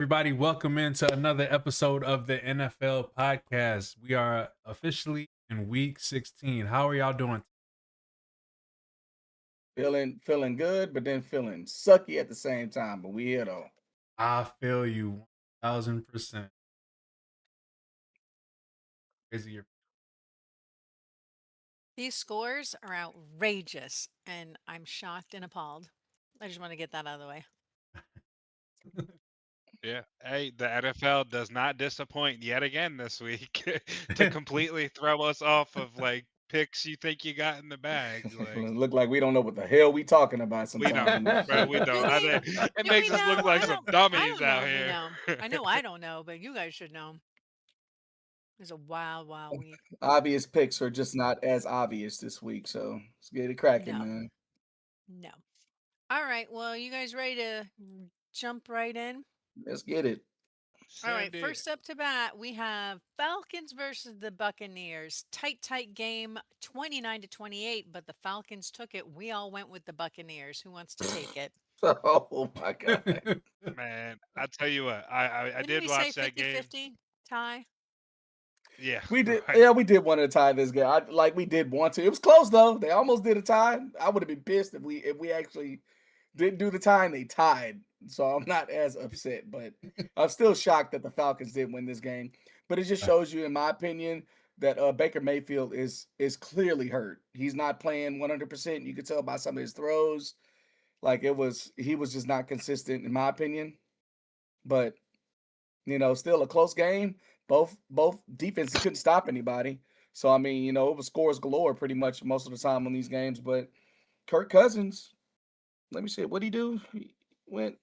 Everybody, welcome into another episode of the NFL podcast. We are officially in week 16. How are y'all doing? Feeling good, but then feeling sucky at the same time. But we here though. I feel you 1000%. Crazy. These scores are outrageous, and I'm shocked and appalled. I just want to get that out of the way. Yeah. Hey, the NFL does not disappoint yet again this week to completely throw us off of like picks you think you got in the bag. Like Look like we don't know what the hell we talking about we sometimes don't, in this bro. show. We don't. Do we? It Do we makes us look know? like some dummies I don't know out if we here. know. I know I don't know, but you guys should know. It's a wild, wild week. Obvious picks are just not as obvious this week, so let's get it cracking, No, man. no. All right. Well, you guys ready to jump right in? Let's get it. All Send right. it. First up to bat, we have Falcons versus the Buccaneers. Tight game, 29-28. But the Falcons took it. We all went with the Buccaneers. Who wants to take it? Oh my god. Man, I tell you what, I Didn't did we say watch that game. 50-50 tie? Yeah, We did, right. yeah, we did want to tie this game. We did want to. It was close though. They almost did a tie. I would have been pissed if we actually didn't do the tie and they tied. So I'm not as upset, but I'm still shocked that the Falcons did win this game. But it just shows you, in my opinion, that Baker Mayfield is clearly hurt. He's not playing 100%. You could tell by some of his throws. Like he was just not consistent, in my opinion. But still a close game. Both defenses couldn't stop anybody. So I mean, it was scores galore pretty much most of the time on these games. But Kirk Cousins, let me see, what he do?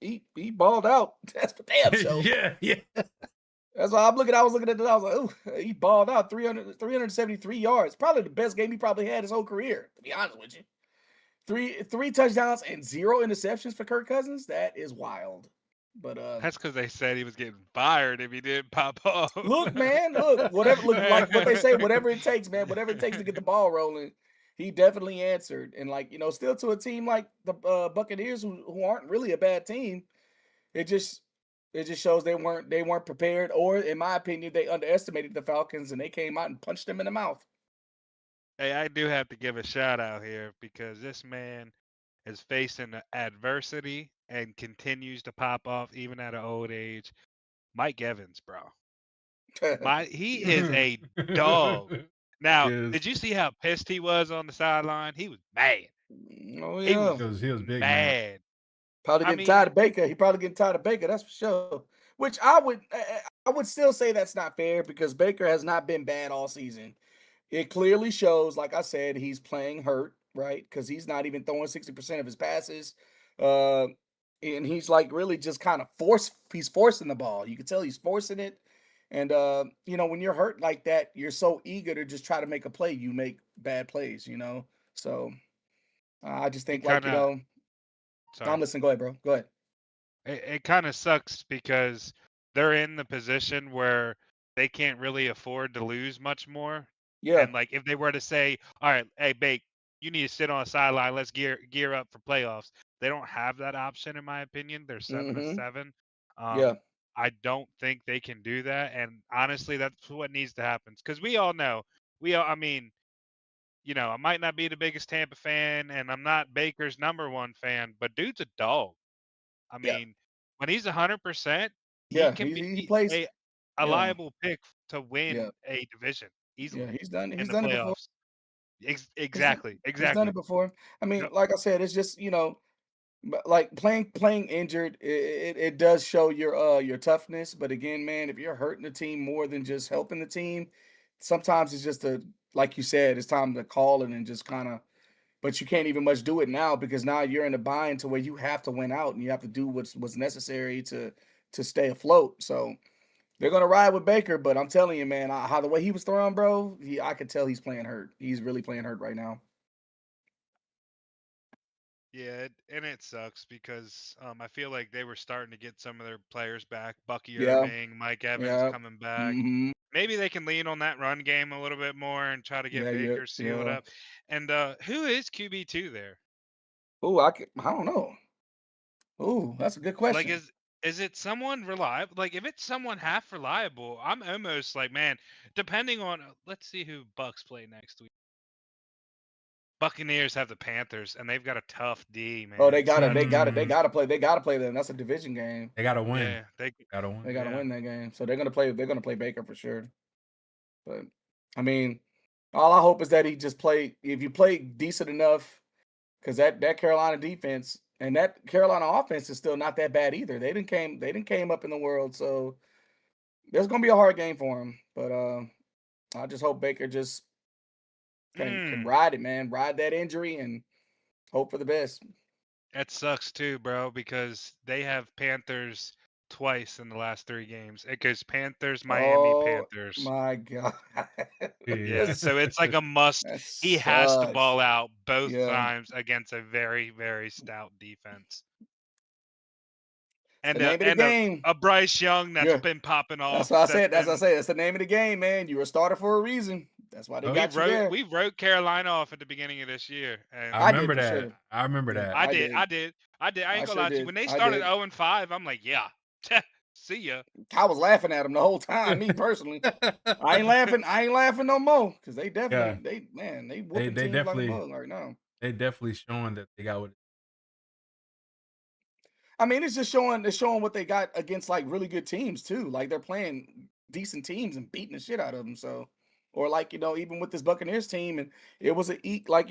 He balled out. That's for damn show. Yeah. That's why I was looking at it. I was like, oh, he balled out 373 yards. Probably the best game he probably had his whole career, to be honest with you. Three touchdowns and zero interceptions for Kirk Cousins. That is wild. But That's because they said he was getting fired if he didn't pop off. look, man, look like what they say, whatever it takes, man, whatever it takes to get the ball rolling. He definitely answered, and still to a team like the Buccaneers, who aren't really a bad team. It just shows they weren't prepared, or in my opinion, they underestimated the Falcons and they came out and punched them in the mouth. Hey, I do have to give a shout out here because this man is facing adversity and continues to pop off even at an old age. Mike Evans, bro. He is a dog. Now, Yes. did you see how pissed he was on the sideline? He was mad. Oh He yeah, was He was big, man. mad. probably I getting tired mean, of Baker. He probably getting tired of Baker. That's for sure. Which I would still say that's not fair because Baker has not been bad all season. It clearly shows, like I said, he's playing hurt, right? Because he's not even throwing 60% of his passes. Uh, and he's like really just kind of he's forcing the ball. You can tell he's forcing it. And when you're hurt like that, you're so eager to just try to make a play, you make bad plays. So I just he think kind of, I'm sorry, listening. Go ahead, bro. Go ahead. it kind of sucks because they're in the position where they can't really afford to lose much more. Yeah. And like if they were to say, "All right, hey Bake, you need to sit on a sideline. Let's gear up for playoffs." They don't have that option, in my opinion. They're seven to Mm-hmm. seven. Yeah. I don't think they can do that. And honestly, that's what needs to happen because we all know. I mean, I might not be the biggest Tampa fan, and I'm not Baker's number one fan, but dude's a dog. I Yeah. mean, when he's 100%, he Yeah. can He be plays. a Yeah. liable pick to Yeah. win a division Yeah. easily He's in the done it before. playoffs. He's done, Exactly, he's done it exactly. before. I mean, Yep. like I said, it's just but like playing injured, it does show your toughness. But again, man, if you're hurting the team more than just helping the team, sometimes it's just like you said, it's time to call it and just kind of. But you can't even much do it now because now you're in a bind to where you have to win out and you have to do what's necessary to stay afloat. So they're gonna ride with Baker, but I'm telling you, man, how the way he was throwing, bro, I could tell he's playing hurt. He's really playing hurt right now. Yeah, and it sucks because I feel like they were starting to get some of their players back. Bucky Yeah, Irving, Mike Evans yeah, coming back. hmm Maybe they can lean on that run game a little bit more and try to get yeah, Baker sealed yeah. up. And who is QB2 there? Oh, I don't know. Oh, that's a good Like question. Is it someone reliable? Like, if it's someone half reliable, I'm almost like, man, depending on. Let's see who Bucks play next week. Buccaneers have the Panthers, and they've got a tough D, man. Oh, they So got it. They that's, got it. They Mm, got to play. They got to play them. That's a division game. they gotta win. yeah, they, Gotta win. They got to yeah. win that game. So they're gonna play. They're gonna play Baker for sure. But I mean, all I hope is that he just play. If you play decent enough, because that Carolina defense and that Carolina offense is still not that bad either. They didn't came up in the world. So there's gonna be a hard game for him. But I just hope Baker just can Mm, ride it, man. Ride that injury and hope for the best. that sucks too, bro, because they have Panthers twice in the last 3 games. It goes Panthers, Miami, Oh Panthers. my god. Yeah, Yeah. so it's like a must. That He has to sucks. ball out both Yeah. times against a very, very stout defense. It's the And name of the game. a Bryce Young that's Yeah. been popping That's off. what I That's said. That's what I been said. That's the name of the game, man. You were a starter for a reason. That's why they Oh, we got you wrote there. we wrote Carolina off at the beginning of this year, I and I did remember for that. sure. I remember Yeah, that. I I did, did. I did, I did. I I ain't gonna sure lie to you. did. When they I started did. 0-5, I'm like, yeah, see ya. I was laughing at them the whole time, me personally. I ain't laughing. I ain't laughing no more. Because they Yeah, definitely, they they whooping they teams like a definitely mug right now. they definitely showing that they got what. I mean, it's showing what they got against like really good teams too. Like they're playing decent teams and beating the shit out of them. So, or like even with this Buccaneers team, and it was a like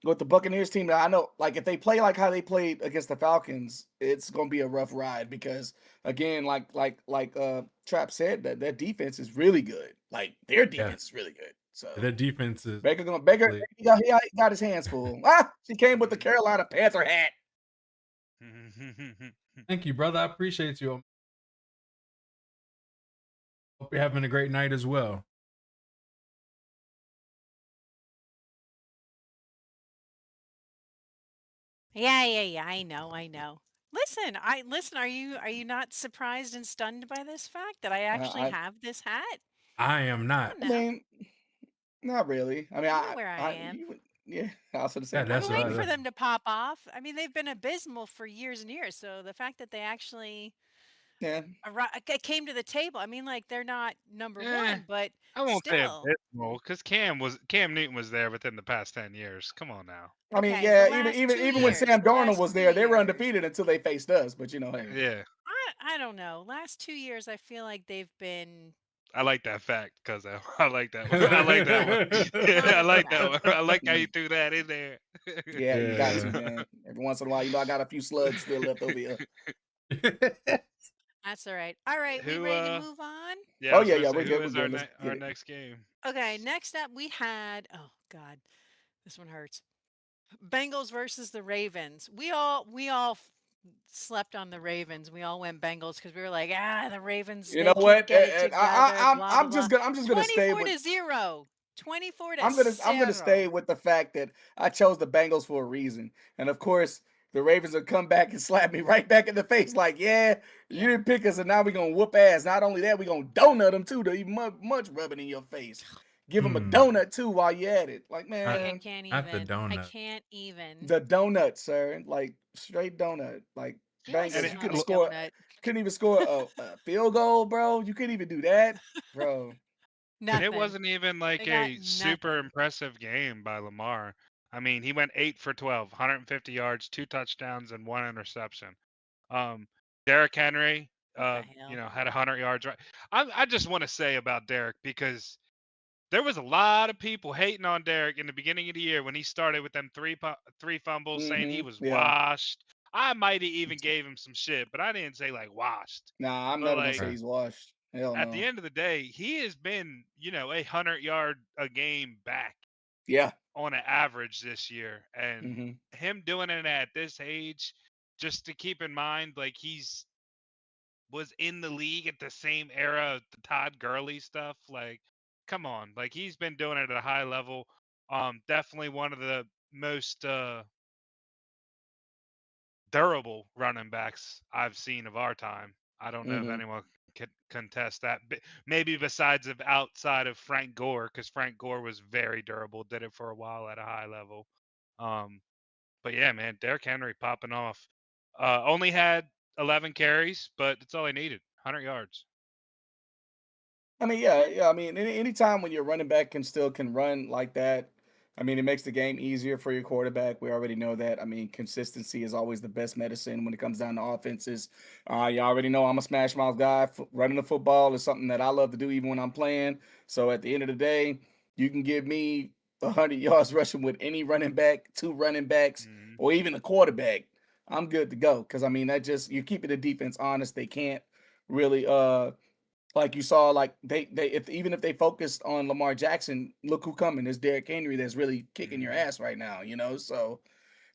with the Buccaneers team, I know like if they play like how they played against the Falcons, it's gonna be a rough ride because again, like Trap said, that their defense is really good. Like their Yeah, defense is really good. So their defense is Baker definitely. he got his hands full. Ah, she came with the Carolina Panther hat. Thank you, brother. I appreciate you. Hope you're having a great night as well. Yeah. I know. I know. Listen. Are you not surprised and stunned by this fact that I actually I have this hat? I am Come not. on I now. mean, not really. I mean, You know where I am. yeah, I was gonna say Yeah, why I've that's been wouldn't waiting what. you? for them to pop off. I mean, they've been abysmal for years and years. So the fact that they actually Yeah, came to the table, I mean, like they're not number Eh, one, but I won't say still. abysmal because Cam Newton was there within the past 10 years. Come on now. I mean, Okay, the yeah, even last even 2 even when years, Sam the Darnold last was 2 there, they were years. undefeated until they faced us. But hey, Yeah, I don't know. Last 2 years, I feel like they've been I like that fact because I like that one. I like that one. not I as like that bad. one. I like how you mm, threw that in there. yeah, you got to, Yeah. man. Every once in a while, I got a few slugs still left over here. That's all right. All right, we Who? ready to move on? Yeah, I Oh was yeah, gonna yeah, say we're who good, we're is good. Let's get our it. next game? Okay, next up we had, oh God, this one hurts. Bengals versus the Ravens. We all slept on the Ravens. We all went Bengals because we were like, the Ravens, You know they can't what? get it I, together, I'm blah blah I'm blah. just gonna stay 24 with to 0. 24 to I'm gonna stay 0. with the fact that I chose the Bengals for a reason, and of course the Ravens will come back and slap me right back in the face, like, yeah, you Yeah. didn't pick us, and now we're gonna whoop ass. Not only that, we're gonna donut them too, to even much rub it in your face. Give them a Hmm. donut too while you at it. Like, I man, can't Not the even. I donut. can't even. the donut, sir, like straight donut, like At least And it's Bengals. You not couldn't a score, donut. couldn't even score a field goal, bro. You couldn't even do that, bro. and it Nothing. wasn't even like They got a super nothing. impressive game by Lamar. I mean, he went 8 for 12, 150 yards, 2 touchdowns, and 1 interception. Um, Derrick Henry, What the hell? had 100 yards. Right. I just want to say about Derrick because there was a lot of people hating on Derrick in the beginning of the year when he started with them three fumbles, saying he was Yeah. washed. I might have even gave him some shit, but I didn't say like washed. Nah, I'm But never gonna like say Right. he's washed. Hell at the no. end of the day, he has been, 100-yard a game back Yeah. on an average this year, and hmm him doing it at this age, just to keep in mind, like he's was in the league at the same era of the Todd Gurley stuff. Like, come on, like he's been doing it at a high level. Definitely one of the most durable running backs I've seen of our time. I don't know if hmm anyone can contest that. Maybe besides of outside of Frank Gore, because Frank Gore was very durable, did it for a while at a high level. Um, but yeah, man, Derrick Henry popping off. Only had 11 carries, but it's all he needed. 100 yards. I mean, yeah. I mean, anytime when your running back can run like that, I mean, it makes the game easier for your quarterback. We already know that. I mean, consistency is always the best medicine when it comes down to offenses. You already know I'm a smash mouth guy. Running the football is something that I love to do even when I'm playing. So at the end of the day, you can give me 100 yards rushing with any running back, two running backs, Mhm. or even a quarterback. I'm good to go because I mean that just you're keeping the defense honest. They can't really like you saw, like they if even if they focused on Lamar Jackson, look who coming. There's Derrick Henry that's really kicking your Mhm. ass right now, you know. So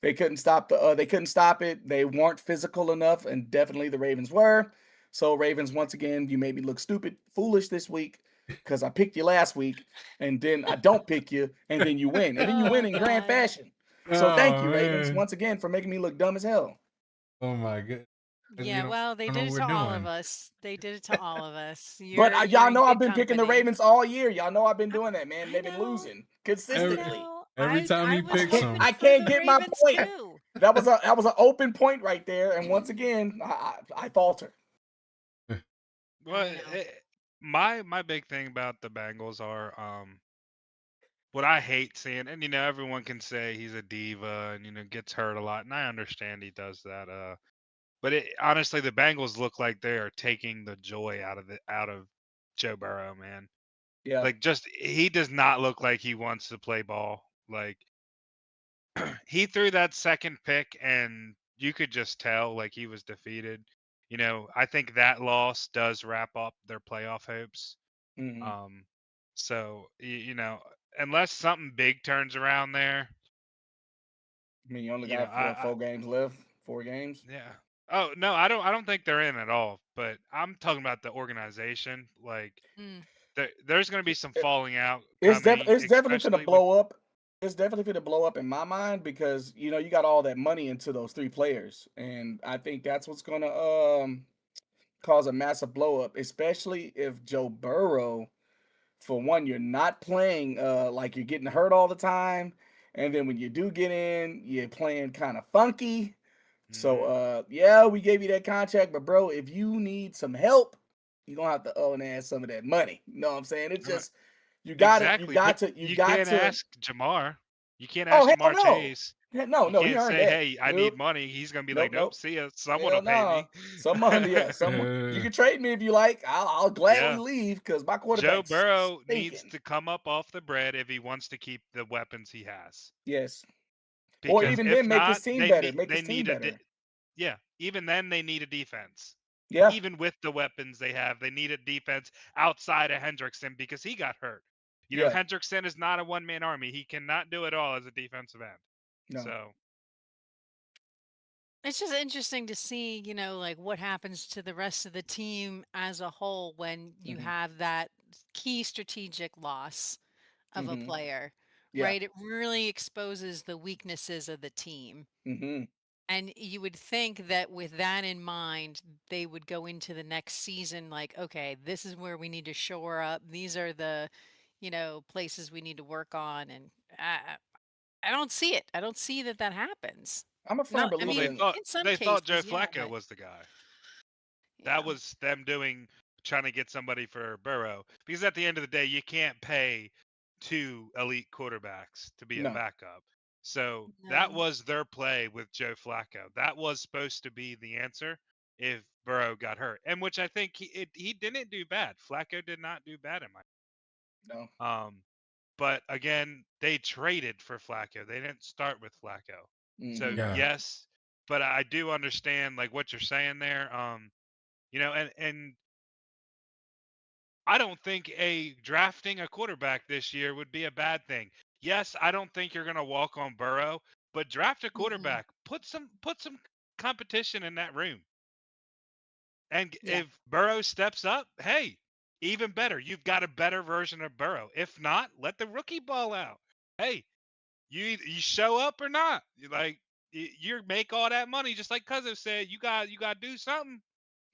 they couldn't stop it. They weren't physical enough, and definitely the Ravens were. So Ravens, once again, you made me look stupid, foolish this week because I picked you last week, and then I don't pick you, and then you win, and then you win Oh in grand God. fashion. So thank Oh you, Ravens, man. once again for making me look dumb as hell. Oh my god. Yeah, well, I they don't know did what it we're to all of doing. us. They did it to all of us. But You're y'all in know I've good been picking the company. Ravens all year. Y'all know I've been I, doing that, man. I They've been know. losing I Every consistently. know. every time I he I was picks can't rooting them. I for can't the get my Ravens point. too. That was an open point right there, and once again, I falter. Well, I know. my big thing about the Bengals are what I hate seeing, and everyone can say he's a diva and gets hurt a lot, and I understand he does that. But honestly, the Bengals look like they are taking the joy out of Joe Burrow, man. Yeah. Like, just he does not look like he wants to play ball. Like, he threw that second pick, and you could just tell like he was defeated. I think that loss does wrap up their playoff hopes. Hmm. Um, so unless something big turns around there, I mean, you only you know, got I, what, I 4 games left? 4 games? yeah. Oh no, I don't think they're in at all. But I'm talking about the organization. Like, Mm. there's going to be some It- falling out coming, it's definitely finna especially with. blow up. It's definitely finna blow up in my mind because you got all that money into those 3 players, and I think that's what's gonna cause a massive blow up, especially if Joe Burrow, for one, you're not playing like you're getting hurt all the time, and then when you do get in, you're playing kind of funky. So Mhm. yeah, we gave you that contract, but bro, if you need some help, you're gonna have to owe and add some of that money. You know what I'm saying? It's Right. just you Exactly, but got to you you got can't to ask Jamar. You can't oh ask hell Jamar no. Chase. No, You no, he can't earned say, that. "Hey, I need Nope. money." He's gonna be like, Nope, "Nope, nope. see ya. Someone will Hell pay no. me." Someone, yeah, someone you can trade me if you like. I'll gladly Yeah. leave because my Joe quarterback's Burrow needs stinking. to come up off the bread if he wants to keep the weapons he has. Yes. Or Because even if then make his not, team they better. need Make they his team need better. yeah. Even then, they need a defense. Yeah. Even with the weapons they have, they need a defense outside of Hendrickson because he got hurt. Yeah. Hendrickson is not a one-man army. He cannot do it all as a defensive end. No. So, It's just interesting to see, like what happens to the rest of the team as a whole when you Hmm. have that key strategic loss of a Hmm. player, Yeah. right? It really exposes the weaknesses of the team. Hmm. And you would think that with that in mind, they would go into the next season like, okay, this is where we need to shore up. These are the, places we need to work on. And I don't see it. I don't see that that happens. I'm a firm Not, I well, believer they mean, in thought in some they thought Joe cases, yeah, Flacco but was the guy. That yeah, was them trying to get somebody for Burrow because at the end of the day, you can't pay two elite quarterbacks to be a no. backup. So that no. was their play with Joe Flacco. That was supposed to be the answer if Burrow got hurt, and which I think he didn't do bad. Flacco did not do bad in my No. but again, they traded for Flacco. They didn't start with Flacco. So Hmm. Yeah. yes, but I do understand like what you're saying there. And I don't think a drafting a quarterback this year would be a bad thing. Yes, I don't think you're going to walk on Burrow, but draft a Mm-mm. quarterback. Put some competition in that room. And Yeah. if Burrow steps up, hey, even better. You've got a better version of Burrow. If not, let the rookie ball out. Hey, you show up or not. You make all that money, just like Cousin said. You got to do something.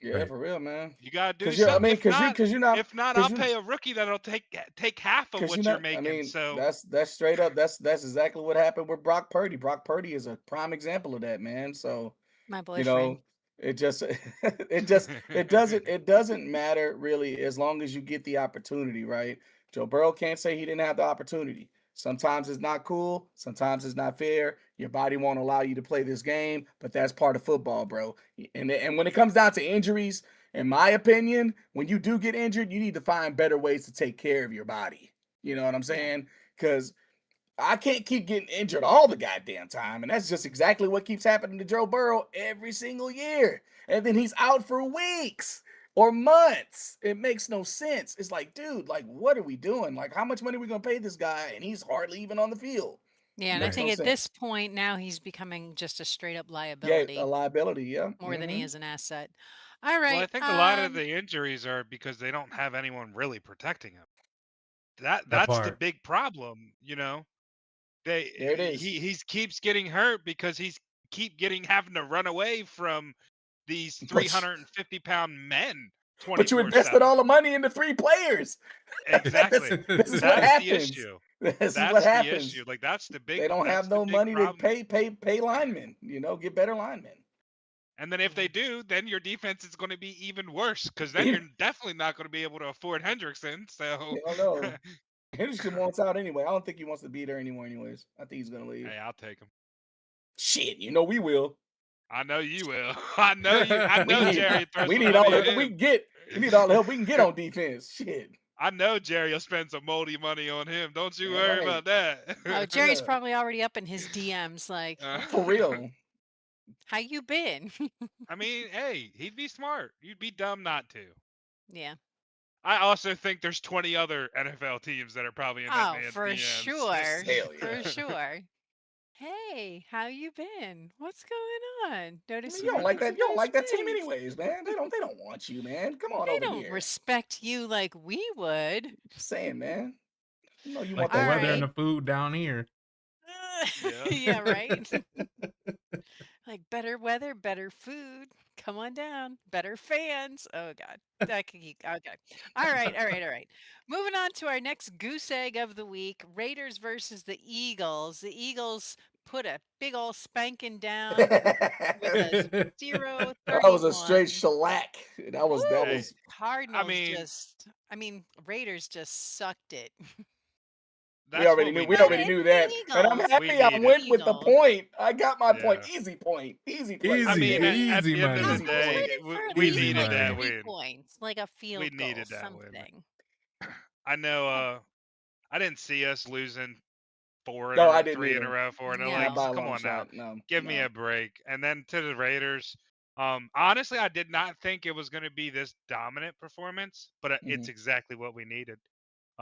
Yeah, Right. for real, man. You got to do Cause you're, I something. mean, If not, I'll cause you, pay a rookie that'll take half of cause you're what you're not. I making. mean, So that's straight up. That's exactly what happened with Brock Purdy. Brock Purdy is a prime example of that, man. So My you boyfriend. know, It just it doesn't matter really as long as you get the opportunity, right? Joe Burrow can't say he didn't have the opportunity. Sometimes it's not cool, sometimes it's not fair. Your body won't allow you to play this game, but that's part of football, bro. And when it comes down to injuries, in my opinion, when you do get injured, you need to find better ways to take care of your body. You know what I'm Yeah. saying? Cuz I can't keep getting injured all the goddamn time. And that's just exactly what keeps happening to Joe Burrow every single year. And then he's out for weeks or months. It makes no sense. It's like, dude, like, what are we doing? Like, how much money are we going to pay this guy? And he's hardly even on the field. Yeah, and I Makes Right. think no at this sense. point now he's becoming just a straight up Yeah, a liability liability. Yeah. more than he Hmm. is an asset. All Well, I right. think a lot of the injuries are because they don't have anyone really protecting him. That That's the part. big problem, you know. They There it is. he's keeps getting hurt because he's keep getting having to run away from these But, 350-pound men but you invested 24/7. all the money into three players. Exactly. This is what That's the happens. issue. This is what That's the issue. happens. Like that's the They big don't have that's the no big money to problem. pay linemen. Get better linemen. And then if Yeah. they do, then your defense is going to be even worse because then you're definitely not going to be able to afford Hendrickson. So, Hell no. Henderson wants out anyway. I don't think he wants to be there anymore. Anyways, I think he's gonna leave. hey, I'll take him. Shit, we will. I know you will. I know you. I We know need Jerry throw we some need all money the at help we him. can get. We need all the help we can get on defense. Shit. I know Jerry will spend some moldy money on him. Don't you Yeah, worry right. about that. Oh, Jerry's Yeah. probably already up in his DMs like, For real. how you been? I mean, hey, he'd be smart. You'd be dumb not to. Yeah. I also think there's 20 other NFL teams that are probably in that Oh, man's for DMs. sure. Hell For yeah. sure. Hey, how you been? What's going on? I Notice mean, you were getting some you don't nice like that team things. anyways, man. They don't want you, man. Come on They over don't here. respect you like we would. Just saying, man. You Like want the All that weather and right. the food down here. Yeah. Yeah, right. Like better weather, better food. Come on down. Better fans. Oh God. I can keep okay. All right, all right, all right. Moving on to our next goose egg of the week. Raiders versus the Eagles. The Eagles put a big old spanking down with a that 0-31. was a straight shellac. That Woo! Hey, was I Cardinals mean, Raiders just sucked it. that's what we we But already needed. it's knew the that. And I'm Eagles. We happy I needed. went with the Eagles. point. I got my point. Yeah. Easy point. Easy play. I Easy, mean, Easy. at easy the end of No, the money. I day, waited for at we least Easy needed like that money. 3 win. points, like a We field goal, needed that win. something. I know. I didn't see us losing No, I didn't 3 in a either. row, 4 in a row. Like, Not No. by a come long on now, shot. No, give me no. a break. And then to the Raiders. Honestly, I did not think it was going to be this dominant performance, but Hmm. it's exactly what we needed.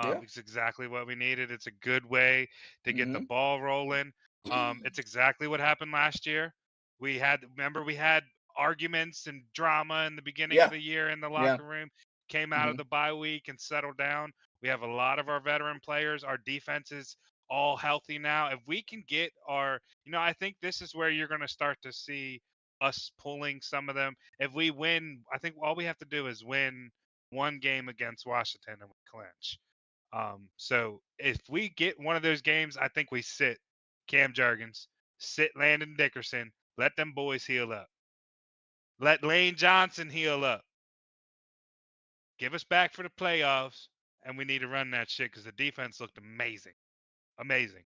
Yeah. It's exactly what we needed. It's a good way to get the Hmm. ball rolling. It's exactly what happened last year. Remember, we had arguments and drama in the beginning of Yeah. the year in the Yeah. locker room. Came out of Hmm. the bye week and settled down. We have a lot of our veteran players. Our defense is all healthy now. If we can get I think this is where you're going to start to see us pulling some of them. If we win, I think all we have to do is win one game against Washington and we clinch. So if we get one of those games, I think we sit Cam Jurgens, sit Landon Dickerson, let them boys heal up. Let Lane Johnson heal up. Give us back for the playoffs, and we need to run that shit because the defense looked amazing. Amazing.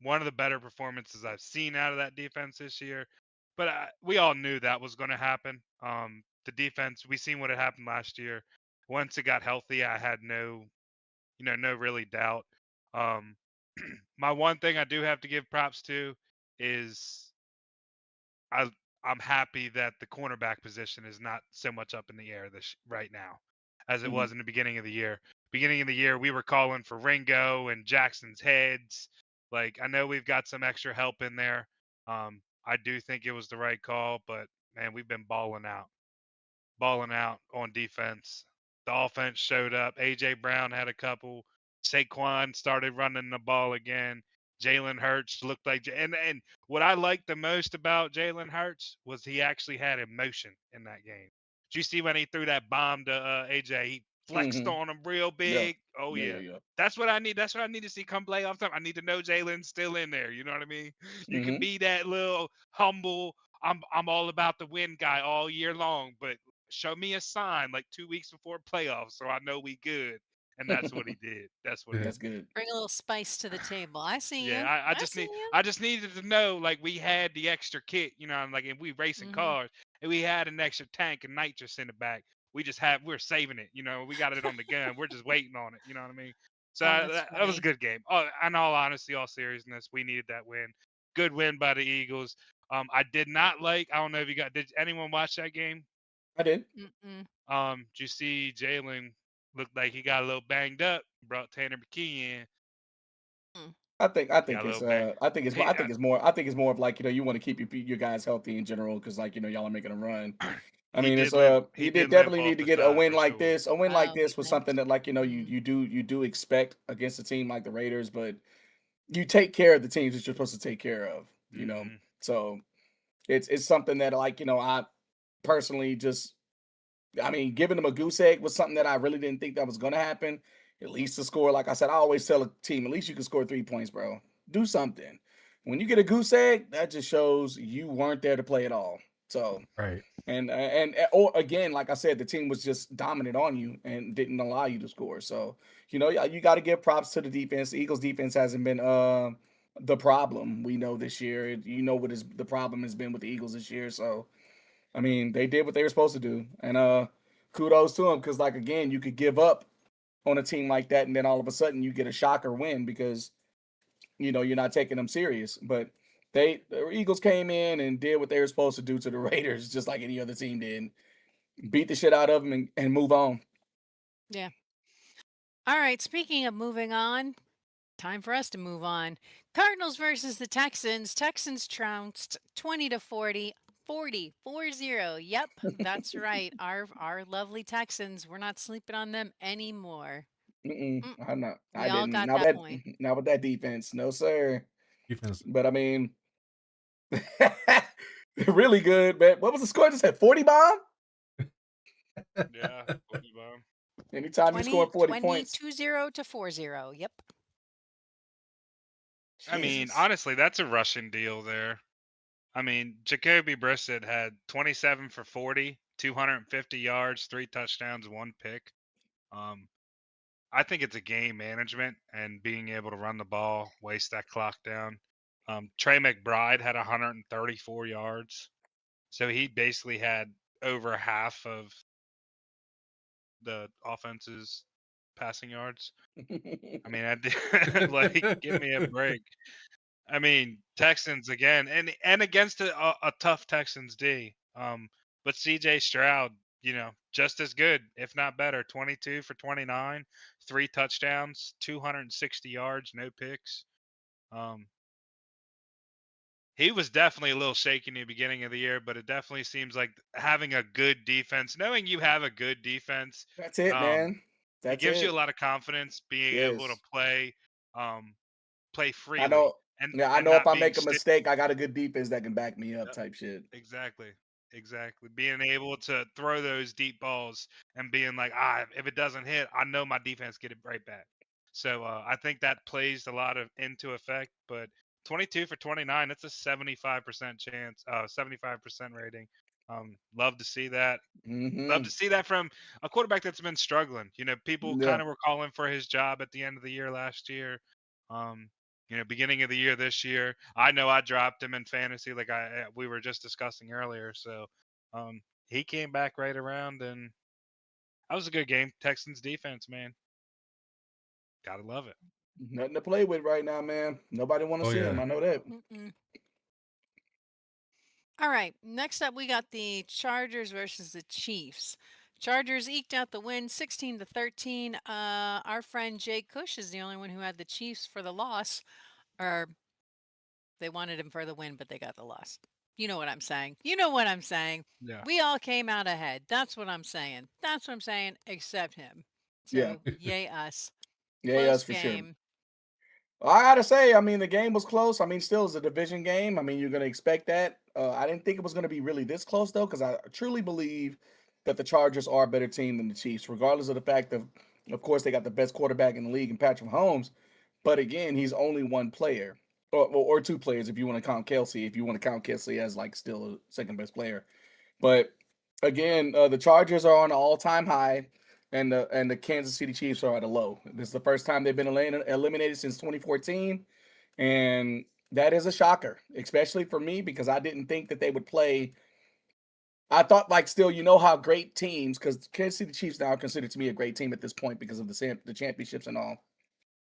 One of the better performances I've seen out of that defense this year. But we all knew that was going to happen. The defense, we seen what had happened last year. Once it got healthy, I had no really doubt. Um, my one thing I do have to give props to is I I'm happy that the cornerback position is not so much up in the air this right now as it Hmm. was in the beginning of the year. Beginning of the year, we were calling for Ringo and Jackson's heads. Like I know we've got some extra help in there. I do think it was the right call, but man, we've been balling out on defense. The offense showed up. AJ Brown had a couple. Saquon started running the ball again. Jalen Hurts looked like, and what I liked the most about Jalen Hurts was he actually had emotion in that game. Did you see when he threw that bomb to AJ? He flexed Hmm. on him real Yeah. big. Oh Yeah. yeah, Yeah. that's what I need. That's what I need to see come playoff time. I need to know Jalen's still in there. You know what I mean? You can Hmm. be that little humble. I'm all about the win guy all year long, but show me a sign like 2 weeks before playoffs so I know we good. And that's what he did. That's what he Yeah. That's good. Bring a little spice to the table. I see Yeah, you. I I just see need you. I just needed to know like we had the extra kit, you know, and like if we racing Mhm. cars and we had an extra tank of nitrous in the back. We're saving it, you know, we got it on the gun. We're just waiting on it, you know what I mean? So Oh, that's that was a funny. good game. Oh, in all honesty, all seriousness, we needed that win. Good win by the Eagles. I did not like. I don't know if you got. Did anyone watch that game? I did. Mm-mm. Did you see Jalen looked like he got a little banged up? Brought Tanner McKee in. Mm. I He got think a little it's bang. He, I think it's more of like, you want to keep your guys healthy in general, because like, y'all are making a run. I he mean, did limp. He he did did limp definitely off need to the get a side win for like sure. this. A win like Oh, he this was something limped. that, like, Mm. you do expect against a team like the Raiders, but you take care of the teams that you're supposed to take care of, Hmm. So it's something that, like, I personally just, I mean, giving them a goose egg was something that I really didn't think that was going to happen. At least to score, like I said, I always tell a team, at least you can score 3 points, bro. Do something. When you get a goose egg, that just shows you weren't there to play at all. So, Right. or again, like I said, the team was just dominant on you and didn't allow you to score. So, you got to give props to the defense. The Eagles defense hasn't been the problem we know this year. You know what is the problem has been with the Eagles this year. So, I mean, they did what they were supposed to do, and kudos to them, because, like, again, you could give up on a team like that, and then all of a sudden you get a shocker win because you're not taking them serious. But the Eagles came in and did what they were supposed to do to the Raiders, just like any other team did. Beat the shit out of them and move on. Yeah. All right. Speaking of moving on, time for us to move on. Cardinals versus the Texans. Texans trounced 20-40. 40. Yep, that's right. Our lovely Texans. We're not sleeping on them anymore. Mm, I'm not. we I all didn't. got Not that that. point. Not with that defense. No, sir. Defense. But I mean, really good. But what was the score? Just said 40 bomb. Yeah. 40 bomb. Anytime you score 20, 40 20, points, 20 to 40. Yep. I mean, Jesus. honestly, that's a Russian deal there. I mean, Jacoby Brissett had 27 for 40, 250 yards, 3 touchdowns, 1 pick. Um, I think it's a game management and being able to run the ball, waste that clock down. Trey McBride had 134 yards, so he basically had over half of the offense's passing yards. I mean, I did, like, give me a break. I mean, Texans again, and against a tough Texans D. But C.J. Stroud, just as good, if not better. 22 for 29, 3 touchdowns, 260 yards, no picks. Um, he was definitely a little shaky in the beginning of the year, but it definitely seems like having a good defense, knowing you have a good defense, That's it, um, man. it That's gives you it. a lot of confidence being able to Yes. um, play I freely know. and Yeah, I and know if not I being make a stiff. mistake, I got a good defense that can back me up, Yep, type shit. exactly. Exactly. Being able to throw those deep balls and being like, if it doesn't hit, I know my defense get it right back. So I think that plays a lot of into effect. But 22 for 29, it's a 75% chance, 75% rating. Love to see that. Love Hmm. to see that from a quarterback that's been struggling. People Yeah. kind of were calling for his job at the end of the year last year. Um, beginning of the year this year. I know I dropped him in fantasy, like we were just discussing earlier. So um, he came back right around, and that was a good game. Texans defense, man, gotta love it. Nothing to play with right now, man. Nobody want to Oh see him. yeah. I know that. Mm-mm. All right. Next up, we got the Chargers versus the Chiefs. Chargers eked out the win 16-13. Our friend Jay Cush is the only one who had the Chiefs for the loss. Or they wanted him for the win, but they got the loss. You know what I'm saying. You know what I'm saying. Yeah. We all came out ahead. That's what I'm saying. That's what I'm saying, except him. Yeah. So, yay us. Yeah, Close that's for sure. game. I gotta say, I mean, the game was close. I mean, still is a division game. I mean, you're gonna expect that. I didn't think it was gonna be really this close though, because I truly believe that the Chargers are a better team than the Chiefs, regardless of the fact of course, they got the best quarterback in the league in Patrick Mahomes. But again, he's only one player. or two players if you want to count Kelsey. If you want to count Kelsey as like still a second best player, but again, the Chargers are on an all-time high, and the Kansas City Chiefs are at a low. This is the first time they've been eliminated since 2014, and that is a shocker, especially for me because I didn't think that they would play. I thought like still, you know how great teams, because Kansas City Chiefs now are considered to be a great team at this point because of the championships and all.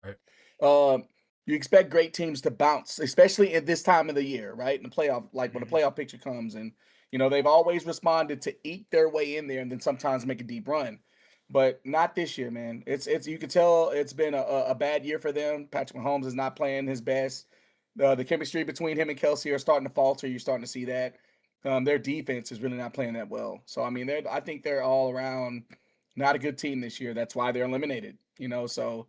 Right. You expect great teams to bounce, especially at this time of the year, right? In the playoff, like when the playoff picture comes, and they've always responded to eat their way in there and then sometimes make a deep run, but not this year, man. It's you can tell it's been a bad year for them. Patrick Mahomes is not playing his best. The chemistry between him and Kelsey are starting to falter. You're starting to see that. Their defense is really not playing that well. So I mean, I think they're all around not a good team this year. That's why they're eliminated. So.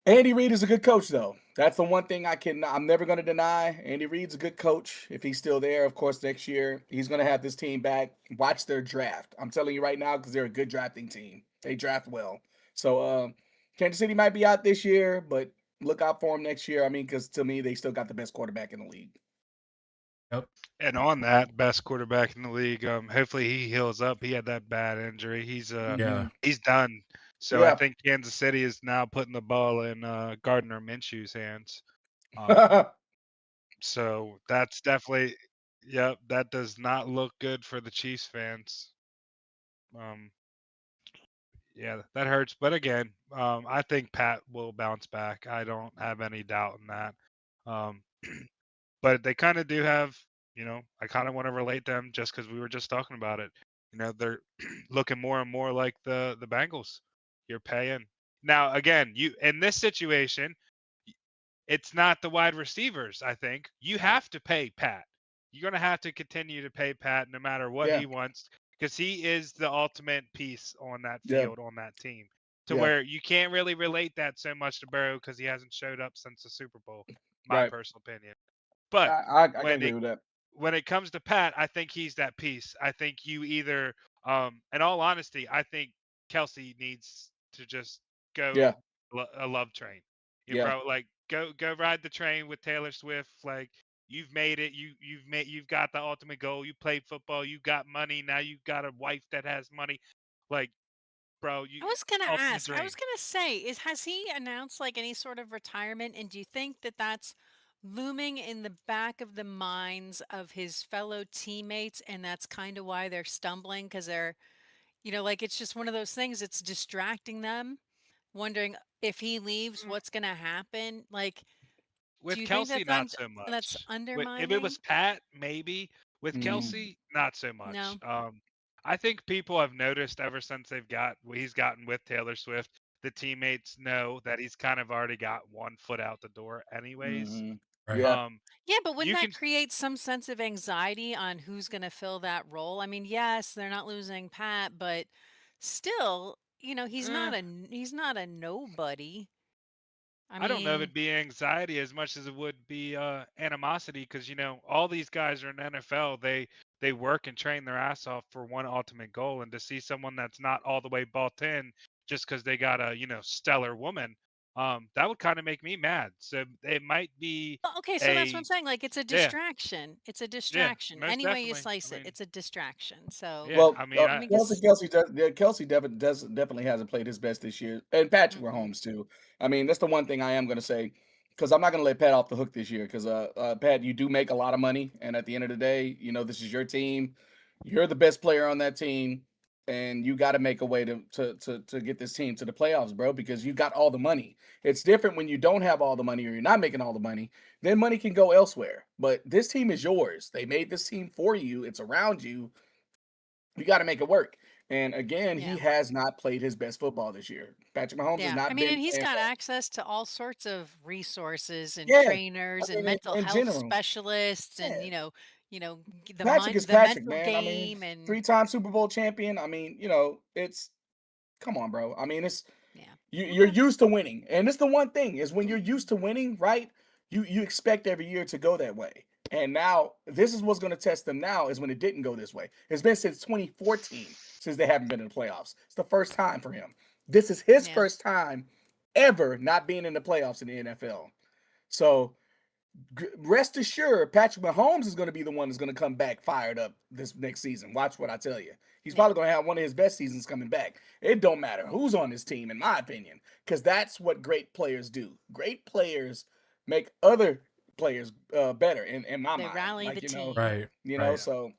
Andy Reid is a good coach, though. That's the one thing I'm never going to deny. Andy Reid's a good coach. If he's still there, of course, next year, he's going to have this team back. Watch their draft. I'm telling you right now, because they're a good drafting team. They draft well. So Kansas City might be out this year, but look out for them next year. I mean, because to me, they still got the best quarterback in the league. Yep. And on that, best quarterback in the league. Hopefully he heals up. He had that bad injury. He's done. So I think Kansas City is now putting the ball in Gardner Minshew's hands. So that's definitely, that does not look good for the Chiefs fans. Yeah, that hurts. But again, I think Pat will bounce back. I don't have any doubt in that. But they kind of do have, I kind of want to relate them just because we were just talking about it. They're looking more and more like the Bengals. You're paying. Now, again, you in this situation, it's not the wide receivers, I think. You have to pay Pat. You're going to have to continue to pay Pat no matter what he wants because he is the ultimate piece on that field, on that team, to where you can't really relate that so much to Burrow because he hasn't showed up since the Super Bowl, my personal opinion. But I can agree with that. When it comes to Pat, I think he's that piece. I think you either, in all honesty, I think Kelsey needs to just go a love train. Bro, like go ride the train with Taylor Swift. Like you've made it. You've got the ultimate goal. You played football. You got money. Now you've got a wife that has money. Like, bro, I was gonna ultimate ask. I dream. was gonna say, has he announced like any sort of retirement? And do you think that that's looming in the back of the minds of his fellow teammates, and that's kind of why they're stumbling because they're, like it's just one of those things. It's distracting them, wondering if he leaves, what's gonna happen. Like, do With you think Kelsey, not so that's much. If it undermining? was Pat, maybe. With Kelsey, not so much. No. I think people have noticed ever since he's gotten with Taylor Swift, the teammates know that he's kind of already got one foot out the door anyways. Right. Yeah, but wouldn't You that can create some sense of anxiety on who's going to fill that role? I mean, yes, they're not losing Pat, but still, he's not a nobody. I don't know if it'd be anxiety as much as it would be animosity because all these guys are in NFL. They work and train their ass off for one ultimate goal, and to see someone that's not all the way bought in just because they got a stellar woman, that would kind of make me mad. So it might be Okay, so that's what I'm saying. Like, it's a yeah, distraction. It's a yeah, distraction. most Any way you definitely. slice it, it's a distraction. So, Yeah, Well, I mean, I mean, Kelsey definitely hasn't played his best this year, and Patrick Mahomes too. I mean, that's the one thing I am going to say because I'm not going to let Pat off the hook this year because Pat, you do make a lot of money, and at the end of the day, this is your team. You're the best player on that team, and you got to make a way to get this team to the playoffs, bro, because you got all the money. It's different when you don't have all the money or you're not making all the money. Then money can go elsewhere. But this team is yours. They made this team for you. It's around you. You got to make it work. And again, he has not played his best football this year. Patrick Mahomes has yeah, I not mean, been and he's playing got well. access to all sorts of resources and Yeah, trainers I and mean, mental in health general, specialists and yeah. Patrick is the Patrick, mental man. I mean, game and 3-time Super Bowl champion. I mean, it's come on, bro. I mean, it's yeah. you're used to winning, and it's the one thing is when you're used to winning, right? You expect every year to go that way, and now this is what's going to test them. Now is when it didn't go this way. It's been since 2014 since they haven't been in the playoffs. It's the first time for him. This is his Yeah. first time ever not being in the playoffs in the NFL. So rest assured, Patrick Mahomes is going to be the one that's going to come back fired up this next season. Watch what I tell you. He's Yeah. probably going to have one of his best seasons coming back. It don't matter who's on his team, in my opinion, because that's what great players do. Great players make other players better. In my They mind, rally like the team. Right. you know. Right. So,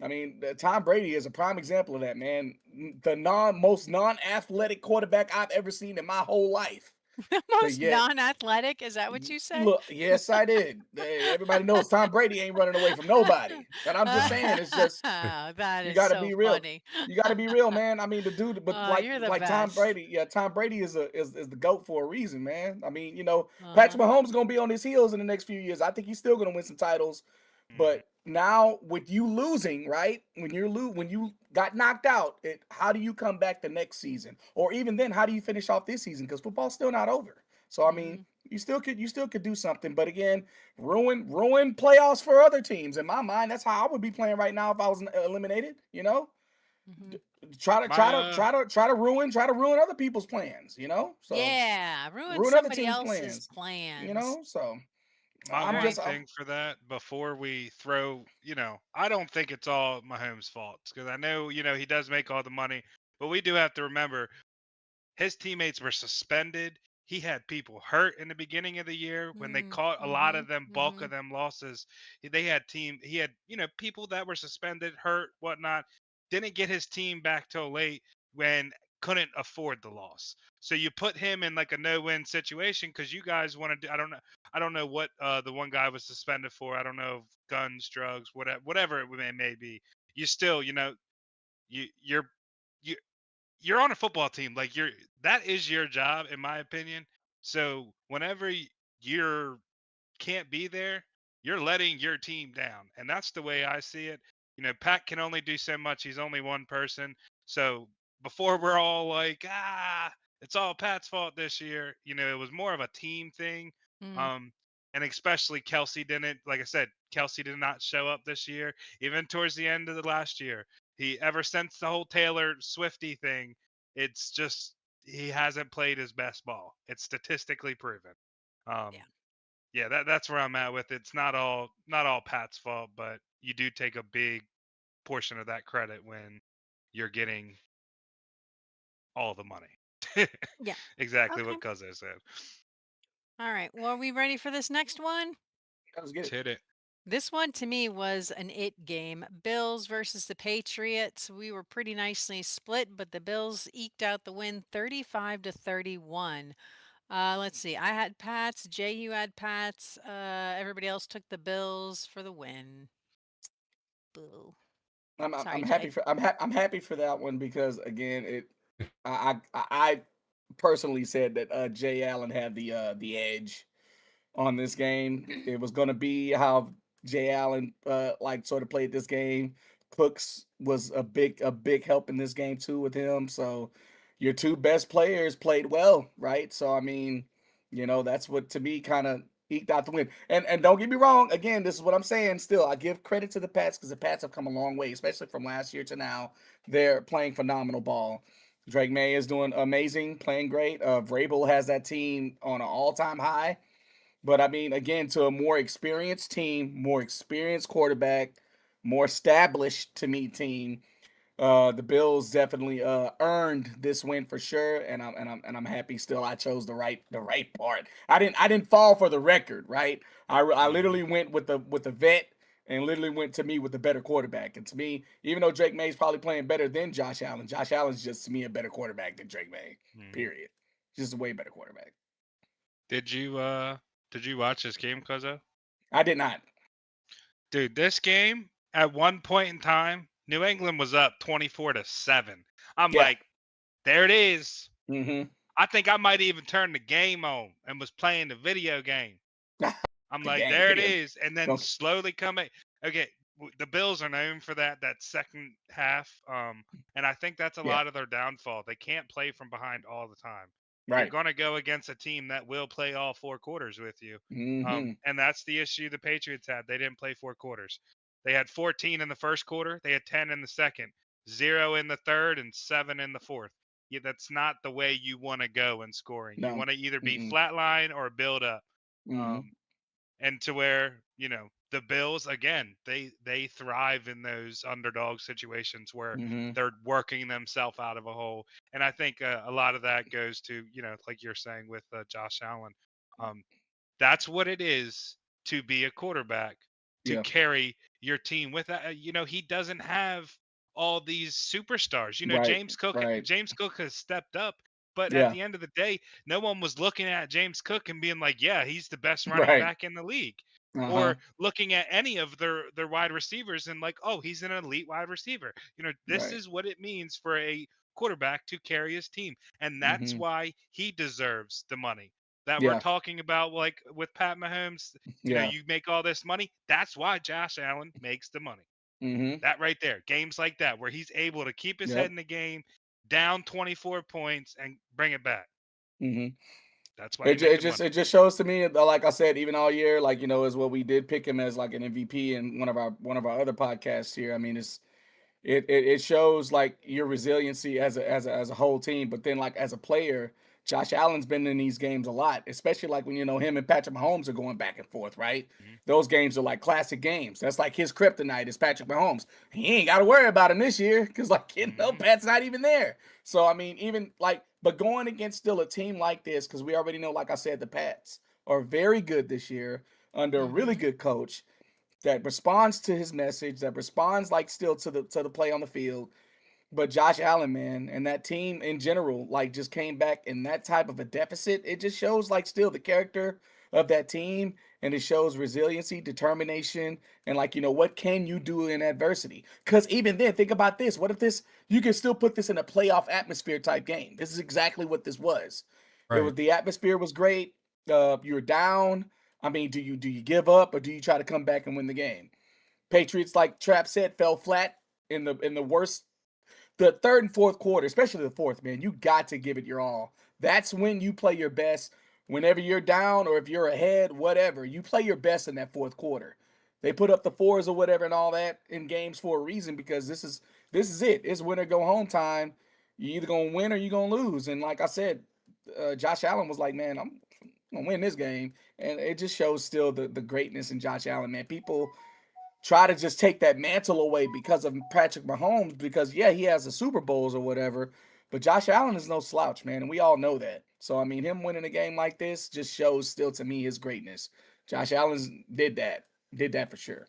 I mean, Tom Brady is a prime example of that, man. The most non-athletic quarterback I've ever seen in my whole life. But Most yet, non-athletic. Is that what you said? look, yes, I did. Everybody knows Tom Brady ain't running away from nobody. And I'm just saying, it's just That you is got to so be real. funny. You got to be real, man. I mean, the dude, but Oh, you're the like Tom best. Brady, yeah, Tom Brady is the goat for a reason, man. I mean, Uh-huh. Patrick Mahomes is gonna be on his heels in the next few years. I think he's still gonna win some titles, Mhm. but now with you losing, right? When you got knocked out, how do you come back the next season, or even then, how do you finish off this season? Because football's still not over. So I mean, Mhm. you still could do something, but again, ruin playoffs for other teams. In my mind, that's how I would be playing right now if I was eliminated. Mhm. My Try to ruin other people's plans. So Yeah, ruin ruin other somebody teams' else's plans. plans. So my I'm one just Right. I'm thing for that before we throw, I don't think it's all Mahomes' fault because I know, he does make all the money, but we do have to remember his teammates were suspended. He had people hurt in the beginning of the year when they Mm. caught a lot of Mhm. them, bulk of Mhm. them losses. He had, people that were suspended, hurt, whatnot. Didn't get his team back till late when couldn't afford the loss. So you put him in like a no-win situation because you guys want to do. I don't know what the one guy was suspended for. I don't know guns, drugs, whatever it may be. You still, you you're you you're on a football team. Like that is your job, in my opinion. So whenever you're can't be there, you're letting your team down, and that's the way I see it. Pat can only do so much. He's only one person. So before we're all like, it's all Pat's fault this year. It was more of a team thing. Mm. Um, and especially Kelsey didn't. Like I said, Kelsey did not show up this year. Even towards the end of the last year, he ever since the whole Taylor Swifty thing, it's just he hasn't played his best ball. It's statistically proven. Um, Yeah. yeah, that's where I'm at with it. It's not all Pat's fault, but you do take a big portion of that credit when you're getting all the money. Yeah. Exactly Okay. what Cuzzo said. All right. Well, are we ready for this next one? let's get Let's it. hit it. This one to me was an it game. Bills versus the Patriots. We were pretty nicely split, but the Bills eked out the win 35-31. Let's see. I had Pats. Jay, you had Pats. Everybody else took the Bills for the win. Boo. I'm Sorry, happy Jay. for I'm happy for that one because again, I personally said that Jay Allen had the edge on this game. It was going to be how Jay Allen like sort of played this game. Cooks was a big help in this game too with him. So your two best players played well, right? So I mean, that's what to me kind of eked out the win. And don't get me wrong, again, this is what I'm saying. Still, I give credit to the Pats because the Pats have come a long way, especially from last year to now. They're playing phenomenal ball. Drake May is doing amazing, playing great. Vrabel has that team on an all-time high. But I mean, again, to a more experienced team, more experienced quarterback, more established to me team, the Bills definitely earned this win for sure, and I'm happy. Still, I chose the right part. I didn't fall for the record, right? I Mhm. literally went with the vet, and literally went to me with the better quarterback. And to me, even though Drake May's probably playing better than Josh Allen's just to me a better quarterback than Drake May. Mhm. Period. Just a way better quarterback. Did you watch this game, Cuzzo? I did not. Dude, this game at one point in time, New England was up 24-7. I'm Yeah. like, there it is. Mm-hmm. I think I might even turn the game on and was playing the video game. I'm The like, game there it video. is, and then Don't. slowly coming. Okay, the Bills are known for that second half, and I think that's a Yeah. lot of their downfall. They can't play from behind all the time. You're Right. going to go against a team that will play all four quarters with you, Mm-hmm. and that's the issue the Patriots had. They didn't play four quarters. They had 14 in the first quarter. They had 10 in the second, 0 in the third, and 7 in the fourth. Yeah, that's not the way you want to go in scoring. You No. want to either be Mm-mm. flatline or build up. Mm-hmm. Um, and to where the Bills again, they thrive in those underdog situations where Mm-hmm. they're working themselves out of a hole. And I think a lot of that goes to like you're saying with Josh Allen. um, that's what it is to be a quarterback, to Yeah. carry your team with that. He doesn't have all these superstars. Right. James Cook. Right. James Cook has stepped up, but at Yeah. the end of the day, no one was looking at James Cook and being like, "Yeah, he's the best running Right. back in the league," Uh-huh. or looking at any of their wide receivers and like, "Oh, he's an elite wide receiver." This Right. is what it means for a quarterback to carry his team, and that's Mm-hmm. why he deserves the money that we're Yeah. talking about, like with Pat Mahomes. Yeah. You make all this money. That's why Josh Allen makes the money. Mm-hmm. That right there, games like that where he's able to keep his head Yep. in the game, down 24 points and bring it back. Mm-hmm. That's why he make the money. It just shows to me, like I said, even all year, like is what we did pick him as like an MVP in one of our other podcasts here. I mean, it shows like your resiliency as a whole team, but then like as a player, Josh Allen's been in these games a lot, especially like when him and Patrick Mahomes are going back and forth, right? Mhm. Those games are like classic games. That's like his kryptonite is Patrick Mahomes. He ain't got to worry about him this year because Mhm. Pat's not even there. So I mean, even like, but going against still a team like this, because we already know, like I said, the Pats are very good this year under a really Mm-hmm. good coach that responds to his message, that responds like still to the play on the field. But Josh Allen, man, and that team in general, like just came back in that type of a deficit. It just shows like still the character of that team, and it shows resiliency, determination, and like what can you do in adversity? Because even then, think about this: what if this you can still put this in a playoff atmosphere type game? This is exactly what this was. It was Right. the atmosphere was great. You were down. I mean, do you give up or do you try to come back and win the game? Patriots, like Trap said, fell flat in the worst, the third and fourth quarter, especially the fourth, man. You got to give it your all. That's when you play your best. Whenever you're down or if you're ahead, whatever, you play your best in that fourth quarter. They put up the fours or whatever and all that in games for a reason because this is it. It's win or go home time. You either gonna win or you gonna lose. And like I said, Josh Allen was like, man, I'm gonna win this game, and it just shows still the greatness in Josh Allen, man. People try to just take that mantle away because of Patrick Mahomes, because yeah, he has the Super Bowls or whatever, but Josh Allen is no slouch, man, and we all know that. So I mean, him winning a game like this just shows still to me his greatness. Josh Allen did that for sure.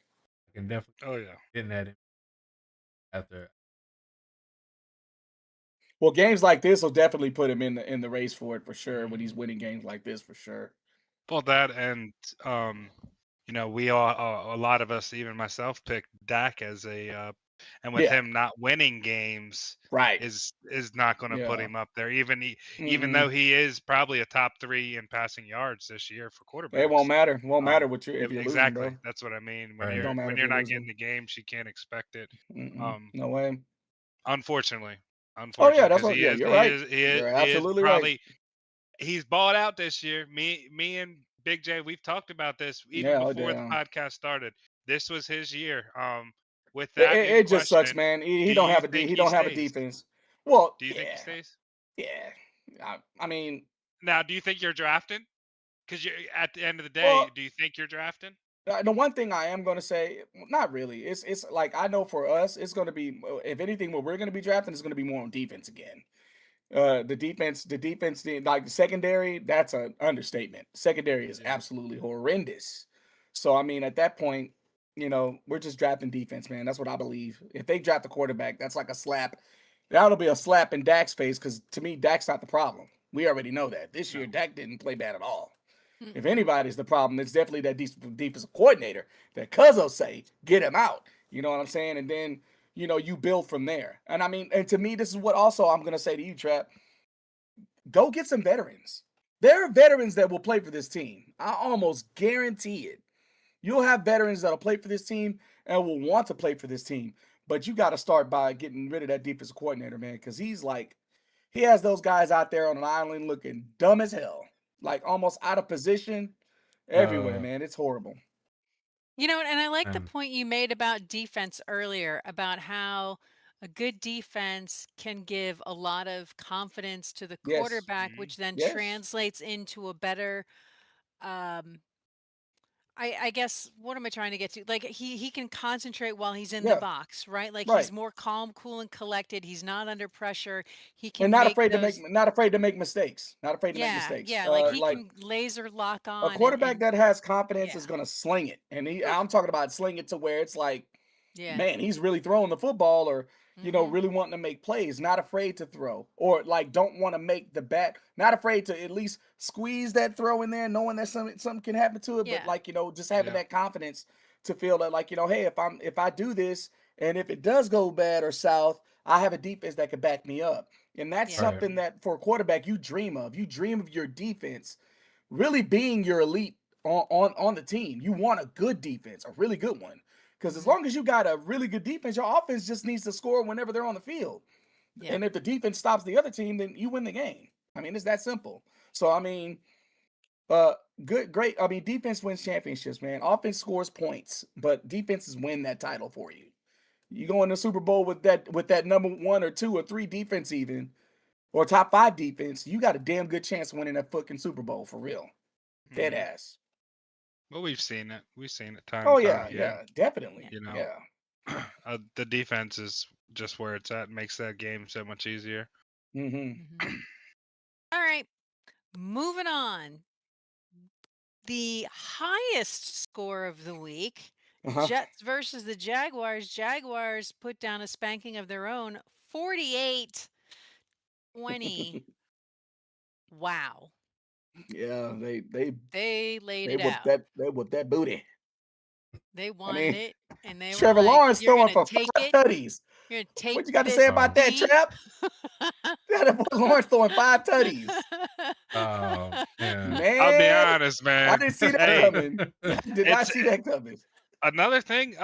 I can definitely Oh yeah. get that after. Well, games like this will definitely put him in the race for it for sure when Mhm. he's winning games like this for sure. Well, that and we all, a lot of us, even myself, picked Dak as and with Yeah, him not winning games right. is not going to put Yeah. him up there, even though Mm-mm. he is probably a top 3 in passing yards this year for It won't quarterbacks. matter. It won't matter what you if you're losing, Exactly. bro. That's what I mean. When It Right. don't matter when if you're you're not getting losing. the games, you can't expect it. Mm-mm. Um, No way. unfortunately, Oh yeah, that's because what. Yeah, you're right. You're he is absolutely right. probably he's balled out this year. Me and Big J, we've talked about this even Yeah, oh before the damn. podcast started. This was his year. With It, that it, in it just sucks, question, man. He do don't you have think he he don't have a stays? defense. Well, Do you think he yeah, stays? yeah. I mean, Now, do you think you're drafting? Because you at the end of the day, well, do you think you're drafting? the one thing I am going to say, not really. It's like I know for us, it's going to be if anything, what we're going to be drafting is going to be more on defense again. Like the secondary, that's an understatement. Secondary is Yeah. absolutely horrendous. So I mean, at that point, we're just drafting defense, man. That's what I believe. If they draft a quarterback, that's like a slap. That'll be a slap in Dak's face because to me, Dak's not the problem. We already know that. This No. year, Dak didn't play bad at all. If Mm-mm. anybody's the problem, it's definitely that defensive coordinator that Cuzzo say, get him out. You know what I'm saying? And then, you build from there. And I mean, and to me, this is what also I'm going to say to you, Trap. Go get some veterans. There are veterans that will play for this team. I almost guarantee it. You'll have veterans that'll play for this team and will want to play for this team. But you got to start by getting rid of that defensive coordinator, man, because he has those guys out there on an island looking dumb as hell, like almost out of position everywhere, Uh, man. It's horrible. And I like the and point you made about defense earlier, about how a good defense can give a lot of confidence to the Yes. quarterback, Mhm. which then Yes. translates into a better um, I guess what am I trying to get to? Like he can concentrate while he's in the Yeah, box, right? Like right. he's more calm, cool, and collected. He's not under pressure. He And can make those. not afraid to make mistakes. Not afraid to make Yeah, mistakes. yeah. Like he Like can laser lock a on quarterback and that has confidence yeah. is going to sling it. And Whew, I'm talking about sling it to where it's like, yeah. man, he's really throwing the football or, Mm-hmm. really wanting to make plays, not afraid to throw or like don't want to make the back, not afraid to at least squeeze that throw in there, knowing that something can happen to it. But Yeah. like, just having Yeah. that confidence to feel that like, hey, if I do this and if it does go bad or south, I have a defense that could back me up. And that's Yeah. Right. something that for a quarterback you dream of. You dream of your defense really being your elite on the team. You want a good defense, a really good one. Because as Mm-hmm. long as you got a really good defense, your offense just needs to score whenever they're on the field. Yeah. And if the defense stops the other team, then you win the game. I mean, it's that simple. So I mean, uh, great. I mean, defense wins championships, man. Offense scores points, but defenses win that title for you. You go in the Super Bowl with that number 1 or 2 or 3 defense even, or top 5 defense, you got a damn good chance of winning that fucking Super Bowl for real. Dead Mhm. ass. Well, we've seen it. We've seen it time Oh and time yeah, again. yeah, definitely. You know, Yeah. the defense is just where it's at. Makes that game so much easier. Mm-hmm. Mm-hmm. All right. Moving on. The highest score of the week, Uh-huh. Jets versus the Jaguars. Jaguars put down a spanking of their own, 48-20. Wow. Yeah, They laid they it whooped out. that booty. They I wanted mean, it, and they were Trevor like, Lawrence "You're throwing gonna for take 5 it. tutties. You're gonna take What you got to say this about that, D." Trap? That boy Lawrence throwing 5 tutties. Oh man. I'll be Man, honest, I man. didn't see that Hey, coming. I did not it's see that coming. another thing.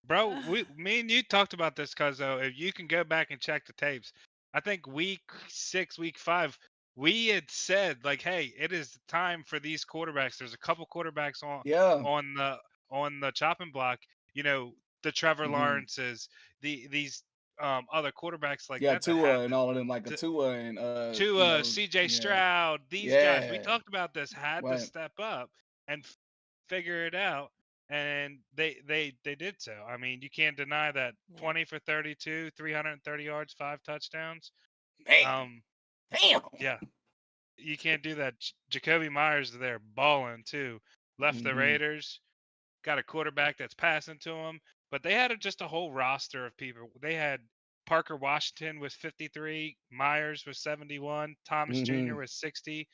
Bro, me and you talked about this because if you can go back and check the tapes, I think week 6, week 5, we had said like, hey, it is time for these quarterbacks. There's a couple quarterbacks Yeah. on the on the chopping block. You know, the Trevor Mm-hmm. Lawrences, these other quarterbacks like Yeah, that had Tua and all of them, like a to, Tua and CJ yeah, Stroud, these guys. We yeah, talked about this had to right. step up and figure it out, and they did so. I mean, you can't deny that Yeah. 20 for 32, 330 yards, 5 touchdowns. Damn, Um, damn. yeah, you can't do that. Jacoby Myers there balling too. Left the Mm-hmm. Raiders, got a quarterback that's passing to him, but they had just a whole roster of people. They had Parker Washington with 53, Myers with 71, Thomas Mm-hmm. Jr. with 60,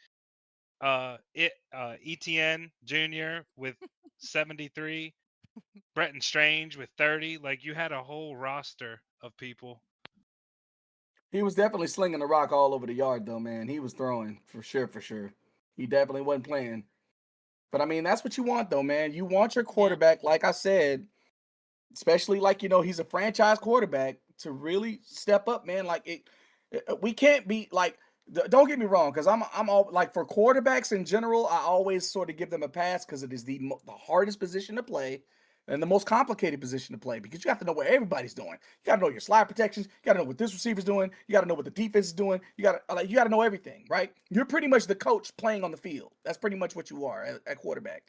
ETN Jr. with 73, Bretton Strange with 30. Like you had a whole roster of people. He was definitely slinging the rock all over the yard, though, man. He was throwing for sure, for sure. He definitely wasn't playing. But I mean, that's what you want, though, man. You want your Yeah. quarterback, like I said, especially like he's a franchise quarterback to really step up, man. Like we can't be like. Don't get me wrong, because I'm all like for quarterbacks in general. I always sort of give them a pass because it is the hardest position to play and the most complicated position to play because you have to know what everybody's doing. You got to know your slide protections. You got to know what this receiver's doing. You got to know what the defense is doing. You got to know everything, right? You're pretty much the coach playing on the field. That's pretty much what you are at quarterback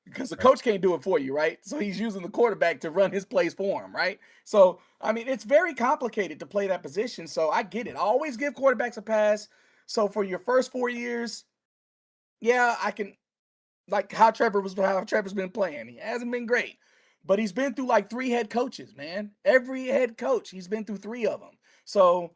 because the Right. coach can't do it for you, right? So he's using the quarterback to run his plays for him, right? So, I mean, it's very complicated to play that position. So I get it. I always give quarterbacks a pass. So for your first 4 years, yeah, I can like how Trevor's been playing. He hasn't been great, but he's been through like 3 head coaches, man. Every head coach, he's been through 3 of them. So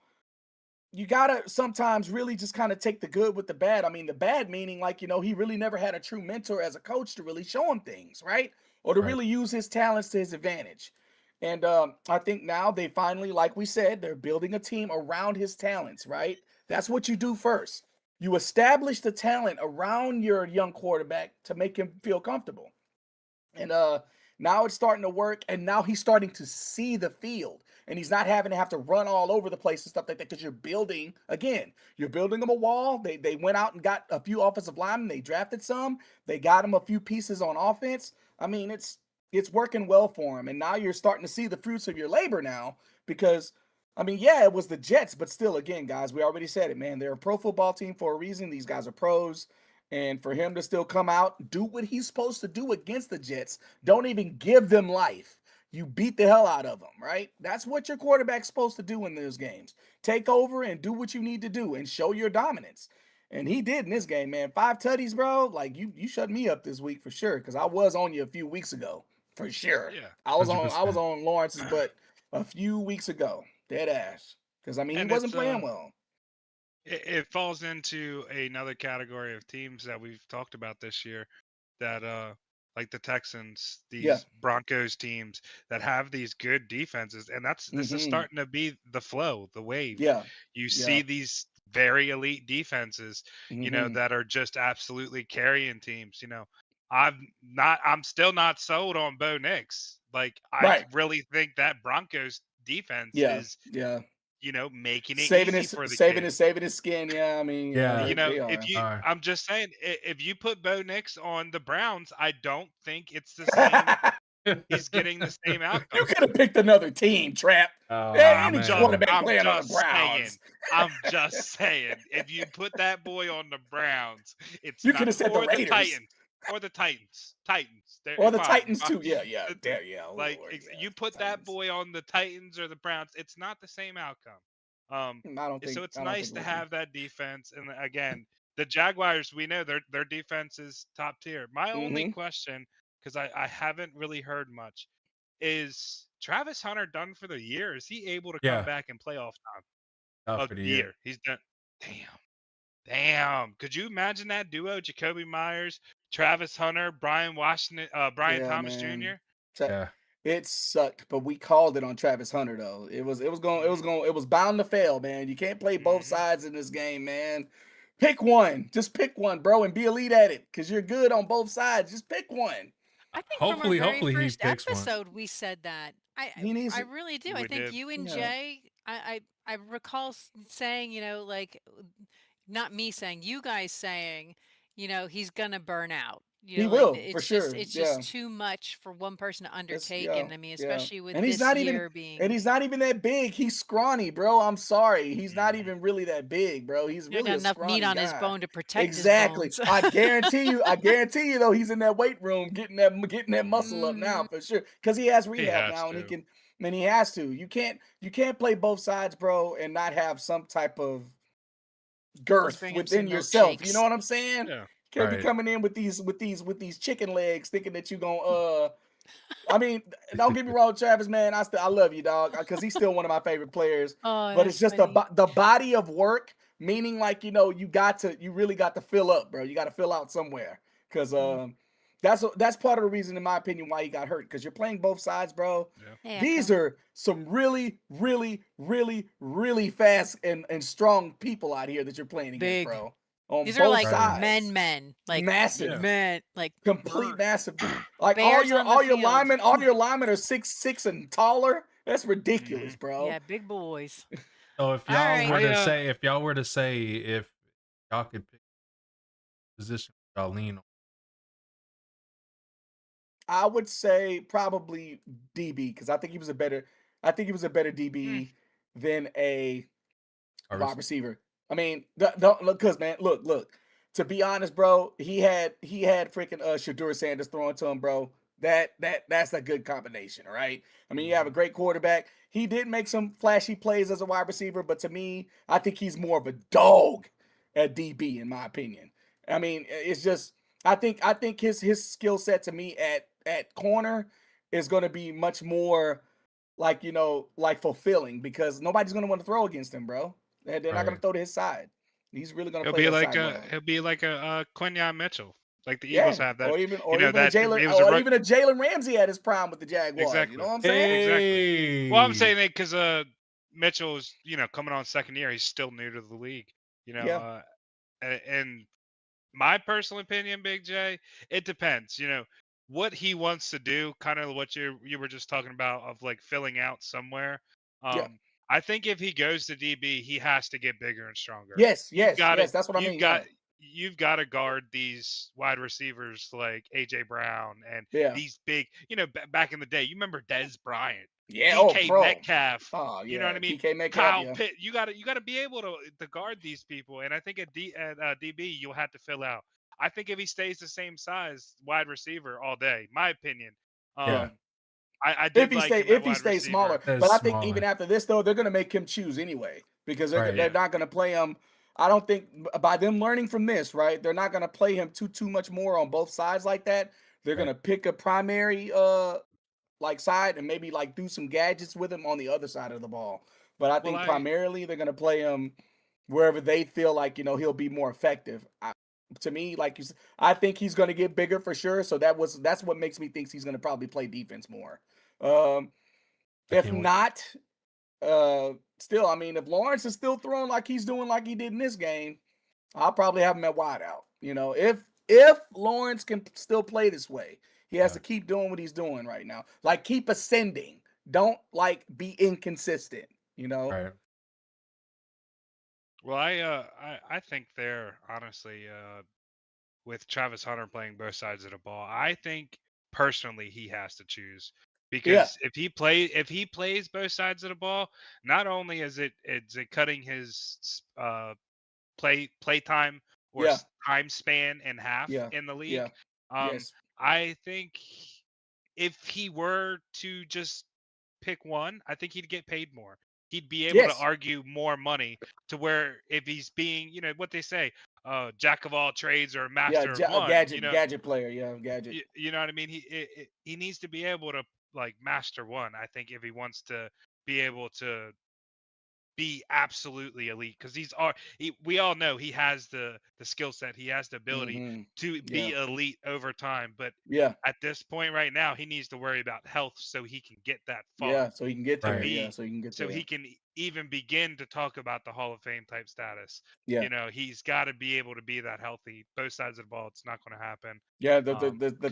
you gotta sometimes really just kind of take the good with the bad. I mean, the bad meaning like, he really never had a true mentor as a coach to really show him things, right? Or to Right. really use his talents to his advantage. And I think now they finally, like we said, they're building a team around his talents, right? That's what you do first. You establish the talent around your young quarterback to make him feel comfortable. And now it's starting to work, and now he's starting to see the field, and he's not having to have to run all over the place and stuff like that because you're building them a wall. They went out and got a few offensive linemen. They drafted some. They got him a few pieces on offense. I mean, it's working well for him, and now you're starting to see the fruits of your labor now because. I mean, yeah, it was the Jets, but still, again, guys, we already said it, man. They're a pro football team for a reason. These guys are pros, And for him to still come out, do what he's supposed to do against the Jets, don't even give them life. You beat the hell out of them, right? That's what your quarterback's supposed to do in those games. Take over and do what you need to do and show your dominance. And he did in this game, man. 5 tutties, bro. Like you shut me up this week for sure, because I was on you a few weeks ago. For sure. Yeah. I was 100%. on Lawrence's butt a few weeks ago. Dead ass. Because I mean he And wasn't it's playing well. it falls into another category of teams that we've talked about this year that like the Texans, Yeah. these Broncos teams that have these good defenses, and this is Mhm. starting to be the flow, the wave. Yeah. You Yeah. see these very elite defenses, Mhm. that are just absolutely carrying teams. I'm still not sold on Bo Nix. Like, I Right. really think that Broncos defense Yeah. is, Yeah. making it Saving easy his for the saving kid. his skin. Yeah, I mean, Yeah. they are. I'm just saying, if you put Bo Nix on the Browns, I don't think it's the same. He's getting the same You outcome. could have picked another team, Trap. Oh, Any man. quarterback I'm playing on the just Browns. saying, if you put that boy on the Browns, it's You not, could have said the or the Raiders. Titans, or the Titans. Or the Fine, Titans fine. too. Yeah. Oh, Like, Lord, yeah. you put that Titans. boy on the Titans or the Browns, it's not the same outcome. I don't think So it's I don't nice think it to would be. have that defense. And again, the Jaguars, we know their defense is top tier. My only Mhm. question, because I haven't really heard much, is Travis Hunter done for the year? Is he able to come Yeah. back and playoff time? Out for the year. He's done. Damn. Could you imagine that duo? Jacoby Myers, Travis Hunter, Brian Washington, Brian Yeah, Thomas man. Jr. Yeah. It sucked, but we called it on Travis Hunter though. It was bound to fail, man. You can't play both sides in this game, man. Pick one. Just pick one, bro, and be elite at it. Cause you're good on both sides. Just pick one. I think from our Hopefully very he first picks one. episode we said that. He needs I it. really do. We I think did. you and Yeah. Jay, I recall saying, like, not me saying, you guys saying, he's gonna burn out. He Like, will, for it's sure. it's Yeah. just too much for one person to undertake. Yeah. And I mean, Yeah. especially with And he's this not year even being, that big. He's scrawny, bro. I'm sorry. He's not even really that big, bro. He's you really got a enough meat scrawny on his guy. bone to protect Exactly. his bones. I guarantee you though, he's in that weight room getting that muscle up now for sure. Because he has rehab has now and to. he has to. You can't play both sides, bro, and not have some type of girth bring him within some yourself. You milkshakes. know what I'm saying? Yeah. Can't be Right. coming in with these chicken legs thinking that you gonna I mean, don't get me wrong, Travis, man. I love you, dog, because he's still one of my favorite players. Oh, But it's that's just funny. the body of work, meaning like you really got to fill up, bro. You got to fill out somewhere, because that's part of the reason, in my opinion, why he got hurt. Because you're playing both sides, bro. Yeah. Hey, These Echo. are some really, really, really, really fast and strong people out here that you're playing against, Big. bro. On These both are like sides, men, like massive. Yeah. men, like Complete massive. Like bears on the all your field. linemen are 6'6" and taller. That's ridiculous, bro. Yeah, big boys. So if All y'all right. were to I, say, if y'all could pick a position y'all lean on. I would say probably DB because I think he was a better DB than a wide receiver. I mean, don't look, cause man, look. To be honest, bro, he had freaking Shadur Sanders throwing to him, bro. That's a good combination, all right? I mean, you have a great quarterback. He did make some flashy plays as a wide receiver, but to me, I think he's more of a dog at DB, in my opinion. I mean, it's just I think his skill set to me at corner is going to be much more like like fulfilling because nobody's going to want to throw against him, bro. They're not going to throw to his side. He's really going to play that side well. he'll be like a Quinyon Mitchell, like the Eagles Yeah, have that. or even that a Jalen Ramsey at his prime with the Jaguars. exactly. You know what I'm saying? Exactly. Well, I'm saying it because Mitchell's coming on second year. He's still new to the league. Yeah. And my personal opinion, Big J, it depends. What he wants to do, kind of what you were just talking about of like filling out somewhere. Yeah. I think if he goes to DB, he has to get bigger and stronger. Yes. That's what I mean. You've got to guard these wide recievers like AJ Brown and these big. Back in the day, you remember Dez Bryant, Yeah. DK Bro. Metcalf. Oh, yeah. You know what I mean? DK Metcalf, Kyle Pitt. You got to be able to guard these people, and I think at DB you'll have to fill out. I think if he stays the same size, wide receiver all day, my opinion. Yeah. I did like him at If he wide stays receiver. smaller, That's but I think even smaller. after this though, they're gonna make him choose anyway because Right. they're Yeah. not gonna play him. I don't think by them learning from this, right? They're not gonna play him too much more on both sides like that. They're Right. gonna pick a primary like side and maybe like do some gadgets with him on the other side of the ball. But I Well, think primarily they're gonna play him wherever they feel like he'll be more effective. To me, like you said, I think he's gonna get bigger for sure. So that's what makes me think he's gonna probably play defense more. Um, I if can't wait. not, still, I mean, if Lawrence is still throwing like he's doing like he did in this game, I'll probably have him at wideout. If Lawrence can still play this way, he has Yeah. to keep doing what he's doing right now. Like keep ascending. Don't like be inconsistent. Right. well, I think they're honestly with Travis Hunter playing both sides of the ball. I think personally he has to choose Yeah, because if he plays both sides of the ball, not only is it cutting his play time or yeah, time span in half yeah, in the league. yeah, Um, yes, I think if he were to just pick one, I think he'd get paid more. He'd be able to yes, argue more money to where if he's being, what they say, jack of all trades or yeah. master of A one, gadget player. Yeah, gadget. you know what I mean? He needs to be able to like master one. I think if he wants to be able to be absolutely elite because we all know he has the skill set, he has the ability Mm-hmm. to Yeah, be elite over time, but yeah, at this point right now he needs to worry about health so he can get that yeah. far So he can get to there. Right. Yeah, be so he can get so there. he can even begin to talk about the Hall of Fame type status. Yeah. He's got to be able to be that healthy both sides of the ball. It's not going to happen. Yeah, the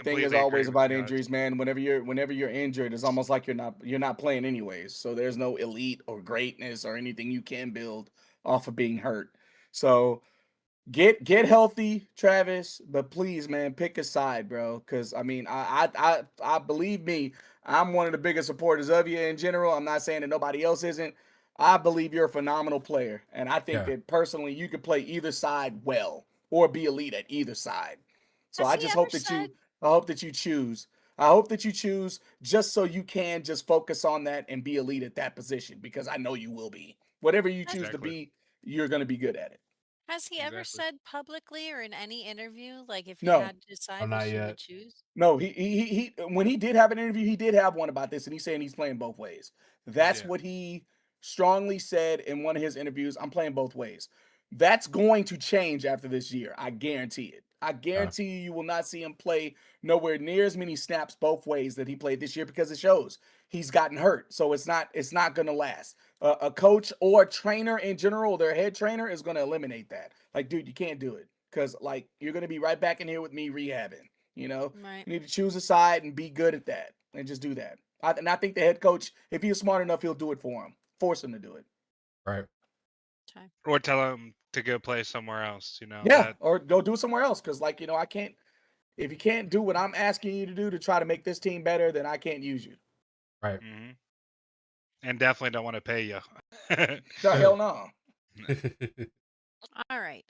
thing is Completely agree always with about you guys. injuries, man. Whenever you're injured, it's almost like you're not playing anyways. So there's no elite or greatness or anything you can build off of being hurt. So get healthy, Travis, but please, man, pick a side, bro. Because I mean, I believe me, I'm one of the biggest supporters of you in general. I'm not saying that nobody else isn't. I believe you're a phenomenal player, and I think Yeah. that personally, you could play either side well or be elite at either side. So Has I he just ever hope that said? I hope that you choose. I hope that you choose just so you can just focus on that and be elite at that position because I know you will be. Whatever you Has choose to Exactly. be, you're going to be good at it. Has he ever Exactly. said publicly or in any interview, like if he No, had to Oh, decide not which he would yet. choose? no, he when he did have an interview, he did have one about this, and he's saying he's playing both ways. That's Yeah. what he strongly said in one of his interviews. I'm playing both ways. That's going to change after this year. I guarantee it. I Yeah. guarantee you will not see him play nowhere near as many snaps both ways that he played this year because it shows he's gotten hurt. So it's not going to last. A coach or a trainer in general, their head trainer is going to eliminate that. Like, dude, you can't do it because like you're going to be right back in here with me rehabbing. You know, Right. you need to choose a side and be good at that and just do that. And I think the head coach, if he's smart enough, he'll do it for him, force him to do it. Right. Okay. Or tell him to go play somewhere else. Yeah, That or go do it somewhere else because, like, I can't. If you can't do what I'm asking you to do to try to make this team better, then I can't use you. Right. hmm and definitely don't want to pay you. The hell no. All right.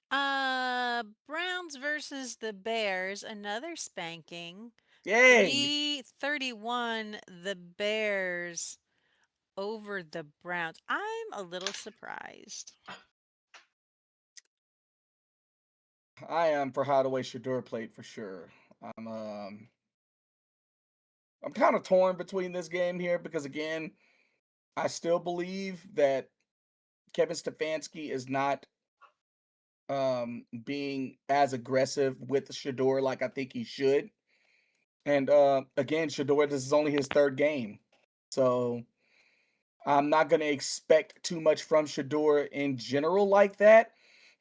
Browns versus the Bears, another spanking. Yay! 331 the Bears over the Browns. I'm a little surprised. I am for Hideaway Shador plate for sure. I'm I'm kind of torn between this game here because again, I still believe that Kevin Stefanski is not being as aggressive with Shador like I think he should. And again, Shador, this is only his third game. So I'm not going to expect too much from Shador in general like that,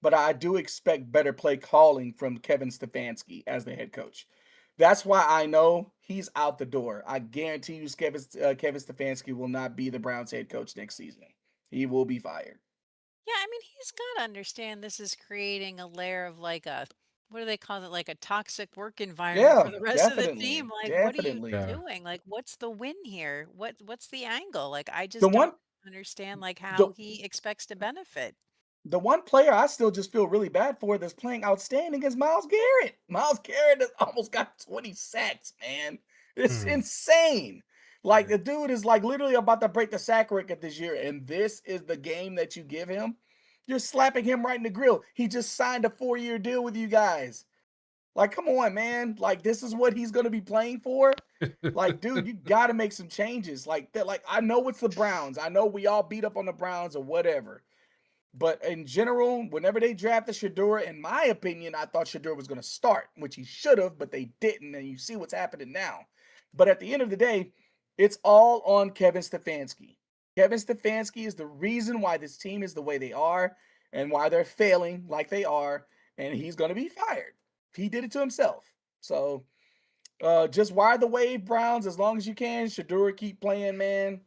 but I do expect better play calling from Kevin Stefanski as the head coach. That's why I know he's out the door. I guarantee you, Kevin Stefanski will not be the Browns head coach next season. He will be fired. Yeah, I mean, he's got to understand this is creating a layer of like a, what do they call it? Like a toxic work environment for Yeah, the rest of the team. definitely, Like, what are you definitely. Yeah. doing? Like, what's the win here? What's the angle? Like, I The just one, don't understand like the how he expects to benefit. The one player I still just feel really bad for that's playing outstanding is Myles Garrett. Myles Garrett has almost got 20 sacks, man. It's Hmm. insane. Like Yeah. the dude is like literally about to break the sack record this year, and this is the game that you give him. You're slapping him right in the grill. He just signed a 4-year deal with you guys. Like, come on, man. Like, this is what he's gonna be playing for. Like, dude, you gotta make some changes. Like that, like I know it's the Browns. I know we all beat up on the Browns or whatever. But in general, whenever they drafted Shador, in my opinion, I thought Shador was going to start, which he should have, but they didn't. And you see what's happening now. But at the end of the day, it's all on Kevin Stefanski. Kevin Stefanski is the reason why this team is the way they are and why they're failing like they are. And he's going to be fired. He did it to himself. So just ride the wave, Browns, as long as you can. Shador, keep playing, man.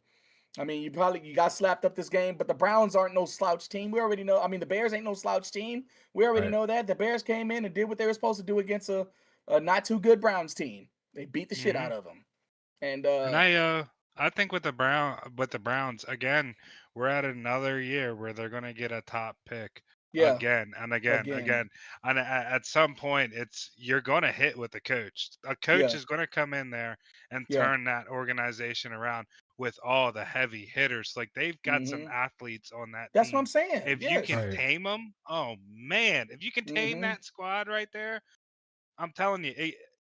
I mean, you got slapped up this game, but the Browns aren't no slouch team. We already know. I mean, the Bears ain't no slouch team. We already Right. know that. The Bears came in and did what they were supposed to do against a not too good Browns team. They beat the shit Mhm. out of them. And And I think with the Browns again, we're at another year where they're gonna get a top pick yeah, again and again, again, again. And at some point, you're gonna hit with the coach. A coach yeah, is gonna come in there and yeah, turn that organization around with all the heavy hitters. Like they've got some hmm athletes on that that's what I'm team. saying. If you Yes. can Right. tame them, oh man! If you can tame hmm that squad right there, I'm telling you,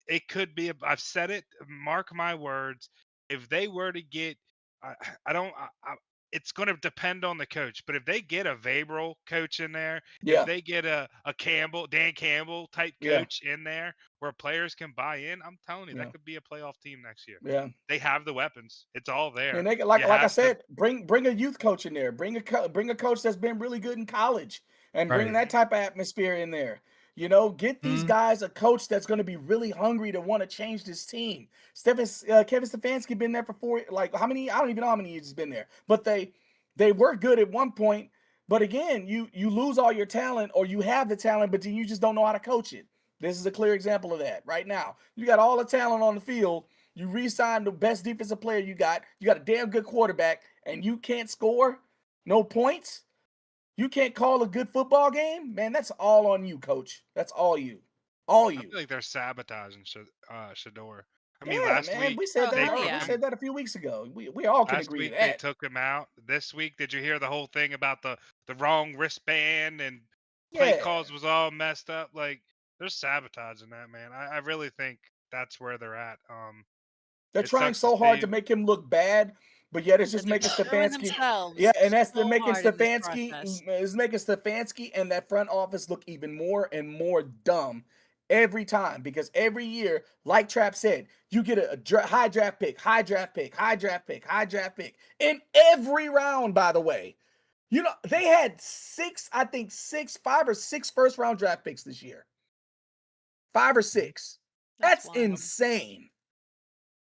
it could be. I've said it. Mark my words. If they were to get, I, I don't. It's going to depend on the coach. But if they get a Vrabel coach in there, if Yeah, they get a Campbell, Dan Campbell type yeah, coach in there, where players can buy in, I'm telling you, yeah, that could be a playoff team next year. yeah. They have the weapons. It's all there. And they You like I have the said, bring a youth coach in there. Bring a coach that's been really good in college, and bring Right. that Mhm. type of atmosphere in there. You know, get these Hmm. guys a coach that's going to be really hungry to want to change this team. Kevin Stefanski been there for like how many? I don't even know how many years he's been there, but they were good at one point. But again, you lose all your talent, or you have the talent, but then you just don't know how to coach it. This is a clear example of that right now. You got all the talent on the field, you re-signed the best defensive player you got. You got a damn good quarterback, and you can't score no points. You can't call a good football game, man. That's all on you, coach. That's all you, all I you. feel like they're sabotaging Shador. I mean, Yeah, man. We said Oh, that. hell We yeah. said that a few weeks ago. We all can last agree to week they that. took him out. This week, did you hear the whole thing about the wrong wristband and play Yeah, calls was all messed up? Like they're sabotaging that, man. I really think that's where they're at. they're It trying sucks to so hard to see. make him look bad, but yet it's But just they're making destroying Stefanski. Yeah, themselves and that's the so making hard in this Stefanski process. is making Stefanski and that front office look even more and more dumb every time, because every year, like Trap said, you get high draft pick, high draft pick, high draft pick, high draft pick in every round. By the way, you know they had I think 5 or 6 first round draft picks this year, 5 or 6. That's That's wild. insane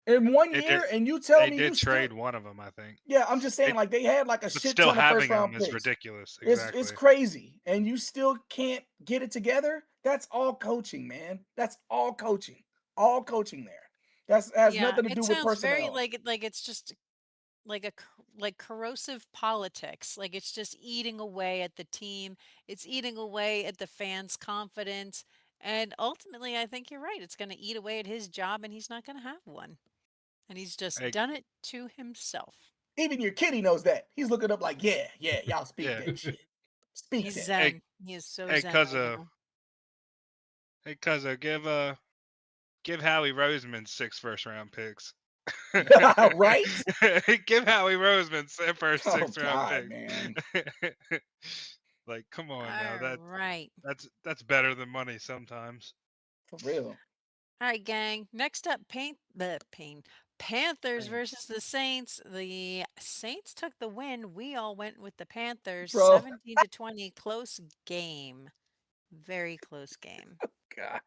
in one They did year, and you tell they me you did still. trade one of them, I think. Yeah, I'm just saying, They, like they had like a but shit still ton of first having round them is picks. ridiculous. It's Exactly. crazy, and you still can't get it together. That's all coaching, man. That's all coaching. All coaching there. That's has Yeah, nothing to it do with sounds very personnel. like it's just like corrosive politics. Like it's just eating away at the team. It's eating away at the fans' confidence. And ultimately, I think you're right. It's going to eat away at his job, and he's not going to have one. And he's just Hey, done it to himself. Even your kitty knows that. He's looking up like, yeah, yeah, y'all speak yeah. that shit. Speak He's that. Hey, zen. He is so hey, zen cuz right now. hey, cuz give Howie Roseman 6 first round picks. Right? Give Howie Roseman first Oh 6 round God, man. pick. Like, come on now. All right. That's better than money sometimes. For real. All right, gang. Next up, Panthers Dang. versus the Saints. The Saints took the win. We all went with the Panthers. Bro. 17-20. Close game. Very close game. God.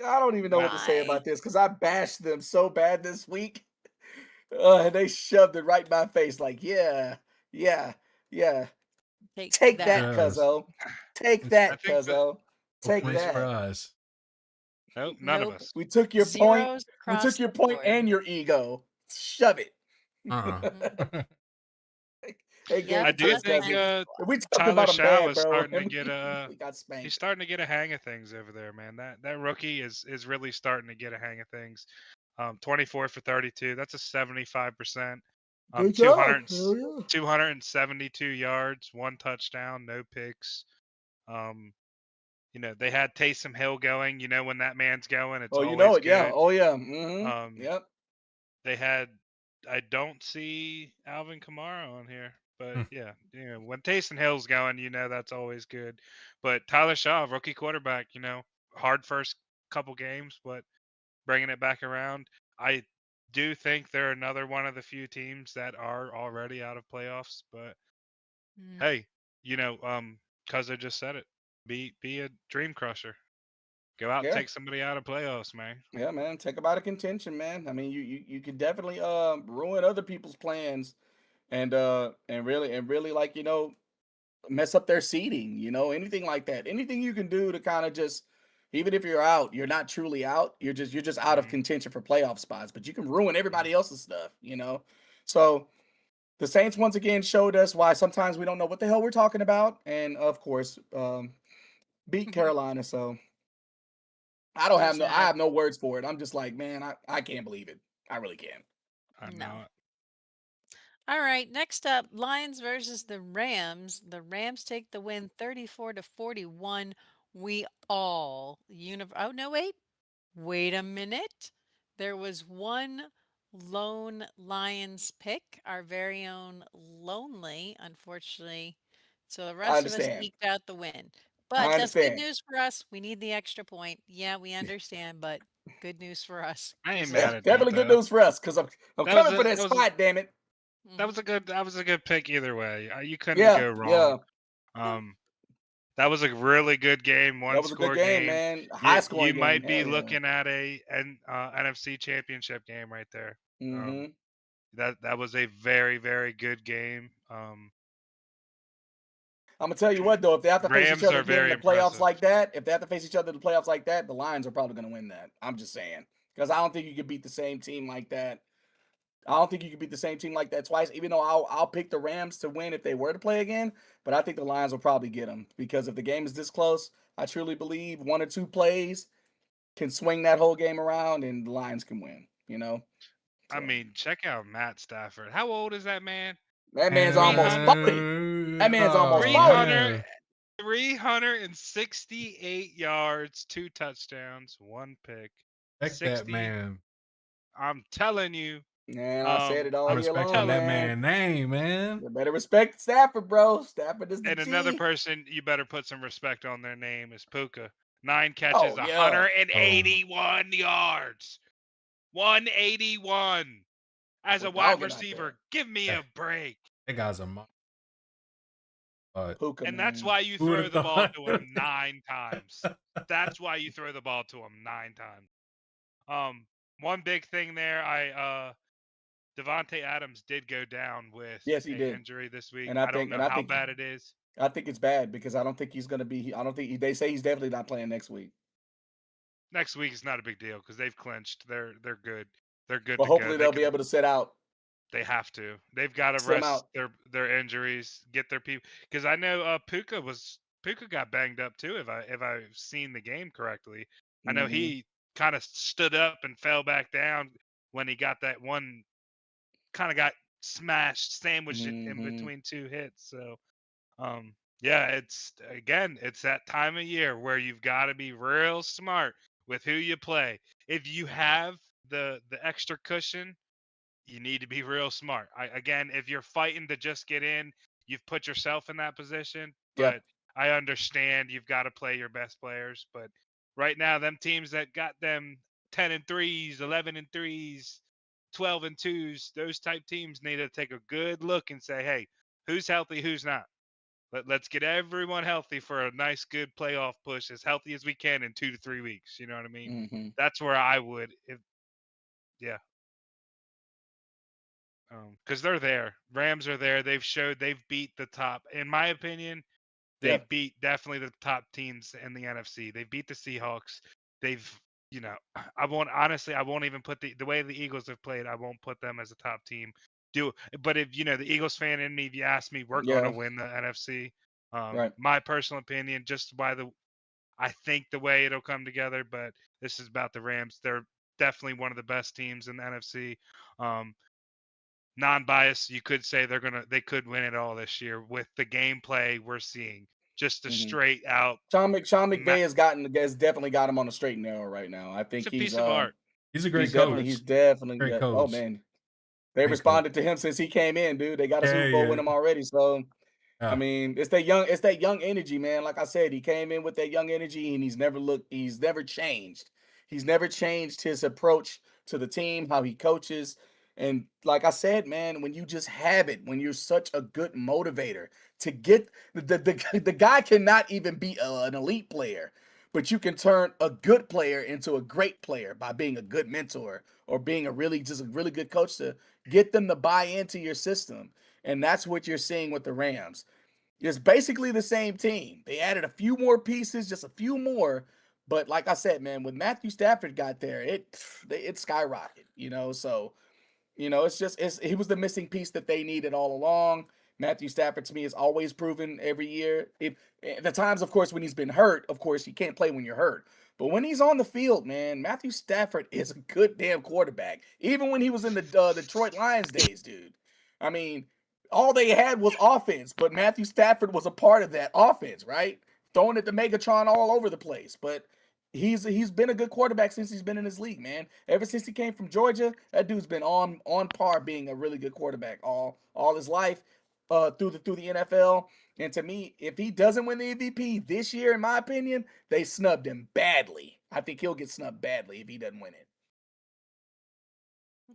I don't even know what to say Rye. about this because I bashed them so bad this week. And they shoved it right in my face, like, yeah, yeah, yeah. Take Take that. that, Yes. cuzzo. Take It's I that, think that cuzzo. no Take points for that. us. nope, none of Nope. us. We took your point. Zeros We took across your the point board. and your ego. Shove it. Mhm. Uh-uh. They gave Yep, I it to do us last because think time. we talked Tyler about him Shaw bad, is bro. starting to And get we got he's spanked. starting to get a hang of things over there, man. That rookie is really starting to get a hang of things. 24 for 32. That's a 75%. Good 200, job. Hell yeah. 272 yards, 1 touchdown, no picks. Um, they had Taysom Hill going. When that man's going, it's Oh, you know always it. Yeah. good. Oh, yeah. Mm-hmm. Um, Yep. they had. I don't see Alvin Kamara on here, but Hmm. yeah, when Taysom Hill's going, that's always good. But Tyler Shaw, rookie quarterback, hard first couple games, but bringing it back around. I do think they're another one of the few teams that are already out of playoffs, but Mm, hey, cuz I just said it. Be a dream crusher. Go out and Yeah. take somebody out of playoffs, man. Yeah, man. Take them out of contention, man. I mean, you could definitely ruin other people's plans and really like, mess up their seeding, anything like that. Anything you can do to kind of just, even if you're out, you're not truly out. You're just out of Mhm. contention for playoff spots, but you can ruin everybody else's stuff. So the Saints once again showed us why sometimes we don't know what the hell we're talking about, and of course, beat Carolina. So too I sad. have no words for it. I'm just like, man, I can't believe it. I really can't. I No. know it. All right, next up, Lions versus the Rams. The Rams take the win 34-41. We all Oh no, wait. Wait a minute. There was one lone Lions pick, our very own Lonely, unfortunately. So the I rest of us understand. eked out the win. I But that's good understand. news for us. We need the extra point. Yeah, we understand, but good news for us I ain't because Yeah, mad at that definitely good though. news for us because I'm That was coming a for that that was a, spot. Damn it. that was a good pick either way. You couldn't Yeah, go wrong. yeah. Um, that was a really good game, That one was a good score game, game. man. A high You scoring game. might be Hell yeah. looking at NFC Championship game right there. Um, Mm-hmm. that was a very very good game. I'm gonna tell you what though, if they have to face each Rams other are again in very the playoffs impressive. like that, if they have to face each other in the playoffs like that, the Lions are probably gonna win that. I'm just saying because I don't think you can beat the same team like that. I don't think you can beat the same team like that twice. Even though I'll pick the Rams to win if they were to play again, but I think the Lions will probably get them because if the game is this close, I truly believe one or two plays can swing that whole game around and the Lions can win. I So mean, check out Matt Stafford. How old is that man? that man's almost 300, 40. That man's almost Oh 40. 300, man, 368 yards, 2 touchdowns, 1 pick, respect that 60. man. I'm telling you, Man, I said it I'm all year long, respecting that telling you. man. man name, man. You better respect Stafford, bro. Stafford is the And another G. person you better put some respect on their name is Puka. 9 catches, Oh yeah. 181 yards. 181. As We're a wide dogging out there. receiver, give me That, a break. that guy's a but Puka, And that's man. why you who would throw have the ball thought? to him 9 times. That's why you throw the ball to him 9 times. One big thing there, Devontae Adams did go down with Yes, he an did. injury this week. And I I don't think know and I how think bad it is. I think it's bad because I don't think he's gonna be. I don't think they say he's definitely not playing next week. Next week is not a big deal because they've clinched. They're good. They're good But to go. hopefully they'll be able to sit out, They have to. They've got to sit him rest out. their injuries, get their people. Because I know Puka got banged up too. If I've seen the game correctly, I know Hmm. he kind of stood up and fell back down when he got that one. Kind of got smashed, sandwiched in Hmm. between two hits. So yeah, it's that time of year where you've got to be real smart with who you play. If you have the extra cushion, you need to be real smart. Again, if you're fighting to just get in, you've put yourself in that position. Yep. But I understand you've got to play your best players. But right now, them teams that got them 10-3s, 11-3s, 12-2s, those type teams need to take a good look and say, hey, who's healthy, who's not. Let's get everyone healthy for a nice, good playoff push, as healthy as we can in 2 to 3 weeks. You know what I mean? Hmm. That's where I would, if yeah, because they're there. Rams are there. They've beat the top. In my opinion, they've Yep. beat definitely the top teams in the NFC. They beat the Seahawks. They've, I won't even put the way the Eagles have played. I won't put them as a top team do. But if the Eagles fan in me, if you ask me, we're going to win the NFC. Right. My personal opinion, just by I think the way it'll come together, but this is about the Rams. They're definitely one of the best teams in the NFC. Non-biased, you could say they could win it all this year with the gameplay we're seeing. Just a straight out. Sean McVay has definitely got him on a straight and narrow right now. I think It's a piece of art. He's a great coach. He's definitely great coach. Oh man, they responded to him since he came in, dude. They got a Super Bowl with him already. So I mean, it's that young energy, man. Like I said, he came in with that young energy, and he's never changed. He's never changed his approach to the team, how he coaches. And like I said, man, when you just have it, when you're such a good motivator to get the guy cannot even be an elite player, but you can turn a good player into a great player by being a good mentor or being a really good coach to get them to buy into your system. And that's what you're seeing with the Rams. It's basically the same team. They added a few more pieces, just a few more. But like I said, man, when Matthew Stafford got there, it skyrocketed, So, he was the missing piece that they needed all along. Matthew Stafford, to me, has always proven every year. The times, of course, when he's been hurt, of course, you can't play when you're hurt. But when he's on the field, man, Matthew Stafford is a good damn quarterback. Even when he was in the Detroit Lions days, dude. I mean, all they had was offense, but Matthew Stafford was a part of that offense, right? Throwing it to Megatron all over the place. But he's been a good quarterback since he's been in this league, man. Ever since he came from Georgia, that dude's been on par being a really good quarterback all his life through the NFL. And to me, if he doesn't win the MVP this year, in my opinion, they snubbed him badly. I think he'll get snubbed badly if he doesn't win it.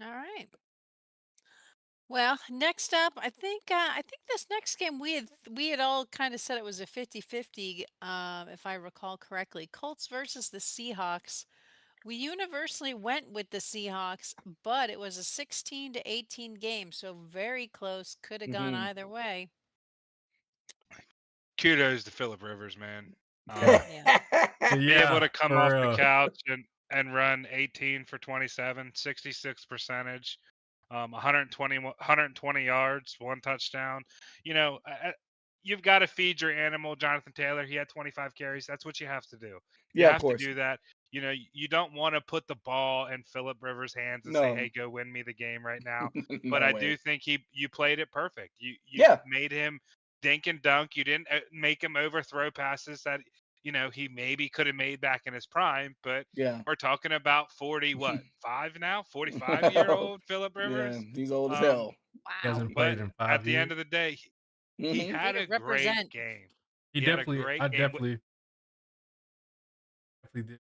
All right. Well, next up, I think this next game we had all kind of said it was a 50-50, if I recall correctly. Colts versus the Seahawks. We universally went with the Seahawks, but it was a 16-18 game, so very close. Could have gone either way. Kudos to Phillip Rivers, man. Be able to come off the couch and run 18 for 27, 66 percentage, 120 yards, 1 touchdown. You've got to feed your animal. Jonathan Taylor, he had 25 carries. That's what you have to do. You have to do that. You don't want to put the ball in Phillip Rivers' hands and say, "Hey, go win me the game right now." But I do think you played it perfect. You made him dink and dunk. You didn't make him overthrow passes that he maybe could have made back in his prime. But we're talking about 45-year-old Phillip Rivers. Yeah, he's old as hell. Wow. He hasn't played in 5 years. At the end of the day, he had a great game. He definitely did.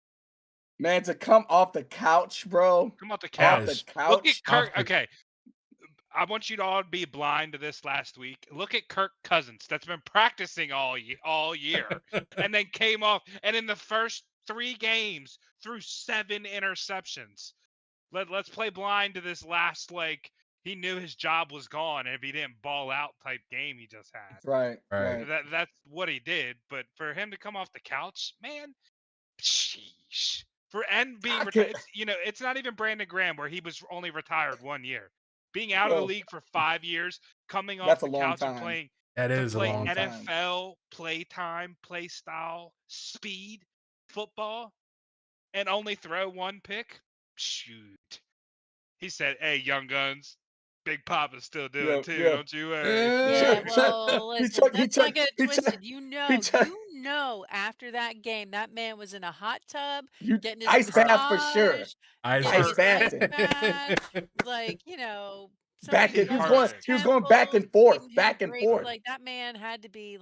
Man, to come off the couch, bro. Come off the couch. Off the couch. Look at Kirk. Okay. I want you to all be blind to this last week. Look at Kirk Cousins that's been practicing all year and then came off. And in the first 3 games, threw 7 interceptions. Let's play blind to this last, he knew his job was gone if he didn't ball out type game he just had. Right. That's what he did. But for him to come off the couch, man, sheesh. Being retired, it's not even Brandon Graham where he was only retired 1 year. Being out of the league for 5 years, coming off the couch and playing NFL play time, play style, speed, football, and only throw 1 pick. Shoot. He said, "Hey, young guns, Big Papa's still doing it too, don't you?" Well, listen, let's not get it twisted. After that game, that man was in a hot tub, getting his ice bath for sure. Ice bath. He was going back and forth. Like that man had to be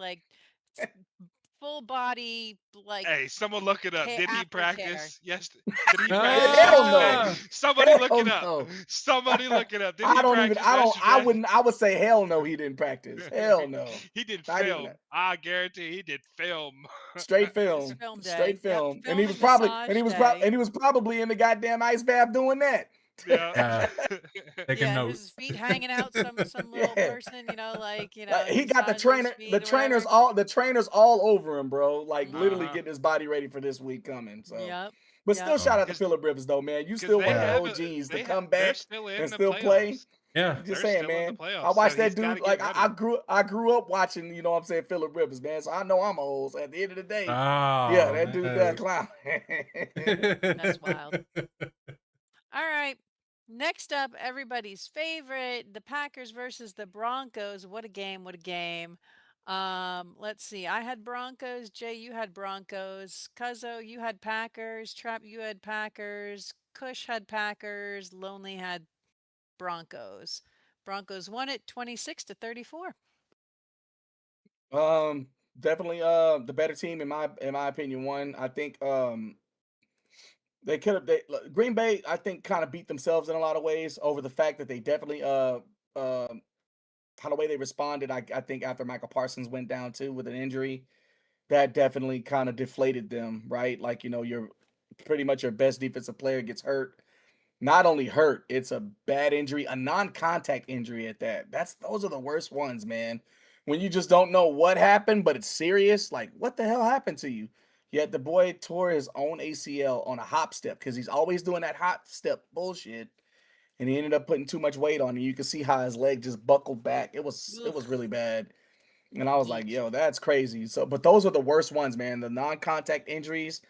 full body, Hey, someone look it up. Did he practice? Yes. Did he practice? Hell no. Somebody look it up. Somebody look it up. Did I would say hell no, he didn't practice. Hell no. He did film. I guarantee he did film. Straight film. Straight film. And he was probably in the goddamn ice bath doing that. Taking notes. His feet hanging out, some little person, he got the trainers all over him, bro. Literally getting his body ready for this week coming. So, but still, shout out to Phillip Rivers though, man. You still one of the OGs to come back and still play. Yeah. Just They're saying, still in the man. I playoffs, so watched he's that got dude. to get Like ready. I grew up watching. You know what I'm saying, Phillip Rivers, man. So I know I'm old. So at the end of the day, yeah, Oh that dude, that man. clown. That's wild. All right. Next up, everybody's favorite, the Packers versus the Broncos. What a game, what a game. Let's see. I had Broncos, Jay, you had Broncos, Cuzzo, you had Packers, Trap, you had Packers, Kush had Packers, Lonely had Broncos. Broncos won it 26-34. Definitely the better team in my opinion won. I think they could have Green Bay I think kind of beat themselves in a lot of ways over the fact that they definitely how the way they responded. I think after Michael Parsons went down too with an injury, that definitely kind of deflated them, right? Like, you're pretty much your best defensive player gets hurt. Not only hurt, it's a bad injury, a non-contact injury at that. Those are the worst ones, man. When you just don't know what happened, but it's serious. Like, what the hell happened to you? Yet the boy tore his own ACL on a hop step because he's always doing that hop step bullshit, and he ended up putting too much weight on it. You could see how his leg just buckled back. It was Ugh, really bad. And I was like, yeesh. yo, that's crazy. So, but those are the worst ones, man. The non-contact injuries.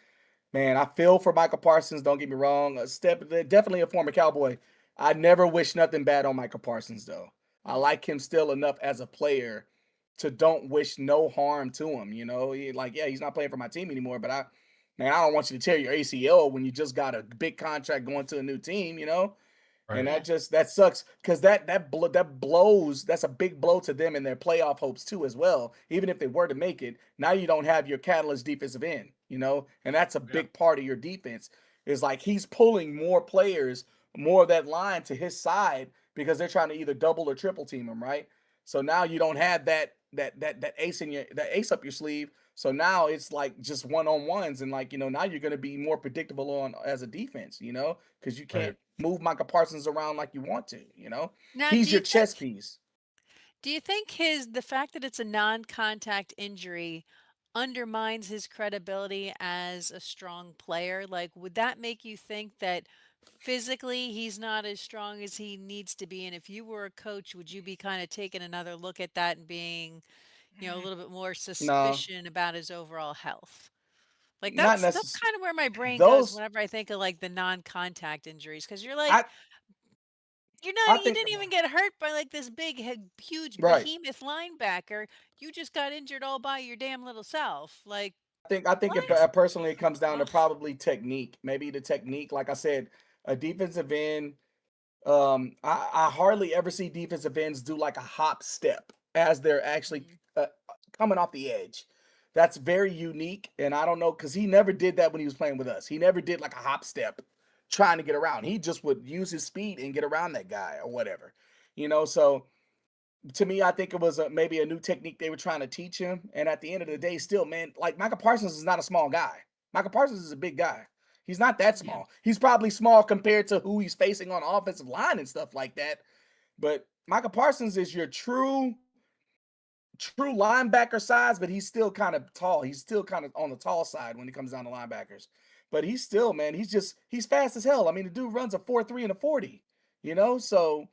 Man, I feel for Michael Parsons. Don't get me wrong. Definitely a former Cowboy. I never wish nothing bad on Michael Parsons, though. I Mm, like him still enough as a player to don't wish no harm to him. Yeah, he's not playing for my team anymore, but man, I don't want you to tear your ACL when you just got a big contract going to a new team. And Right. yeah. that sucks because that blows. That's a big blow to them and their playoff hopes too, as well. Even if they were to make it, now you don't have your catalyst defensive end, and that's a Yeah. big part of your defense. Is like he's pulling more players, more of that line to his side because they're trying to either double or triple team him, right? So now you don't have that ace up your sleeve. So now it's like just one on ones, and like now you're going to be more predictable on as a defense, because you Right. can't move Micah Parsons around like you want to. Now, He's your chess piece. do you think the fact that it's a non-contact injury undermines his credibility as a strong player? Like, would that make you think that physically he's not as strong as he needs to be? And if you were a coach, would you be kind of taking another look at that and being, a little bit more No, suspicion about his overall health? Like not that's necessarily. kind of where my brain goes Those whenever I think of like the non-contact injuries because you're like I I you think didn't even get hurt by like this huge right. behemoth linebacker. You just got injured all by your damn little self. Like I think what? personally it comes down to Ugh. probably technique. Maybe the technique. Like I said, a defensive end. I hardly ever see defensive ends do like a hop step as they're actually Mm, coming off the edge. That's very unique, and I don't know because he never did that when he was playing with us. He never did like a hop step trying to get around. He just would use his speed and get around that guy or whatever. So to me, I think it was maybe a new technique they were trying to teach him. And at the end of the day, still, man, like Michael Parsons is not a small guy. Michael Parsons is a big guy. He's not that yeah. small. He's probably small compared to who he's facing on offensive line and stuff like that. But Michael Parsons is your true linebacker size, but he's still kind of tall. He's still kind of on the tall side when it comes down to linebackers. But he's still, man, he's fast as hell. I mean, the dude runs a 4.3 and a 40, So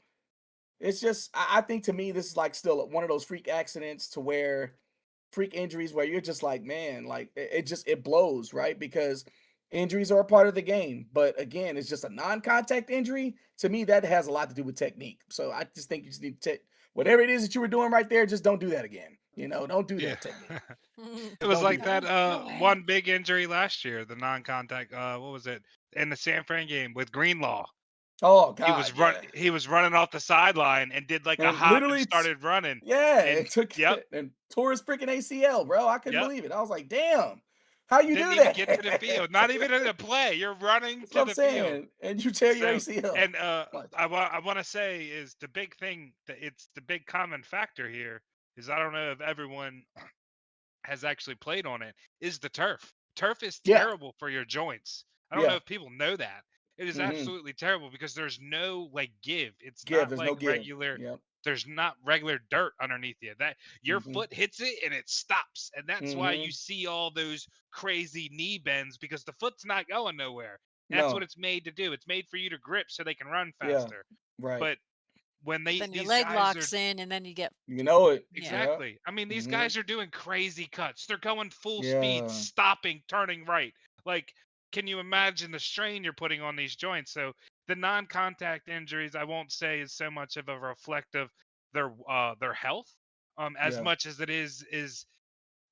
it's just I think to me this is like still one of those freak accidents to where freak injuries where you're just like, man, like it blows, right? Because injuries are a part of the game. But again, it's just a non-contact injury. To me, that has a lot to do with technique. So I just think you just need to take whatever it is that you were doing right there, just don't do that again. Don't do Yeah. that technique. It Just was don't do like That that. that was good. one big injury last year, the non-contact. What was it in the San Fran game with Greenlaw? Oh He God, was yeah. he was running off the sideline and did like a And hop and literally started running. yeah, And it took yep, and tore his freaking ACL, bro. I couldn't yep, believe it. I was like, damn, how you didn't do even get to the that? field. Not even in the play. You're running That's what to I'm the field. saying. And you tear your So, ACL. and Like, I want to say is the big thing that it's the big common factor here is I don't know if everyone has actually played on it is the turf. Turf is yeah, terrible for your joints. I don't know yeah. if people know that. It is Mm-hmm. absolutely terrible because there's no like give. It's Give. not There's like no give. regular Yep. there's not regular dirt underneath you. That your Mm-hmm. foot hits it and it stops. And that's why Mm-hmm. you see all those crazy knee bends because the foot's not going nowhere. That's what No. it's made to do. It's made for you to grip so they can run Yeah. faster. Right. But when Then your these leg guys locks are in, and then you get You know it. yeah. Yeah. exactly. I mean, these hmm guys are doing crazy cuts. They're going full speed, Yeah. stopping, turning right. Like, can you imagine the strain you're putting on these joints? So the non-contact injuries, I won't say is so much of a reflect of their health, as Yeah. much as it is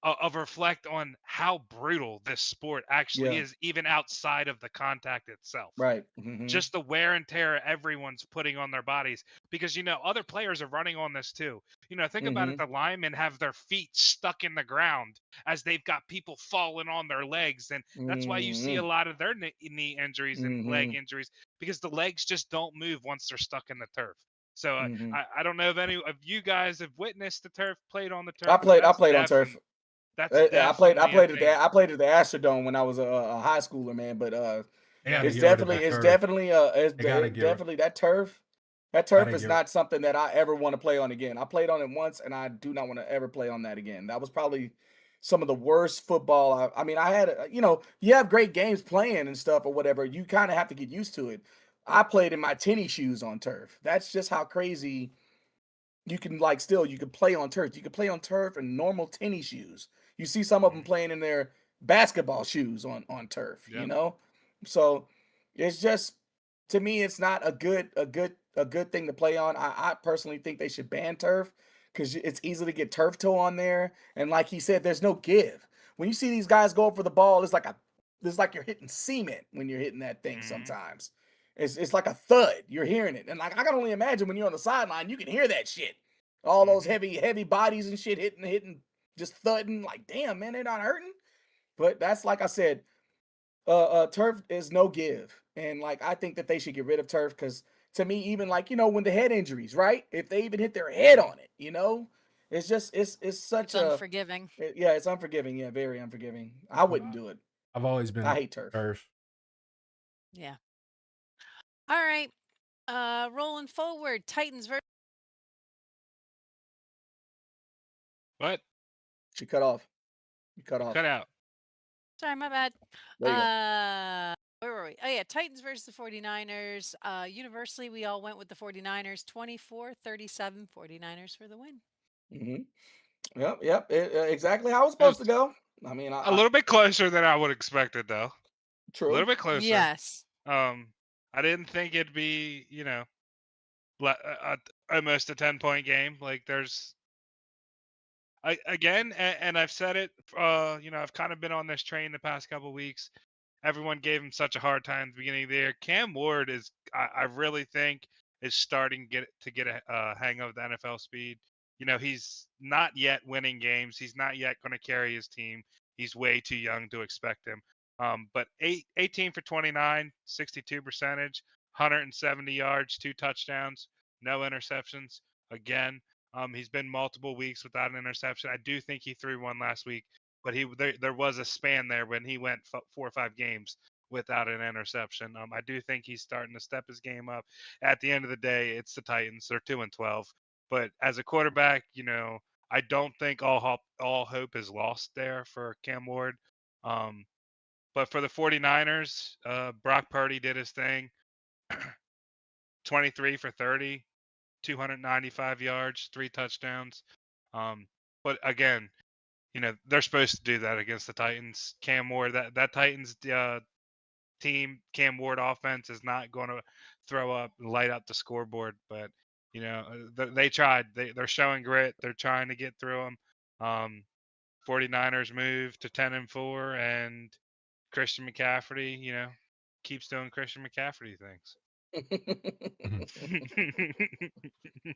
of reflect on how brutal this sport actually Yeah. is, even outside of the contact itself. Right. hmm Just the wear and tear everyone's putting on their bodies, because other players are running on this too. Think about it, hmm the linemen have their feet stuck in the ground as they've got people falling on their legs, and that's why you see a hmm lot of their knee injuries and leg hmm injuries, because the legs just don't move once they're stuck in the turf. So hmm I don't know if any of you guys have witnessed the turf, played on the I turf, but played. I played on turf. that's I played. I definitely a played at the. thing. I played at the Astrodome when I was a high schooler, man. But They got Yeah. to it's get rid of definitely. that It's turf. definitely. They got to It get rid. definitely that turf. That Got turf to is get. not something that I ever want to play on again. I played on it once, and I do not want to ever play on that again. That was probably some of the worst football. I mean, I had. You have great games playing and stuff or whatever. You kind of have to get used to it. I played in my tennis shoes on turf. That's just how crazy you can you can play on turf. You can play on turf in normal tennis shoes. You see some of them Mhm. playing in their basketball shoes on turf, Yep. So it's just to me it's not a good thing to play on. I personally think they should ban turf because it's easy to get turf toe on there. And like he said, there's no give. When you see these guys go up for the ball, it's like you're hitting cement when you're hitting that thing Mhm. sometimes. It's like a thud. You're hearing it. And like I can only imagine when you're on the sideline, you can hear that shit. All those Mhm. heavy bodies and shit hitting, just thudding. Like, damn, man, they're not hurting. But that's like I said, turf is no give. And like I think that they should get rid of turf because to me, even like, when the head injuries, right? If they even hit their head Mhm. on it, it's just it's such It's a unforgiving. yeah, it's unforgiving. Yeah, very unforgiving. I wouldn't do it. I've always I been hate turf. turf. Yeah. All right. Rolling forward, Titans versus. What? She cut off. You cut You off. cut out. Sorry, my bad. There you go. Where were we? Oh yeah, Titans versus the 49ers. Universally, we all went with the 49ers. 24-37, 49ers for the win. Mm-hmm. Yep. Exactly how it's It was supposed to go. I mean, a little bit closer than I would expected, though. A little true. bit closer. Yes. I didn't think it'd be, almost a 10-point game. Like again, and I've said it. I've kind of been on this train the past couple weeks. Everyone gave him such a hard time at the beginning of the year. Cam Ward is, I really think, is starting to get a hang of the NFL speed. He's not yet winning games. He's not yet going to carry his team. He's way too young to expect him. But 18 for 29, 62 percentage, 170 yards, 2 touchdowns, no interceptions. Again, he's been multiple weeks without an interception. I do think he threw one last week, but there was a span there when he went 4 or 5 games without an interception. I do think he's starting to step his game up. At the end of the day, it's the Titans. They're 2-12, but as a quarterback, I don't think all hope is lost there for Cam Ward. But for the 49ers, Brock Purdy did his thing. 23 for 30, 295 yards, 3 touchdowns. But again, they're supposed to do that against the Titans. Cam Ward, that Titans team, Cam Ward offense is not going to light up the scoreboard. But they tried. They're showing grit. They're trying to get through them. 49ers move to 10-4, and Christian McCaffrey, keeps doing Christian McCaffrey Mhm. things.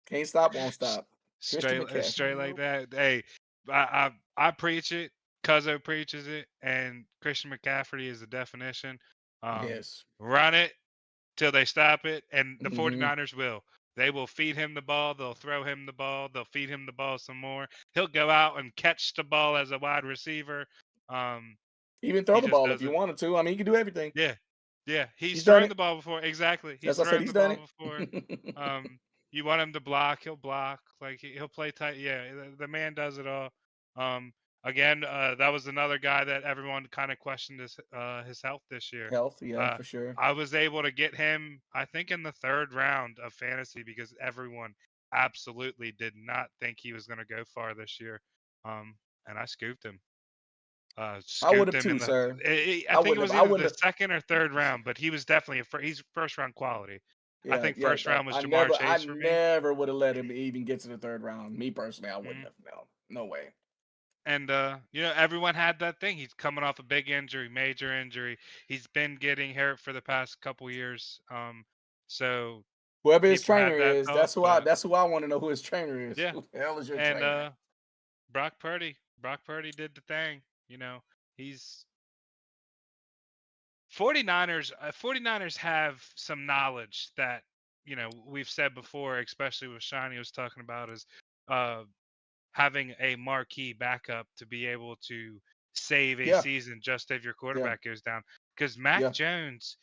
Can't stop, won't stop. Christian Straight McCaffrey. like that. Hey, I preach it. Cuzzo preaches it, and Christian McCaffrey is the definition. Yes. Run it till they stop it, and the hmm 49ers will. They will feed him the ball. They'll throw him the ball. They'll feed him the ball some more. He'll go out and catch the ball as a wide receiver. Um, Even he throw the just ball if does you it. wanted to. I mean, you can do everything. Yeah, yeah. He's He's done thrown it. the ball before. Exactly. He's As I said, thrown he's the done ball it. before. You want him to block, he'll block. Like he'll play tight. Yeah, the man does it all. again, that was another guy that everyone kind of questioned his health this year. Health, yeah, Uh, for sure. I was able to get him, I think, in the 3rd round of fantasy because everyone absolutely did not think he was going to go far this year. And I scooped him. I would Scooped have him too, in the. sir. I think it was I either the wouldn't have. 2nd or 3rd round, but he was definitely he's 1st round quality. I Yeah, think yeah. 1st round was Jamar I Chase for me. never would have let him even get to the 3rd round. Me personally, I wouldn't Mhm. have. No way. And everyone had that thing. He's coming off a big injury, major injury. He's been getting hurt for the past couple years. So Whoever his people had trainer that is, thought, but that's who I want to know who his trainer is. yeah. Who the hell is your And trainer? Brock Purdy did the thing. He's 49ers have some knowledge that we've said before, especially what Shiny was talking about, is uh having a marquee backup to be able to save a Yeah, season just if your yeah, quarterback goes down. Because Mac yeah, Jones,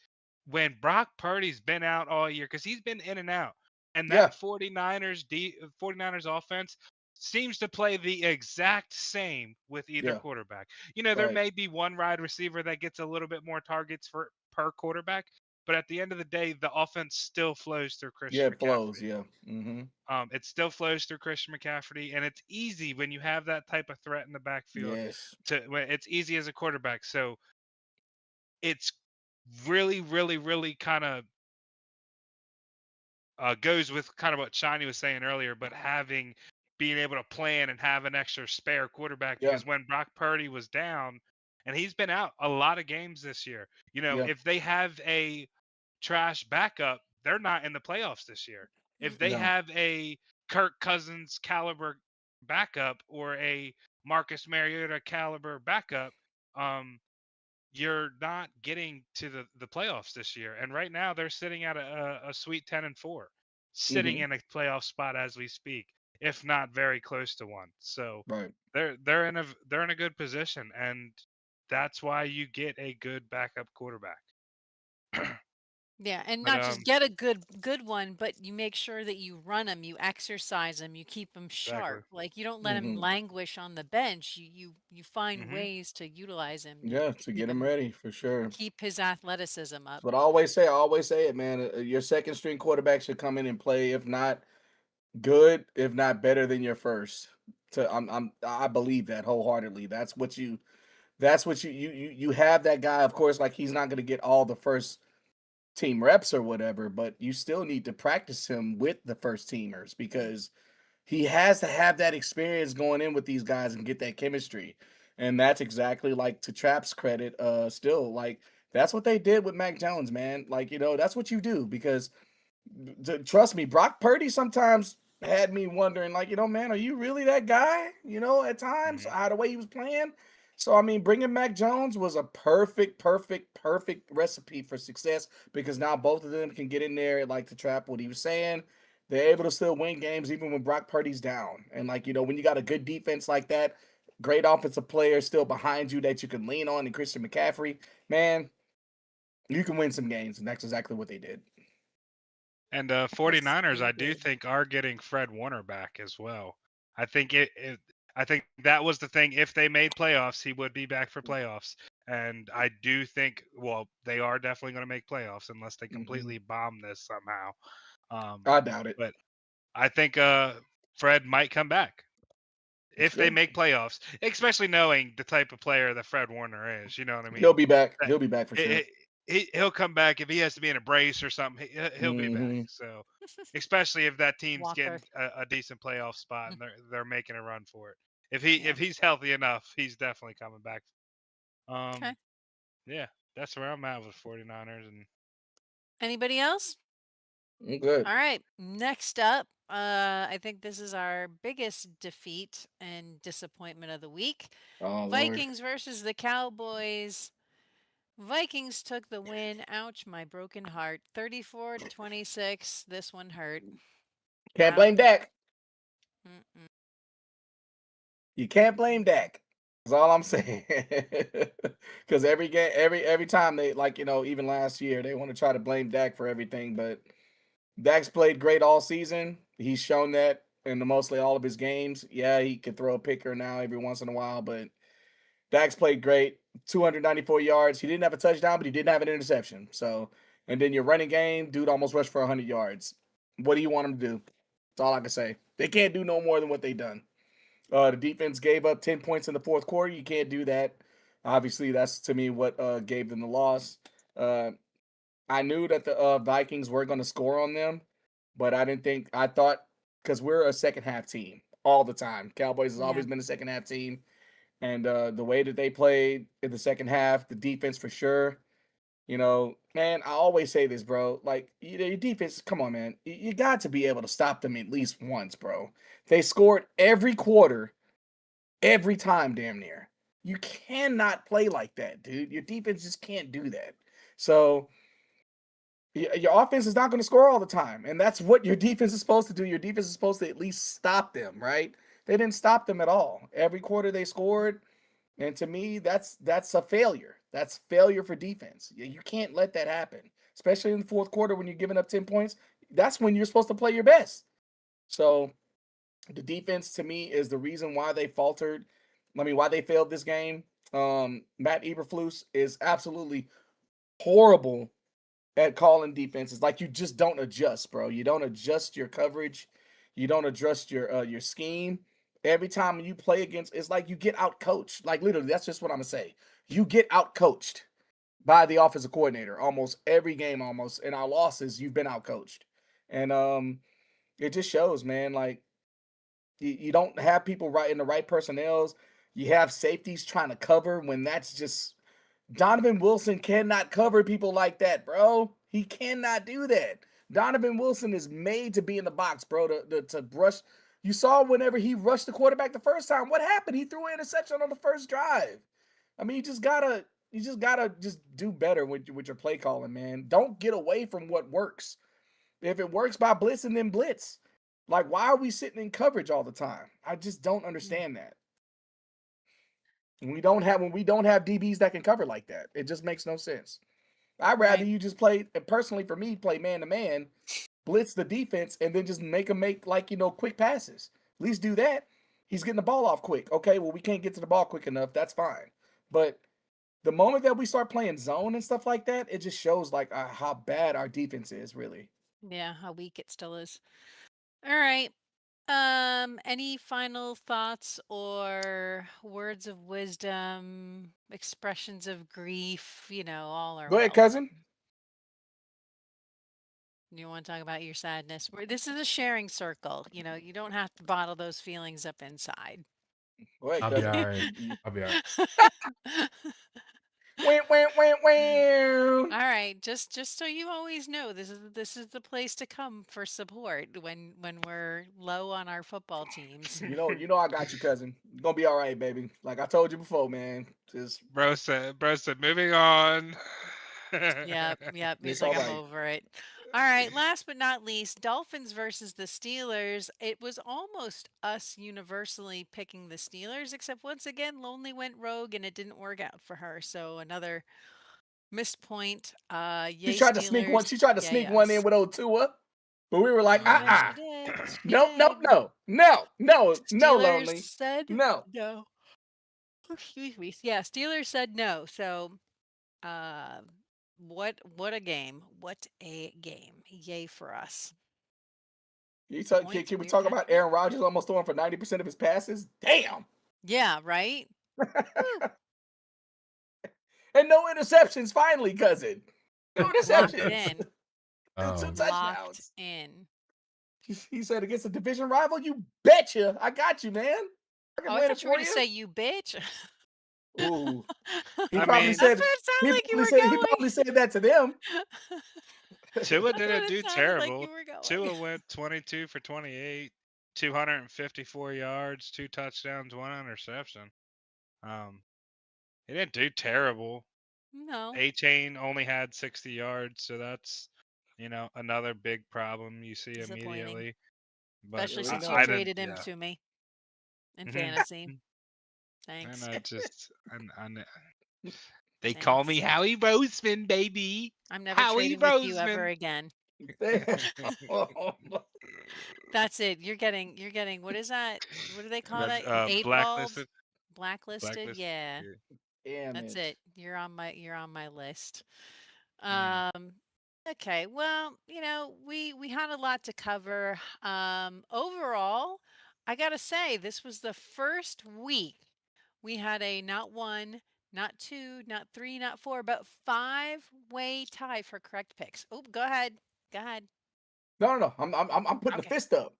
when Brock Purdy's been out all year, because he's been in and out, and that yeah, 49ers offense seems to play the exact same with either yeah. quarterback. There Right. may be one wide receiver that gets a little bit more targets per quarterback, but at the end of the day, the offense still flows through Yeah, Christian it flows. McCaffrey. Yeah. Mm-hmm. It still flows through Christian McCaffrey, and it's easy when you have that type of threat in the backfield. Yes. It's easy as a quarterback, so it's really, really, really kind of goes with kind of what Shiny was saying earlier, but being able to plan and have an extra spare quarterback Yeah. because when Brock Purdy was down, and he's been out a lot of games this year, Yeah. if they have a trash backup, they're not in the playoffs this year. If they No. have a Kirk Cousins caliber backup or a Marcus Mariota caliber backup, um, you're not getting to the playoffs this year. And right now they're sitting at a sweet 10-4, sitting Mm-hmm. in a playoff spot as we speak, if not very close to one. So Right. they're in a good position, and that's why you get a good backup quarterback. Yeah, and But not just get a good one, but you make sure that you run them, you exercise them, you keep them exactly. sharp. Like you don't let him Mm-hmm. languish on the bench. You find Hmm. ways to utilize him Yeah, to to keep get him him ready for sure. keep his athleticism up. But I always say, it, man. Your second string quarterback should come in and play, if not good, if not better than your first. I believe that wholeheartedly. That's what you have that guy. Of course, like he's not going to get all the first team reps or whatever, but you still need to practice him with the first teamers because he has to have that experience going in with these guys and get that chemistry. And that's exactly like to Trap's credit, still like that's what they did with Mac Jones, man. Like, that's what you do because trust me, Brock Purdy sometimes had me wondering, like, man, are you really that guy? At times, Hmm. how the way he was playing. So, I mean, bringing Mac Jones was a perfect, perfect, perfect recipe for success because now both of them can get in there, like the Trap, what he was saying. They're able to still win games even when Brock Purdy's down. And, like, when you got a good defense like that, great offensive player still behind you that you can lean on, and Christian McCaffrey, man, you can win some games. And that's exactly what they did. And Yes, 49ers, they I do did. think are getting Fred Warner back as well. I think I think that was the thing. If they made playoffs, he would be back for playoffs. And I do think, well, they are definitely going to make playoffs unless they Hmm. completely bomb this somehow. Um, I doubt it. but I think Fred might come back if they Good. make playoffs, especially knowing the type of player that Fred Warner is. You know what I He'll mean? be back. That He'll be back for sure. he'll come back if he has to be in a brace or something. He'll be back. Hmm. So, especially if that team's Walker. getting a decent playoff spot and they're making a run for it. If Yeah. he's healthy enough, he's definitely coming back. Okay. Um, yeah, that's where I'm at with 49ers. And Anybody else? Good. All right. Next up, I think this is our biggest defeat and disappointment of the week. Oh Lord. Vikings versus the Cowboys. Vikings took the win. Ouch, my broken heart. 34-26. This one hurt. Can't Wow. blame Dak. Mm-mm. You can't blame Dak. That's all I'm saying. Because every game, every time they like, even last year, they want to try to blame Dak for everything. But Dak's played great all season. He's shown that in mostly all of his games. Yeah, he can throw a picker now every once in a while, but Dax played great. 294 yards. He didn't have a touchdown, but he didn't have an interception. So, and then your running game, dude almost rushed for 100 yards. What do you want him to do? That's all I can say. They can't do no more than what they done. The defense gave up 10 points in the fourth quarter. You can't do that. Obviously, that's to me what gave them the loss. Uh, I knew that the Vikings were going to score on them, but I thought, because we're a second half team all the time. Cowboys has Yeah. always been a second half team. And the way that they played in the second half, the defense for sure. You know, man, I always say this, bro. Like, your defense, come on, man. You got to be able to stop them at least once, bro. They scored every quarter, every time, damn near. You cannot play like that, dude. Your defense just can't do that. So, your offense is not going to score all the time. And that's what your defense is supposed to do. Your defense is supposed to at least stop them, right? They didn't stop them at all. Every quarter they scored. And to me, that's a failure. That's failure for defense. You can't let that happen, especially in the fourth quarter when you're giving up 10 points. That's when you're supposed to play your best. So the defense to me is the reason why they faltered. I mean, why they failed this game. Matt Eberflus is absolutely horrible at calling defenses. Like, you just don't adjust, bro. You don't adjust your coverage. You don't adjust your scheme. Every time you play against, it's like you get out coached. Like, literally, that's just what I'm gonna say. You get out coached by the offensive coordinator almost every game. Almost in our losses, you've been out coached, and it just shows, man. Like, you don't have people right in the right personnels. You have safeties trying to cover when that's just Donovan Wilson cannot cover people like that, bro. He cannot do that. Donovan Wilson is made to be in the box, bro, to brush. You saw whenever he rushed the quarterback the first time, what happened? He threw an interception on the first drive. I mean, you just gotta just do better with your play calling, man. Don't get away from what works. If it works by blitzing, then blitz. Like, why are we sitting in coverage all the time? I just don't understand that. When we don't have DBs that can cover like that, it just makes no sense. I'd rather Right. you just play, personally for me, play man to man, blitz the defense, and then just make them make, like, quick passes. At least do that. He's getting the ball off quick. Okay, well, we can't get to the ball quick enough. That's fine. But the moment that we start playing zone and stuff like that, it just shows like how bad our defense is, really. Yeah, how weak it still is. All right. Any final thoughts or words of wisdom, expressions of grief, all are Go ahead, welcome. cousin. You want to talk about your sadness? This is a sharing circle. You don't have to bottle those feelings up inside. Go ahead, I'll be cousin. all right. I'll be all right. All right, just so you always know, this is the place to come for support when we're low on our football teams. You know, I got you, cousin. You're gonna be all right, baby. Like I told you before, man. Just Bro said, moving on. Yep. He's it's like, all I'm right. over it. All right, last but not least, Dolphins versus the Steelers. It was almost us universally picking the Steelers, except once again, Lonely went rogue and it didn't work out for her. So another missed point. She Yay, tried to sneak one. Steelers. She tried to Yay, sneak one in us. with old Tua, but we were like, Yeah, she did. She nope, did. no, Steelers Lonely, said no. no. Excuse me. Yeah, Steelers said no. So, uh, what a game. What a game. Yay for us. Points, Can we weird talk about happy. Aaron Rodgers almost throwing for 90% of his passes? Damn. Yeah, right? Woo. And no interceptions, finally, cousin. No Locked interceptions. in. And two Oh, Locked touchdowns. in. He said against a division rival, you betcha. I got you, man. I can Oh, I win it thought you were for going to you. say you bitch. Ooh. He I probably mean, That's what said it sounded like you were he going. probably said that to them. Tua That's didn't what it do sounded like terrible. you were going. Tua went 22 for 28, 254 yards, 2 touchdowns, 1 interception. He didn't do terrible. No. A-Chain only had 60 yards, so that's, another big problem you see Disappointing. immediately. But Especially we since know. you traded him yeah. to me in Mhm. fantasy. And Thanks. I just, they call me Howie Roseman, baby. I'm never Howie trading with you ever Roseman. again. Damn. That's it. You're getting what is that? What do they call that? Eight balled? Blacklisted. Blacklisted? Blacklisted. Yeah. Damn That's it. it. You're on my list. Mm. Okay. Well, we had a lot to cover. Overall, I got to say this was the first week we had a not one, not two, not three, not four, but five-way tie for correct picks. Oh, go ahead. Go ahead. No. I'm putting the Okay. fist up.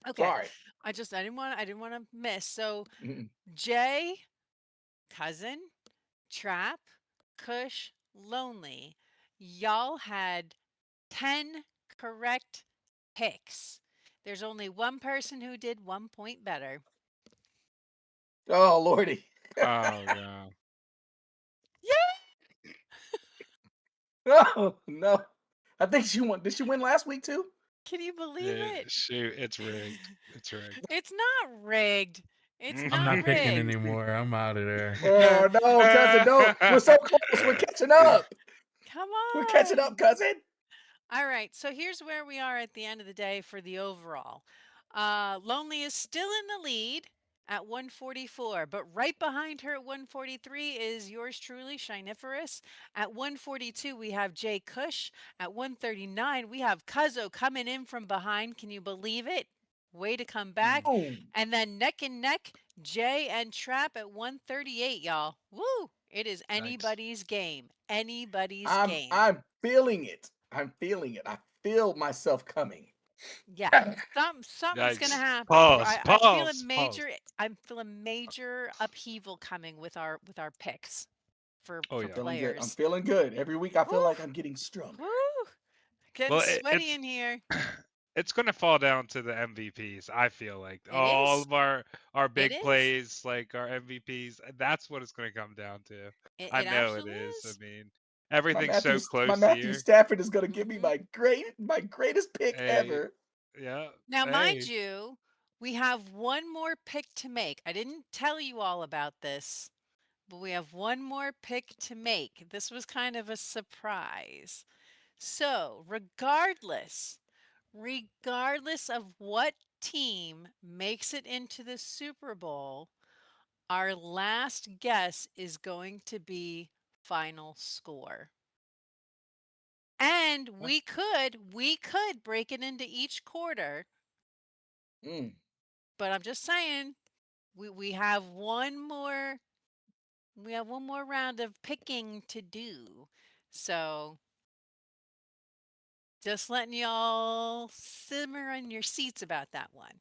Okay. Sorry. I didn't want to miss. So, Mm-mm. Jay, Cousin, Trap, Kush, Lonely. Y'all had 10 correct picks. There's only one person who did 1 point better. Oh Lordy. Oh god. Yeah. Oh no. I think she won. Did she win last week too? Can you believe Yeah, it? shoot, it's rigged. It's rigged. It's not rigged. It's I'm not not picking rigged. anymore. I'm out of there. Oh no, cousin, don't. We're so close. We're catching up. Come We're catching up, on. cousin. All right, so here's where we are at the end of the day for the overall. Lonely is still in the lead at 144, but right behind her at 143 is yours truly, Shiniferous. At 142, we have Jay Cush. At 139, we have Cuzzo coming in from behind. Can you believe it? Way to come back. Oh, And then neck and neck, Jay and Trap at 138, y'all. Woo! It is Yikes. anybody's game. Anybody's I'm game. feeling it. I'm feeling it. I feel myself coming. Yeah, something's gonna Yikes. happen. Pause. I'm feeling major upheaval coming with our picks for Oh yeah. Feeling good. I'm players. feeling good. Every week I feel Woo, like I'm getting stronger. woo, getting Well, sweaty in here. it's gonna fall down to the MVPs. I feel like It all is. of our It big is. plays, like our MVPs, that's what it's gonna come down to. I It know it absolutely is. I is. mean, My everything's so My close Matthew here. Stafford is gonna give me Mhm. my greatest pick Hey, ever. yeah. Now, mind Hey. you, we have one more pick to make. I didn't tell you all about this, but we have one more pick to make. This was kind of a surprise. So, regardless of what team makes it into the Super Bowl, our last guess is going to be final score. And we could break it into each quarter, Mm. but I'm just saying we have one more round of picking to do. So, just letting y'all simmer in your seats about that one.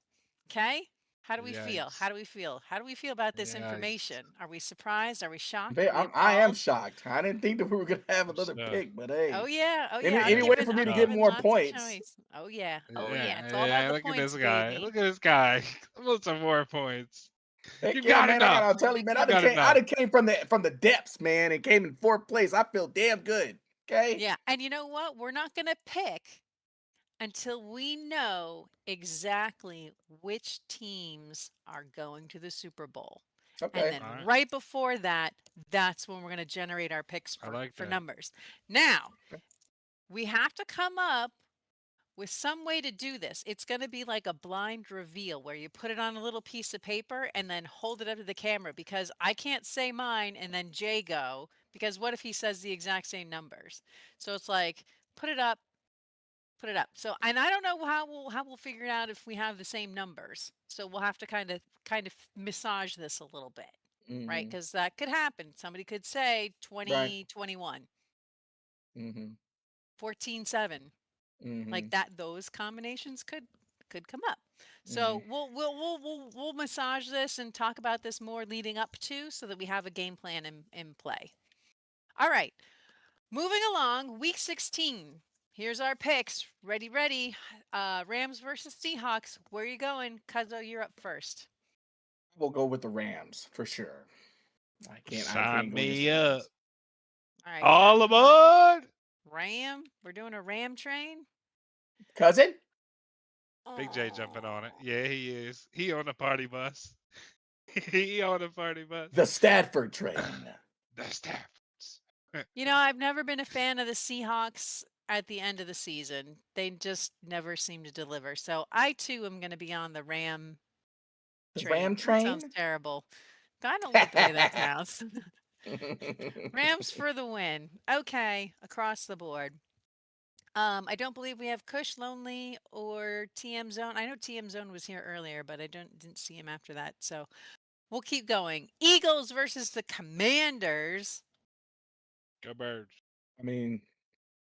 Okay? How do we feel? Yikes. How do we feel? How do we feel about this Yikes. information? Are we surprised? Are we shocked? Are we I am appalled? shocked. I didn't think that we were gonna have I'm another stuck. pick, but hey, Oh yeah. Oh yeah. any way for me I'm to get giving more lots of points. choice. Oh yeah. Oh yeah. It's all about Yeah, the look at points, this guy. baby. Look at this guy. What's some more points? Heck You've yeah, got man! I enough. gotta tell you, Pretty man. You've got good. I enough. done came from the depths, man, and came in fourth place. I feel damn good. Okay. Yeah. And you know what? We're not gonna pick until we know exactly which teams are going to the Super Bowl. And Okay. then All right. right before that, that's when we're going to generate our picks I like for that. numbers. Now, we have to come up with some way to do this. It's going to be like a blind reveal where you put it on a little piece of paper and then hold it up to the camera, because I can't say mine and then Jay go, because what if he says the exact same numbers? So it's like, put it up, put it up. So, and I don't know how we'll figure it out if we have the same numbers. So we'll have to kind of massage this a little bit, right? Mm-hmm. Because that could happen. Somebody could say Right. 2021, Mm-hmm. 14-7, Mm-hmm. like that. Those combinations could come up. Mm-hmm. So we'll massage this and talk about this more leading up to, so that we have a game plan in play. All right. Moving along, week 16. Here's our picks. Ready, ready. Rams versus Seahawks. Where are you going? Cuzzo, you're up first. We'll go with the Rams for sure. I can't Sign go against me the up. Rams. All right. All Trap, aboard. Ram. We're doing a Ram train. Cousin? Big J jumping on it. Oh. Yeah, he is. He on the party bus. He on the party bus. The Stadford train. The Staffords. I've never been a fan of the Seahawks. at the end of the season. They just never seem to deliver. So I too am going to be on the Ram The train. Ram That sounds train. terrible. I don't like the way that sounds. Rams for the win. Okay, across the board. I don't believe we have Kush, Lonely, or TM Zone. I know TM Zone was here earlier, but I didn't see him after that. So we'll keep going. Eagles versus the Commanders. Go Birds. I mean,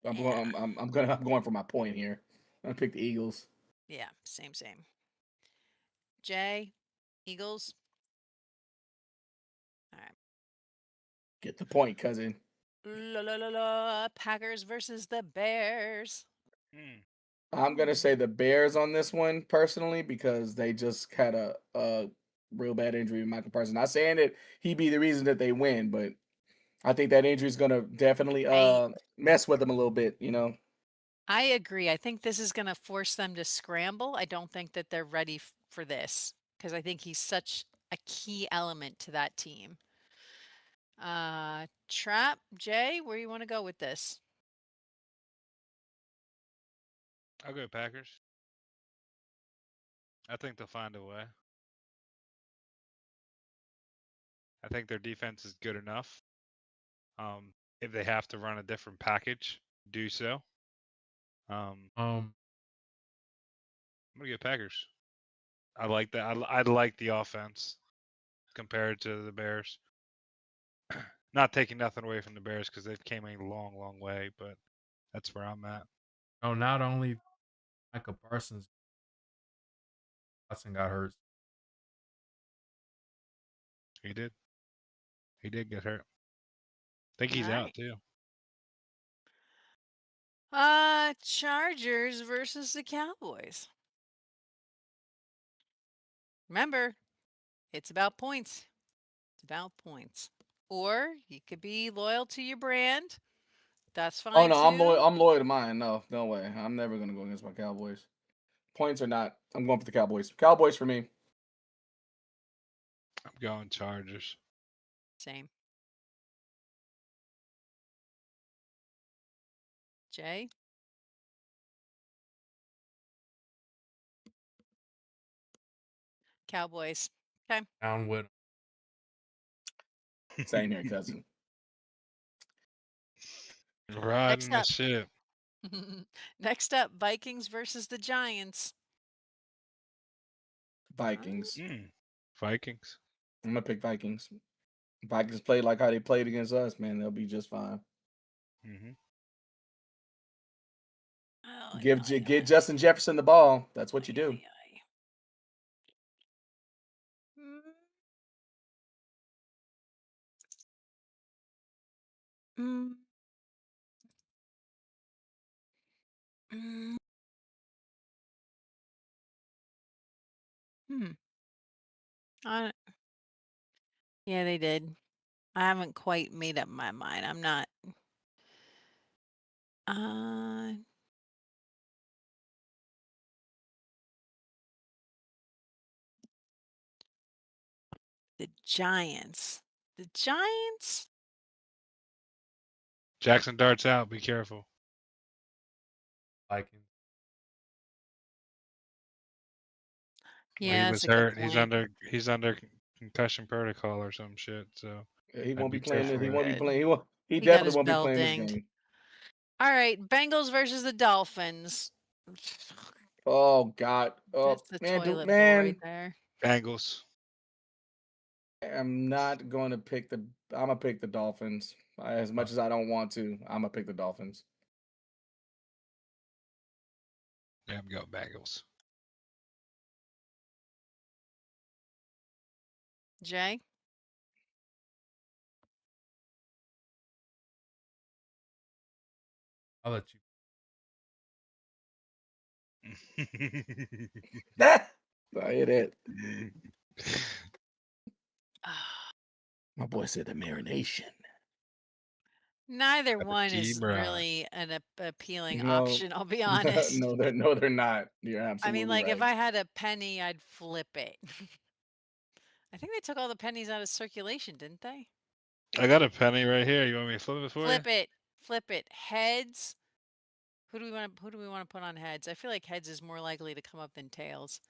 I'm Yeah. going. I'm going for my point here. I'm gonna pick the Eagles. Yeah, same. Jay, Eagles. All right. Get the point, cousin. Packers versus the Bears. Mm. I'm gonna say the Bears on this one personally because they just had a real bad injury with Michael Parsons. Not saying that he'd be the reason that they win, but I think that injury is gonna definitely mess with them a little bit. You know. I agree. I think this is going to force them to scramble. I don't think that they're ready for this because I think he's such a key element to that team. Trap, Jay, where you want to go with this? I'll go Packers. I think they'll find a way. I think their defense is good enough. If they have to run a different package, do so. I'm gonna get Packers. I like that. I like the offense compared to the Bears. Not taking nothing away from the Bears because they've came a long way, but that's where I'm at. No, not only Michael Parsons, Watson got hurt. He did. He did get hurt. I think he's All out right. too. Chargers versus the Cowboys. Remember, it's about points. It's about points. Or you could be loyal to your brand. That's Oh fine no, I'm loyal. too. I'm loyal to mine. No way. I'm never gonna go against my Cowboys. Points or not, I'm going for the Cowboys. Cowboys for me. I'm going Chargers. Same. Jay? Cowboys. Okay. Down with Same here, cousin. Riding Next the up. ship. Next up, Vikings versus the Giants. Vikings. Vikings. I'm gonna pick Vikings. Vikings play like how they played against us, man. They'll be just fine. Mm-hmm. Oh, Give Justin Jefferson the ball. That's what you do. Mm. Mm. Hmm. I, yeah, they did. I haven't quite made up my mind. I'm not. The Giants. The Giants? Jackson darts out. Be careful. Vikings. Yeah, He that's was a good hurt. point. He's under concussion protocol or some shit. So Yeah, he I'd won't be be playing this. careful He there. won't be Good. playing. He He got definitely his won't be bell playing this dinged. game. All right, Bengals versus the Dolphins. Oh God. Oh That's the man, toilet bowl right man. there. Bengals. I'm not going to pick the. I'm gonna pick the Dolphins. As much as I don't want to, I'm gonna pick the Dolphins. Yeah, I'm going Bengals. Jay? I'll let you. I hit it. My boy said the marination. Neither Got the one key is bride. really an appealing No, option, I'll be honest. no, they're not. You're I absolutely mean, like, right. if I had a penny, I'd flip it. I think they took all the pennies out of circulation, didn't they? I got a penny right here. You want me to flip it for you? Flip it. Flip it. Heads, Who do we want to put on heads? I feel like heads is more likely to come up than tails.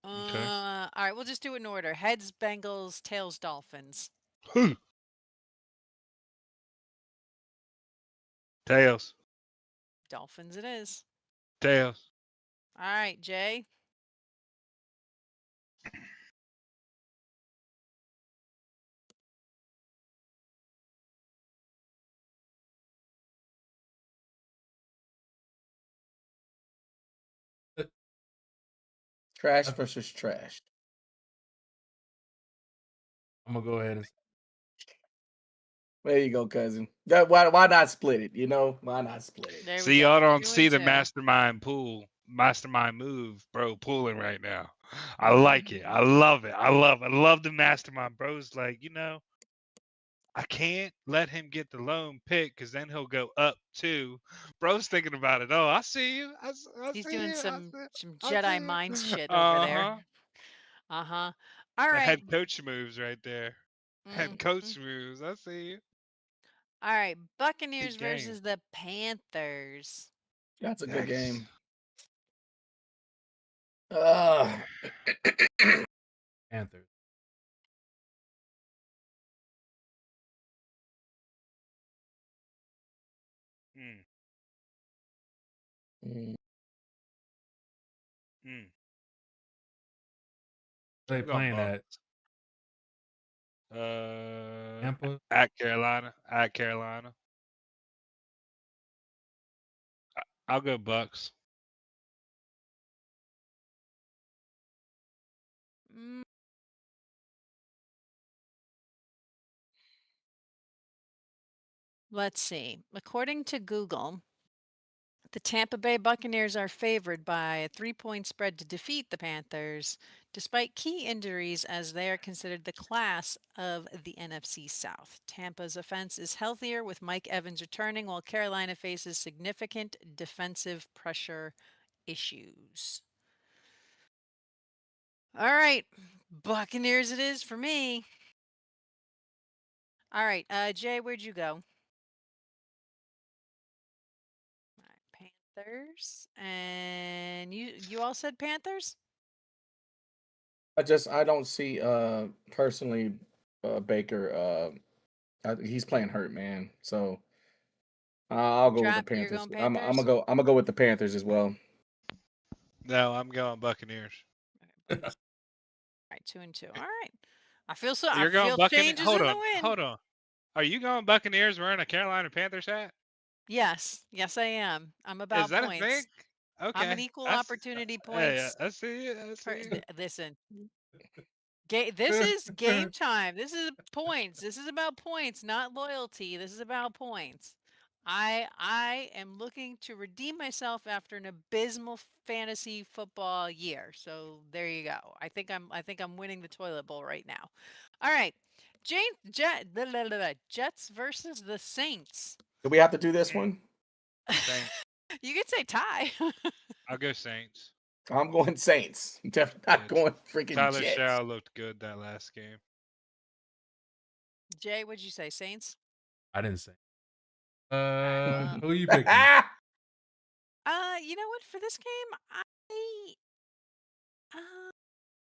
Okay. All right, we'll just do it in order. Heads, Bengals, tails, Dolphins. Tails. Dolphins it is. Tails. All right, Jay. Trash versus trash. I'm gonna go ahead and There you go, cousin. Why not split it? You know, why not split it? There we See, y'all go. don't 2 see and the 2. mastermind move, bro, pulling right now. I like it. I love it. I love the mastermind, bro's like, I can't let him get the lone pick because then he'll go up 2. Bro's thinking about it. Oh, I see you. I He's see doing you. some I see Jedi you. mind shit over there. Uh-huh. All The right. head coach moves right there. Head coach moves. I see you. All right. Buccaneers Big game. versus the Panthers. That's a good Nice. game. Panthers. Mm. Mm. Mm. They I'm going playing at Tampa. at Carolina. At Carolina. I'll go Bucks. Mm. Let's see. According to Google, the Tampa Bay Buccaneers are favored by a 3-point spread to defeat the Panthers, despite key injuries, as they are considered the class of the NFC South. Tampa's offense is healthier, with Mike Evans returning, while Carolina faces significant defensive pressure issues. All right, Buccaneers it is for me. All right, Jay, where'd you go? All right, Panthers, and you all said Panthers? I don't see personally Baker he's playing hurt, man. So I'll go with the Trap, you're Panthers. going I'm Panthers? gonna go with the Panthers as well. No, I'm going Buccaneers. All right, 2 and 2. All right. I feel You're going Buccaneers? changes in the wind. Hold on. Are you going Buccaneers wearing a Carolina Panthers hat? Yes, I am. I'm Is about that a thing? points. I'm an Okay. equal That's opportunity hey, points. I see you. I see you. Listen, this is game time. This is points. This is about points, not loyalty. This is about points. I am looking to redeem myself after an abysmal fantasy football year. So there you go. I think I'm winning the toilet bowl right now. All right. Jets versus the Saints. Do we have to do this one? Saints. You could say tie. I'll go Saints. I'm going Saints. I'm definitely not Yeah, going freaking Tyler Jets. Shaw looked good that last game. Jay, what'd you say? Saints? I didn't say. Who you picking? You know what? For this game, uh,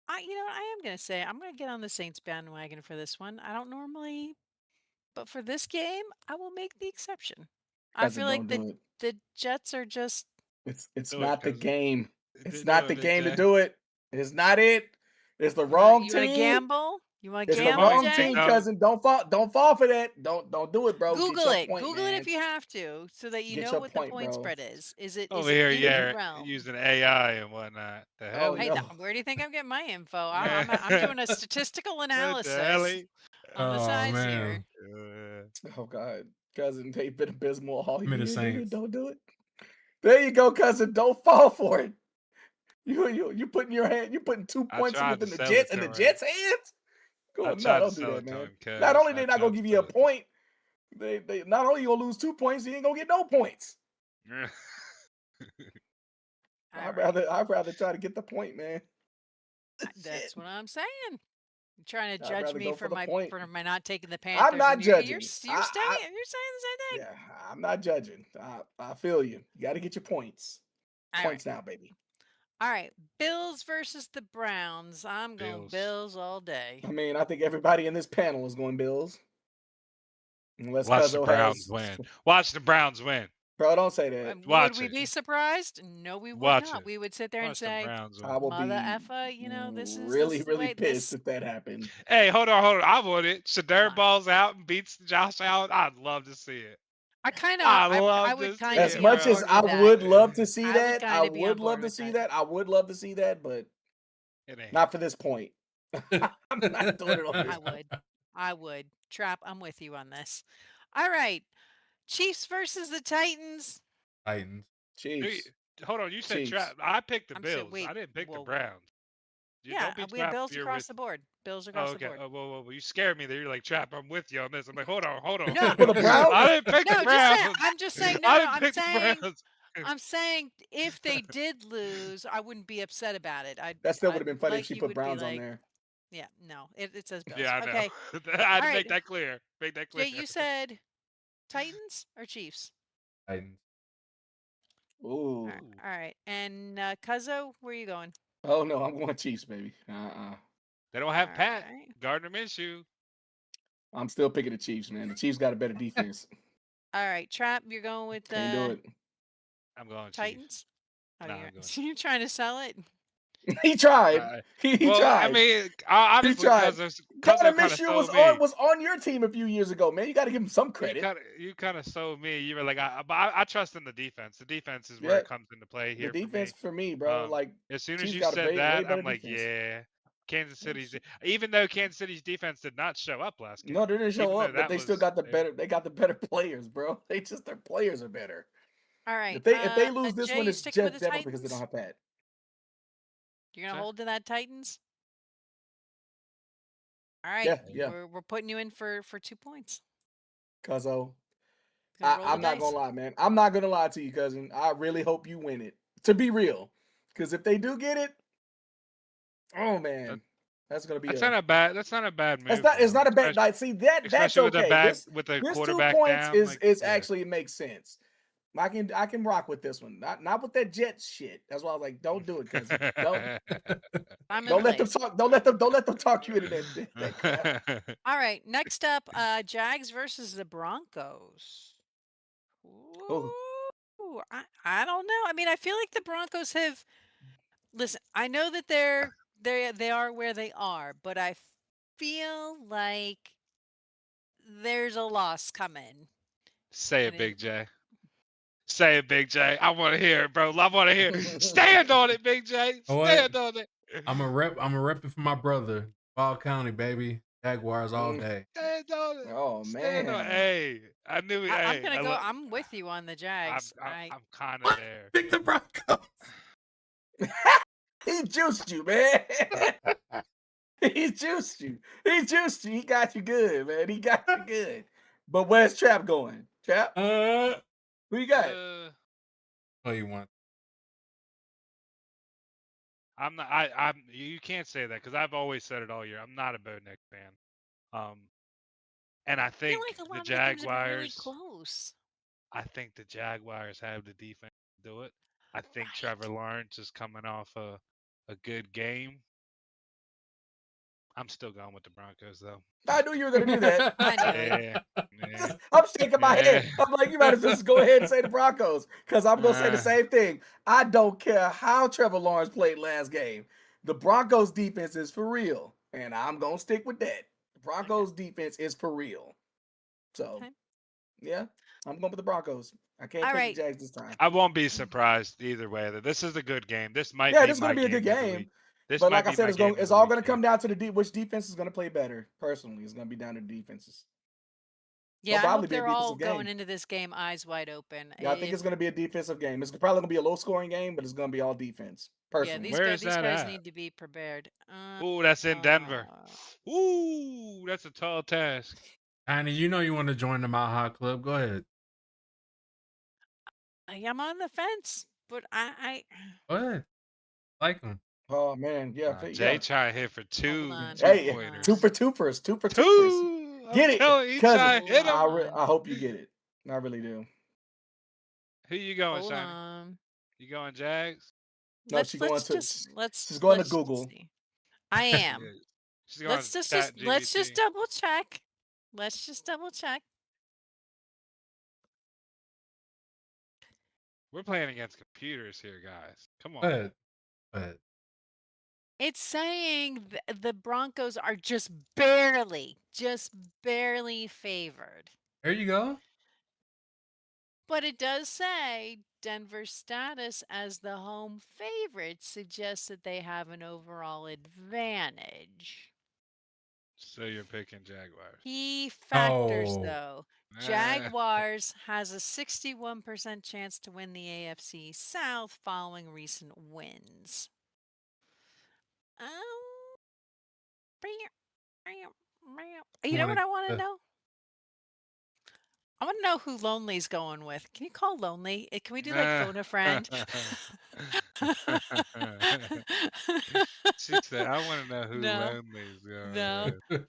I am gonna say I'm gonna get on the Saints bandwagon for this one. I don't normally, but for this game, I will make the exception. I feel like Don't do it. the Jets are just It's Do it, not the cousin. game. It's Do not the it, Big game to J. do it. It's not it. It's the wrong you want to team. gamble? You want to It's the gamble, wrong Jay? team, cousin. Don't fall for that. Don't do it, bro. Get Google your it. point, Google it man. if you have to, so that you Get know your what the point, point bro. spread is. Is it Over in here, the yeah, realm? using AI and whatnot. The hell? Oh, Hey, no. where do you think I'm getting my info? I'm doing a statistical What the analysis on the Oh sides man, here. Oh, God. Cousin, they've been abysmal all give me the year, nigga. Saints. Don't do it. There you go, cousin. Don't fall for it. You putting your hand, you putting 2 I points tried to within the sell it Jets to and the him. Jets' hands? I No, tried to don't do sell that, it to man. him, cuz. Not only I they not tried gonna to give you a sell it. point, they not only you gonna lose 2 points, you ain't gonna get no points. All right. I'd rather try to get the point, man. That's Shit. what I'm saying. You're trying to I'd judge rather me go for for the point. my not taking the Panthers. I'm not and you're judging. saying the same thing. Yeah, I'm not judging. I feel you. You got to get your points. All Points now, baby. All right, Bills versus the Browns. I'm going Bills. Bills all day. I mean, I think everybody in this panel is going Bills. Unless Watch the Cuzzo Browns has. win. Watch the Browns win. Bro, don't say that. Would Watch we it. be surprised? No, we would Watch not. it. We would sit there and Watch the say, Browns win. I will "Mother be effa, this is really, the really way pissed this." if that happened. Hey, hold on. I want it. Shadur on. balls out and beats Josh Allen. I'd love to see it. I would kind of As be much on as board I with that. would love to see I would that, I kinda be on would board love to with see that. that. I would love to see that, but It ain't. not for this point. I'm not doing it on this. I would. Trap, I'm with you on this. All right. Chiefs versus the Titans. Titans. Chiefs. Hold on, you said Chiefs. trap. I picked the I'm saying, Bills. wait, I didn't pick the well, Browns. Yeah, Don't be we have Trap. Bills You're across with. the board. Bills Oh, across okay. the board. Well, you scared me there. You're like, Trap, I'm with you on this. I'm like, hold on. No. For the Browns? I didn't pick the Browns. I'm just saying. No, I no. didn't pick the Browns. I'm saying if they did lose, I wouldn't be upset about it. That still would have been funny if she you put would be Browns on like, there. yeah, no, it says Bills. Yeah, I know. Okay. I had to All make right. that clear. Make that clear. Jay, you said Titans or Chiefs? Titans. Ooh. All right. And Cuzzo, where are you going? Oh no, I'm going Chiefs, baby. They don't have All Pat. right. Gardner Minshew. I'm still picking the Chiefs, man. The Chiefs got a better defense. All right, Trap, you're going with Can't do it. I'm going Chiefs. Titans? Oh, Nah, you're, I'm going you're trying to sell it? He tried. He well, tried. I mean, honestly, tried. because Gardner kind of Minshew sold me. was on your team a few years ago, man. You got to give him some credit. You kind of sold me. You were like, I trust in the defense. The defense is where Yeah. it comes into play here. The defense for me, bro. As soon as Chiefs you got a said way that, better I'm like, defense. yeah. Kansas City's, even though Kansas City's defense did not show up last game. No, they didn't show even up, though but they still got the better. They got the better players, bro. Their players are better. All right. If they lose this Jay, one, you it's sticking with just the definitely because they don't Titans? have Pat. You're gonna hold to that Titans? All right. Yeah. We're putting you in for 2 points. Cuzzo. Gonna roll I'm the not dice. gonna lie, man. I'm not gonna lie to you, cousin. I really hope you win it. To be real, because if they do get it, oh man, that's gonna be. That's not a bad. That's not a bad move. It's not a bad. Like, see that's especially okay. with the this 2 quarterback points down, is actually it makes sense. I can rock with this one. Not with that Jets shit. That's why I was like, don't do it, cousin. Don't let them talk. Don't let them talk you into that crap. All right. Next up, Jags versus the Broncos. Ooh, I don't know. I mean, I feel like the Broncos have. Listen, I know that they are where they are, but I feel like there's a loss coming. Say it, Big J. Say it, Big J. I want to hear it, bro. I want to hear it. Stand on it, Big J. Stand on it. I'm a rep it for my brother. Ball County, baby. Jaguars all day. Stand on it. Oh man. Hey, I knew it. I'm gonna go. I'm with you on the Jags. I'm kind of there. Pick the Broncos. He juiced you, man. He juiced you. He got you good, man. He got you good. But where's Trap going? Trap? Who you got? Oh, you want? I'm not. I'm. You can't say that because I've always said it all year. I'm not a Bo Nix fan. And I think I feel like a lot the of games have been really Jaguars. close. I think the Jaguars have the defense to do it. I think Trevor Lawrence is coming off a good game. I'm still going with the Broncos, though. I knew you were going to do that. I knew it. I'm shaking my head. I'm like, you might as well just go ahead and say the Broncos because I'm going to say the same thing. I don't care how Trevor Lawrence played last game. The Broncos defense is for real, and I'm going to stick with that. The Broncos defense is for real. So, yeah, I'm going with the Broncos. I can't pick the Jags this time. I won't be surprised either way. This is a good game. This might this be is going to be a good game. But like I said, it's all going to come down to which defense is going to play better. Personally, it's going to be down to the defenses. Yeah, I hope they're all going into this game eyes wide open. Yeah, I think it's going to be a defensive game. It's probably going to be a low-scoring game, but it's going to be all defense. Personally, yeah, these guys need to be prepared. Ooh, that's in Denver. Ooh, that's a tall task. Annie, you know you want to join the Mile High Club. Go ahead. I'm on the fence, but I Go ahead. Like them. Oh man, yeah, Jay yeah. trying to hit for Hold two on, two Hey, hold on. two pointers. for twopers, two for twopers. Two. I'm Get it, telling you, he cousin. trying to hit him. Hold on. I hope you get it. I really do. Who you going, Hold Shiny? on. You going Jags? No, she's going to. She's going to Let's Google. see. I am. Yeah. She's going to chat Let's just GBT. double check. Let's just double check. We're playing against computers here, guys. Come on. But It's saying the Broncos are just barely favored. there you go. But it does say Denver's status as the home favorite suggests that they have an overall advantage. So you're picking Jaguars. Key factors, Oh. though. Jaguars has a 61% chance to win the AFC South following recent wins. You know what I want to know? I want to know who Lonely's going with. Can you call Lonely? Can we do like phone a friend? She said, "I want to know who No. Lonely's going No. with."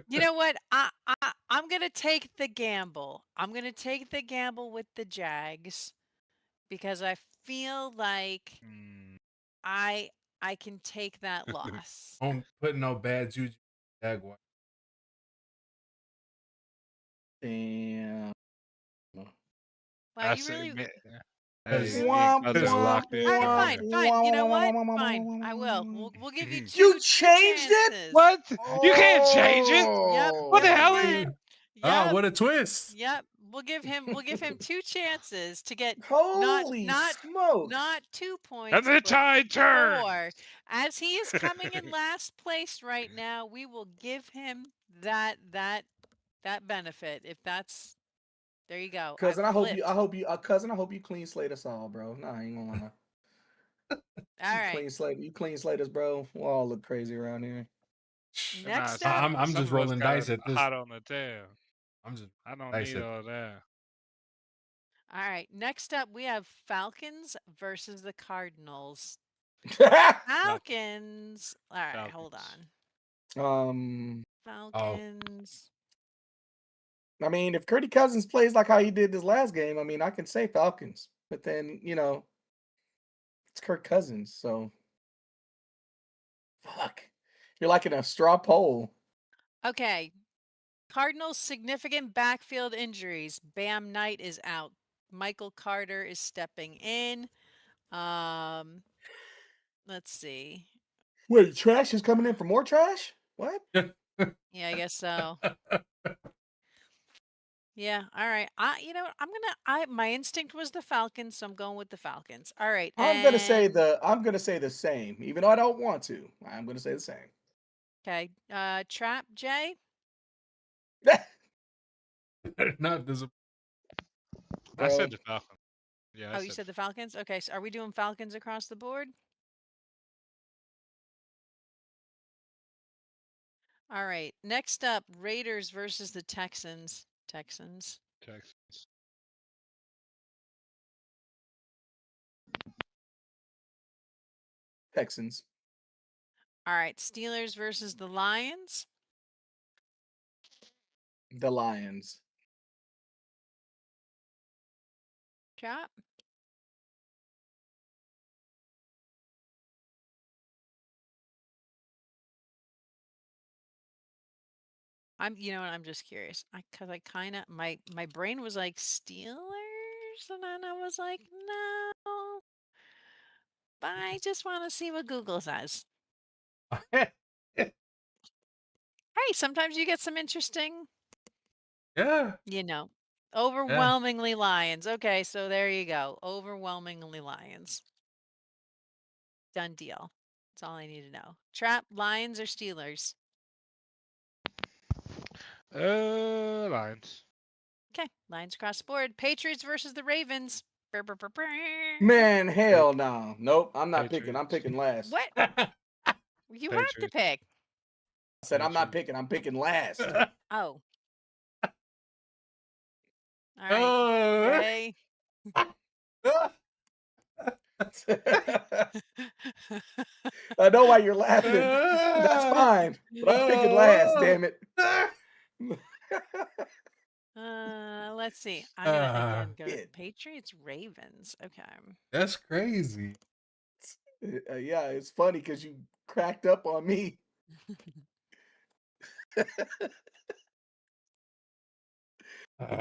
You know what? I'm gonna take the gamble. I'm gonna take the gamble with the Jags because I feel like Hmm. I can take that loss. Don't put no bad juju Jaguar. Damn. Wow, you really. Hey, Cause- me and cousin are locked in. All forever. right, fine. You know what? Fine. I will. We'll give you two. You two changed it? chances. What? You can't change it. Yep. What the yep, hell you are can. you? Ah, Yep. what a twist! Yep. We'll give him two chances to get Holy not smokes. 2 points, And the but tide 4. turns. As he is coming in last place right now, we will give him that benefit. If that's there you go. Cousin, I hope you flipped. cousin, I hope you clean slate us all, bro. Nah, I ain't gonna lie. All right. You clean slate us, bro. We'll all look crazy around here. Next Nah, up. I'm some just of us rolling got dice us at this. hot on the tail. I'm just I don't dice need at all that. All right. Next up, we have Falcons versus the Cardinals. Falcons. All right, hold on. Falcons. I mean, if Curdy Cousins plays like how he did this last game, I mean, I can say Falcons, but then it's Kirk Cousins, so fuck. You're like in a straw poll. Okay. Cardinals significant backfield injuries. Bam Knight is out. Michael Carter is stepping in. Let's see. Wait, trash is coming in for more trash? What? Yeah, I guess so. Yeah, all right. You know what? My instinct was the Falcons, so I'm going with the Falcons. All right. I'm gonna say the same, even though I don't want to. I'm gonna say the same. Okay. Trap Jay. not this. I said the Falcons. Yeah. You said the Falcons? Okay, so are we doing Falcons across the board? All right. Next up, Raiders versus the Texans. Texans. Texans. All right. Steelers versus the Lions. The Lions. Trap. I'm just curious. Cause I kind of my brain was like Steelers, and then I was like, no. But I just want to see what Google says. Hey, sometimes you get some interesting. Yeah. Overwhelmingly Lions. Okay, so there you go. Overwhelmingly Lions. Done deal. That's all I need to know. Trap, Lions or Steelers? Lions. Okay, Lions across the board. Patriots versus the Ravens. Man, hell no. Nope, I'm not picking. Patriots. I'm picking last. What? You have to pick. I said I'm not picking. I'm picking last. Oh. All right. I know why you're laughing. That's fine. But I'm picking last, damn it. Let's see. I'm gonna again go to Shit. Patriots Ravens. Okay. That's crazy. Yeah, it's funny because you cracked up on me.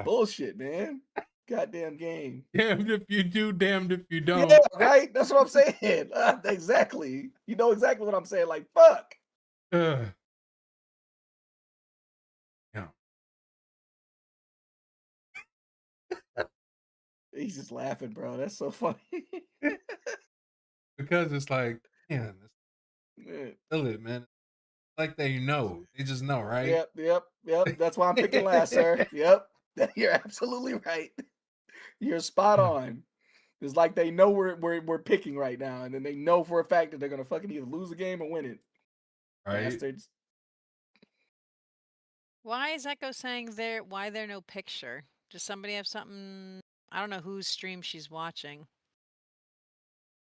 Bullshit, man. Goddamn game. Damned if you do, damned if you don't. Yeah, right? That's what I'm saying. Exactly. You know exactly what I'm saying. Like, fuck. Yeah. He's just laughing, bro. That's so funny. Because it's like, man, Yeah. feel it, man. Like they know. They just know, right? Yep. That's why I'm picking last, sir. Yep. You're absolutely right. You're spot on. It's like they know we're picking right now, and then they know for a fact that they're gonna fucking either lose the game or win it. Right. Bastards. Why is Echo saying why there no picture? Does somebody have something? I don't know whose stream she's watching.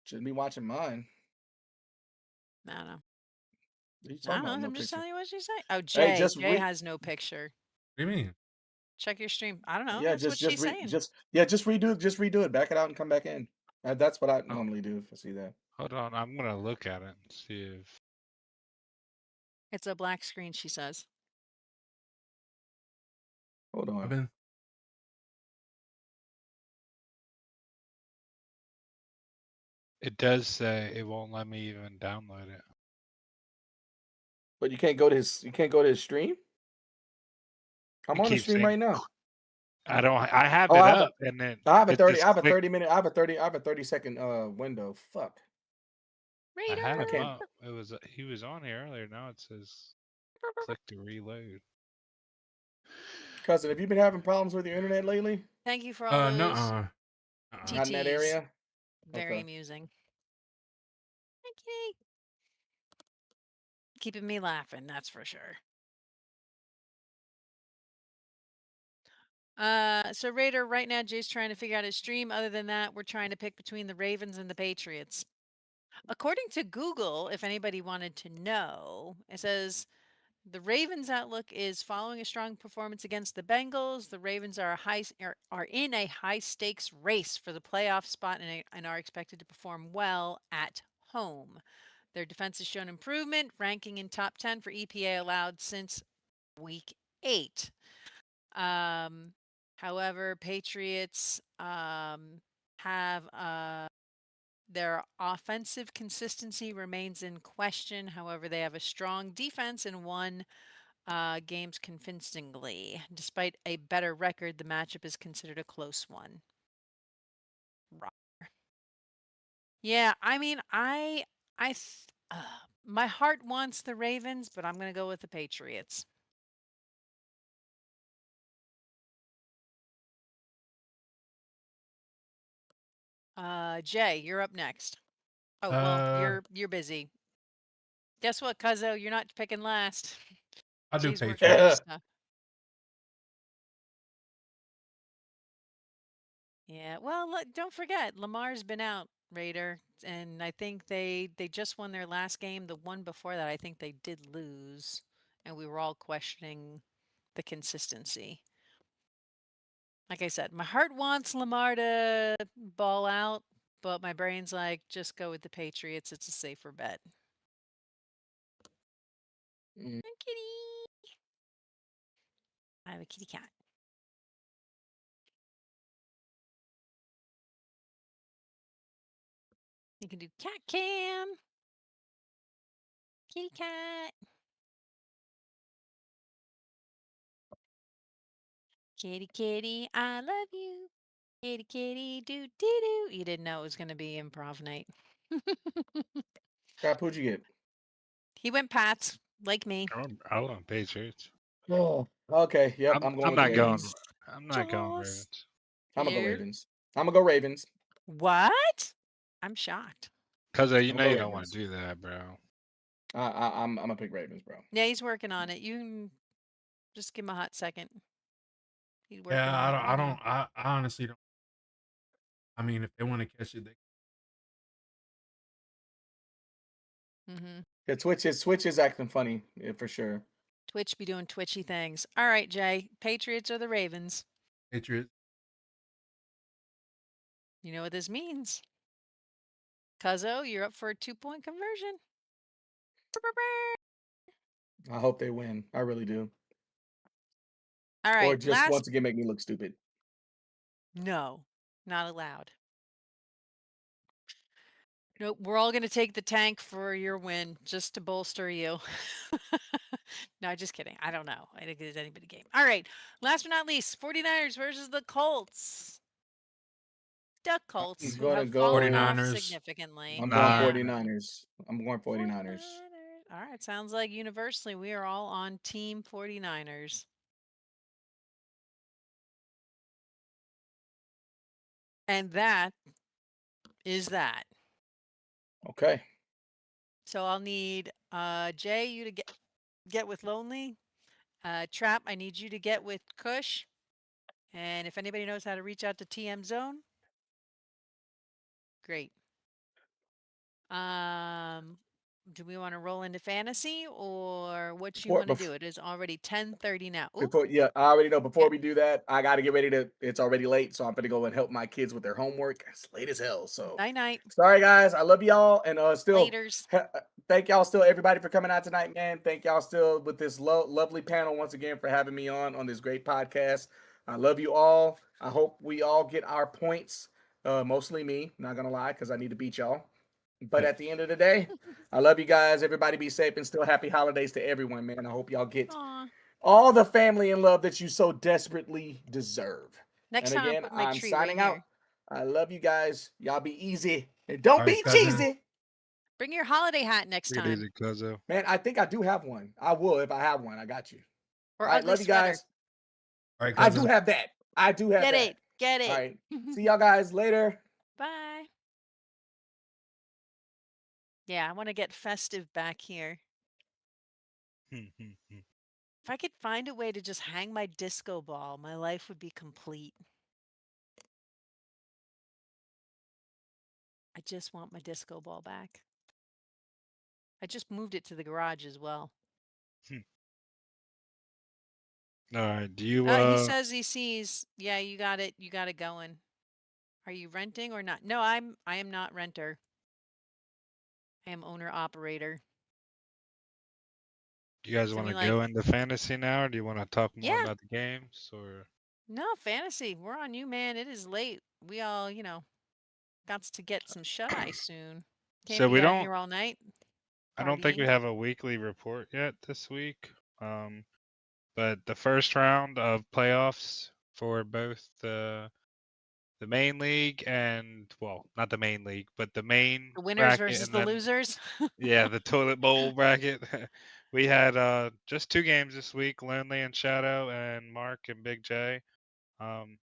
Shouldn't be watching mine. I don't know. What are you I talking don't know. about? No I'm just picture. telling you what she's saying. Oh, Hey, Jay. Jay has no picture. What do you mean? Check your stream. I don't know. Yeah, That's what she's saying. just redo it. Back it out and come back in. That's what I normally do if I see that. Hold on, I'm gonna look at it and see if It's a black screen, she says. Hold on. I've been it does say it won't let me even download it. But you can't go to his stream? I'm It on the keeps stream saying right now. I have Oh, it I have up and then I have a it 30 just I have a click- 30-minute I have a 30-second window. Fuck. I had him can't. up. It was he was on here earlier. Now it says click to reload. Cousin, have you been having problems with your internet lately? Thank you for all those nuh-uh. Not in that TTs. area? Very Okay. amusing. Thank you. Keeping me laughing, that's for sure. So Raider, right now Jay's trying to figure out his stream. Other than that, we're trying to pick between the Ravens and the Patriots. According to Google, if anybody wanted to know, it says the Ravens' outlook is following a strong performance against the Bengals. The Ravens are in a high stakes race for the playoff spot and are expected to perform well at home. Their defense has shown improvement, ranking in top 10 for EPA allowed since week 8. However, Patriots have their offensive consistency remains in question. However, they have a strong defense and won games convincingly. Despite a better record, the matchup is considered a close one. Yeah, I mean, my heart wants the Ravens, but I'm going to go with the Patriots. Jay, you're up next. Oh, well, you're busy. Guess what, Cuzzo? You're not picking last. I do Jay's working on his Patriots. stuff. Yeah, well, don't forget, Lamar's been out, Raider, and I think they just won their last game. The one before that, I think they did lose, and we were all questioning the consistency. Like I said, my heart wants Lamar to ball out, but my brain's like, just go with the Patriots. It's a safer bet. Mm. Hi, kitty. I have a kitty cat. You can do cat cam. Kitty cat. Kitty, kitty, I love you. Kitty, kitty, do, do, do. You didn't know it was going to be improv night. Crap, who'd you get? He went Pats, like me. I want Patriots. Oh, okay. Yep, I'm going with the Ravens. I'm not going Joss. Ravens. I'm gonna go You're- Ravens. I'm gonna go Ravens. What? I'm shocked. Cause you I'm know go you don't want Ravens. to do that, bro. I'm gonna pick Ravens, bro. Yeah, he's working on it. You can just give him a hot second. He's working Yeah, on it. I honestly don't. I mean, if they want to catch it, they Mm-hmm. Yeah, Twitch is acting funny, yeah, for sure. Twitch be doing twitchy things. All right, Jay. Patriots or the Ravens? Patriots. You know what this means. Cuzzo, you're up for a 2-point conversion. I hope they win. I really do. All Or right, just last. once again make me look stupid. No, not allowed. Nope, we're all going to take the tank for your win just to bolster you. No, just kidding. I don't know. I think it's anybody game. All right, last but not least, 49ers versus the Colts. The Colts, I'm who gonna have fallen go. off 49ers. significantly. I'm going Nah. 49ers. I'm going 49ers. 49ers. All right, sounds like universally we are all on team 49ers. And that is that. Okay. So I'll need Jay, you to get with Lonely. Trap, I need you to get with Kush. And if anybody knows how to reach out to TM Zone, great. Do we want to roll into fantasy or what you Before, want to do? It is already 10:30 now. Ooh, yeah, I already know. Before yeah. we do that, I got to get ready to. It's already late, so I'm gonna go and help my kids with their homework. It's late as hell. So Night night. sorry, guys. I love y'all, and still Laters. thank y'all still everybody for coming out tonight, man. Thank y'all still with this lovely panel once again for having me on this great podcast. I love you all. I hope we all get our points. Mostly me, not gonna lie, because I need to beat y'all. But at the end of the day, I love you guys. Everybody be safe and still happy holidays to everyone, man. I hope y'all get Aw. all the family and love that you so desperately deserve. Next And time I'll again, put my I'm tree right signing out. here. I love you guys. Y'all be easy and All don't right, be cousin. cheesy. Bring your holiday hat next Take it time. easy, Cuzzo. Man, I think I do have one. I will if I have one. I got you. Or All right, ugly love you sweater. guys. All right, I do cousin. have that. I do have Get that. it. Get All it. right. See y'all guys later. Bye. Yeah, I want to get festive back here. If I could find a way to just hang my disco ball, my life would be complete. I just want my disco ball back. I just moved it to the garage as well. All right. Do you He says he sees. Yeah, you got it. You got it going. Are you renting or not? No, I am not renter. I am owner operator. do you guys So I want to mean, like, go into fantasy now, or do you want to talk more yeah, about the games, or no fantasy. We're on you, man. It is late. We all, got to get some shut eye soon. Can't so be we out don't? here all night I don't think we partying. have a weekly report yet this week. But the first round of playoffs for both the main league and, well, not the main league, but the main The winners bracket, versus and the then losers. yeah, the toilet bowl bracket. We had just 2 games this week: Lonely and Shadow, and Mark and Big J.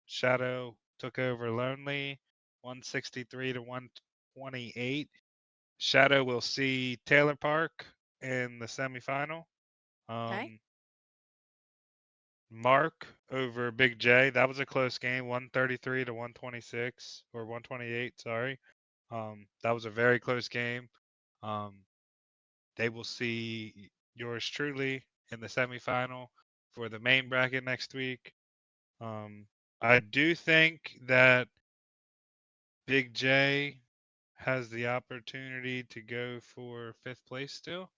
Shadow took over Lonely, 163 to 128. Shadow will see Taylor Park in the semifinal. Okay. Mark over Big J. That was a close game, 133 to 126 or 128. Sorry. That was a very close game. They will see yours truly in the semifinal for the main bracket next week. I do think that Big J has the opportunity to go for 5th place still.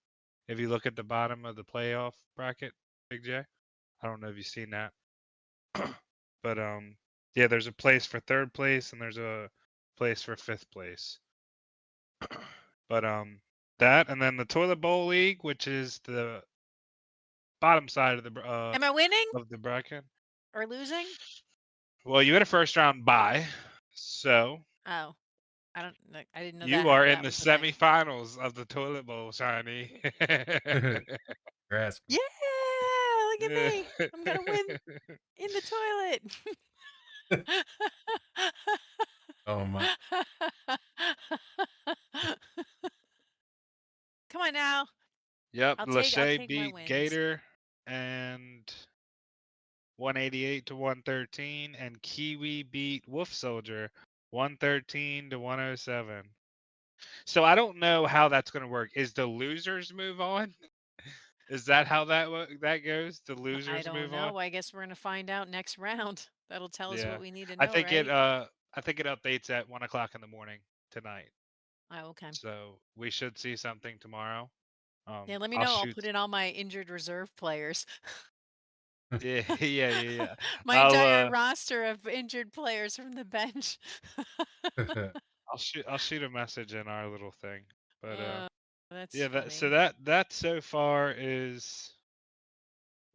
If you look at the bottom of the playoff bracket, Big J. I don't know if you've seen that. But yeah, there's a place for 3rd place and there's a place for 5th place. But that, and then the toilet bowl league, which is the bottom side of Am I winning the bracket. or losing? Well, you had a first round bye, so Oh, I don't. I didn't know you that. are in That the was the thing. semifinals of the toilet bowl, Shiny. Grass. Yeah, look at me. I'm gonna win in the toilet. Oh my. Come on now. Yep, I'll Lachey take my beat wins. Gator and 188 to 113, and Kiwi beat Wolf Soldier 113 to 107. So I don't know how that's going to work. Is the losers move on? Is that how that goes? The I losers don't move on? know. I guess we're gonna find out next round. That'll tell us what Yeah. we need to I know, think it right? uh I think it updates at 1 o'clock in the morning tonight. Oh, okay. So we should see something tomorrow. Yeah, let me I'll know. I'll shoot. put in all my injured reserve players. Yeah, yeah. My I'll entire uh roster of injured players from the bench. I'll shoot a message in our little thing. But uh, that's yeah, funny. that so far is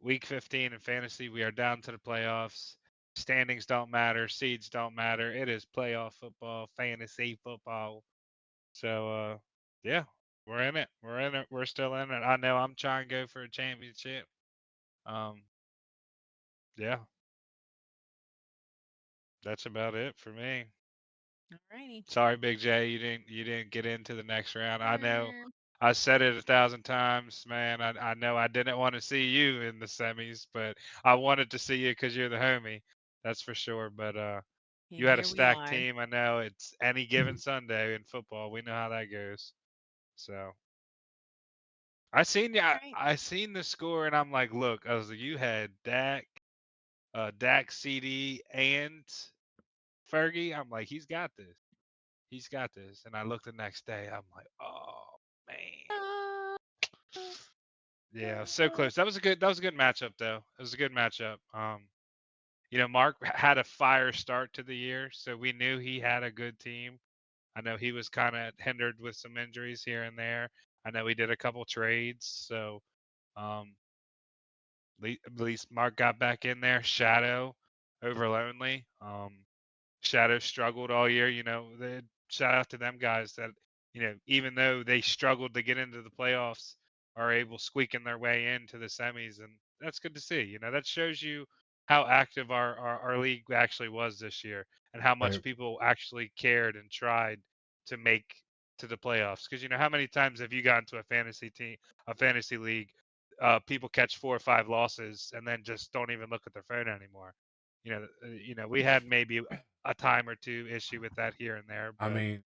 week 15 in fantasy. We are down to the playoffs. Standings don't matter, seeds don't matter. It is playoff football, fantasy football. So yeah, we're in it. We're in it. We're still in it. I know I'm trying to go for a championship. Um yeah, that's about it for me. Alrighty. Sorry, Big J, you didn't get into the next round. I know Mm, I said it 1,000 times, man. I know I didn't want to see you in the semis, but I wanted to see you because you're the homie. That's for sure. But and you had a here we stacked are. team. I know it's any given Sunday in football. We know how that goes. So I seen you. I, Right. I seen the score, and I'm like, look, I was like, you had Dak, CD, and Fergie. I'm like, he's got this. He's got this. And I looked the next day. I'm like, oh man. Uh, Yeah, so close. That was a good matchup though. It was a good matchup. Mark had a fire start to the year, so we knew he had a good team. I know he was kind of hindered with some injuries here and there. I know he did a couple trades, so um, at least Mark got back in there. Shadow over Lonely. Shadow struggled all year. Shout out to them guys that even though they struggled to get into the playoffs, are able squeaking their way into the semis, and that's good to see. That shows you how active our league actually was this year, and how much Right. people actually cared and tried to make to the playoffs. Because how many times have you gotten to a fantasy league, people catch 4 or 5 losses and then just don't even look at their phone anymore. We had maybe a time or two issue with that here and there, I but mean,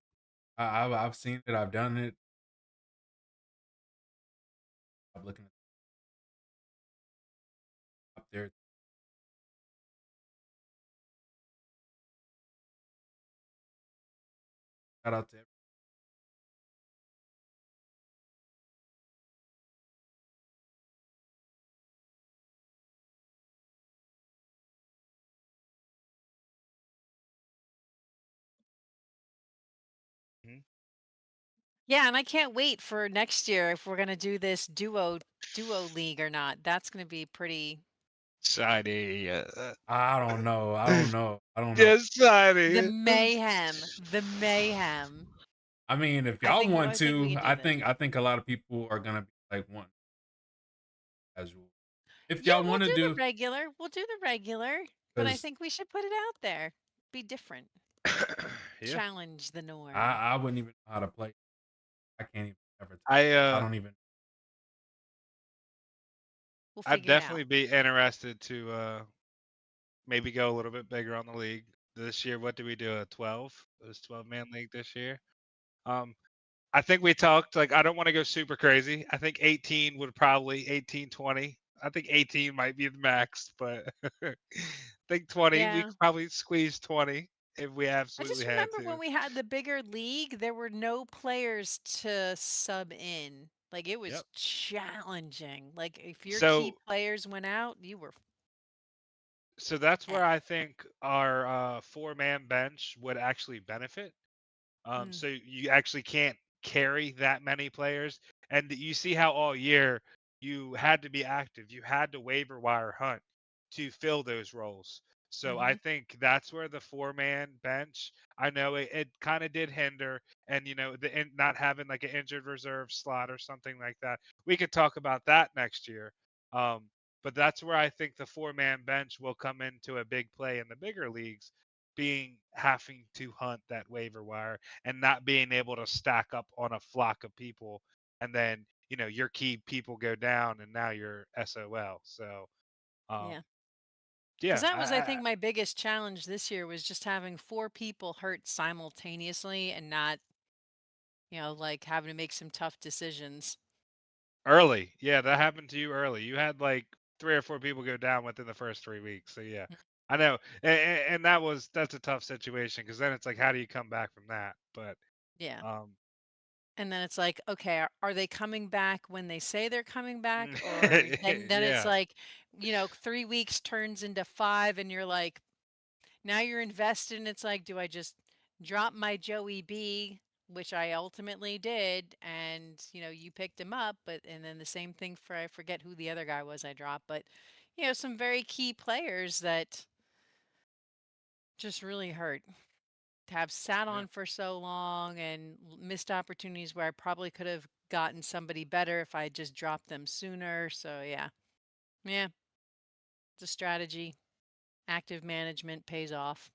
I've seen it. I've done it. I'm looking up there. Shout out to Mhm. yeah, and I can't wait for next year if we're gonna do this duo league or not. That's gonna be pretty Saudi, I don't know. I don't know. I don't know. yes, the Saudi. mayhem. The mayhem. I mean, if I y'all think want I think we to, can do I this. think I think a lot of people are gonna be like one casual. If Yeah, y'all we'll want to do the do, regular. We'll do the regular, but I because think we should put it out there. Be different. Yeah, Challenge the norm. I wouldn't even know how to play. I can't even ever. I I uh, don't even. We'll I'd figure it out. definitely be interested to maybe go a little bit bigger on the league this year. What did we do? A 12? It was 12-man league this year. Um, I think we talked like I don't want to go super crazy. I think 18 would probably 18, 20. I think 18 might be the max, but I think 20 we Yeah. could probably squeeze 20 if we I absolutely just had remember when to. we had the bigger league, there were no players to sub in. Like it was Yep. challenging. Like if your key So players went out, you were so that's where I F. think our four-man bench would actually benefit. Mm, So you actually can't carry that many players. And you see how all year you had to be active. You had to waiver wire hunt to fill those roles. So I mm-hmm. think that's where the four-man bench, I know it kind of did hinder, and not having like an injured reserve slot or something like that. We could talk about that next year. Um, but that's where I think the four-man bench will come into a big play in the bigger leagues, being having to hunt that waiver wire and not being able to stack up on a flock of people, and then your key people go down and now you're SOL. So um Yeah. Because yeah, that was, I think, my biggest challenge this year was just having four people hurt simultaneously and not like having to make some tough decisions. Early. Yeah, that happened to you early. You had like 3 or 4 people go down within the first 3 weeks. So yeah. Mm. I know. And that's a tough situation because then it's like how do you come back from that? But Yeah. um And then it's like, okay, are they coming back when they say they're coming back? Or then it's yeah. like, 3 weeks turns into 5 and you're like, now you're invested and it's like, do I just drop my Joey B, which I ultimately did, and you picked him up, and then the same thing for I forget who the other guy was I dropped, but some very key players that just really hurt to have sat Yeah. on for so long and missed opportunities where I probably could have gotten somebody better if I had just dropped them sooner. So yeah. Yeah, it's a strategy. Active management pays off.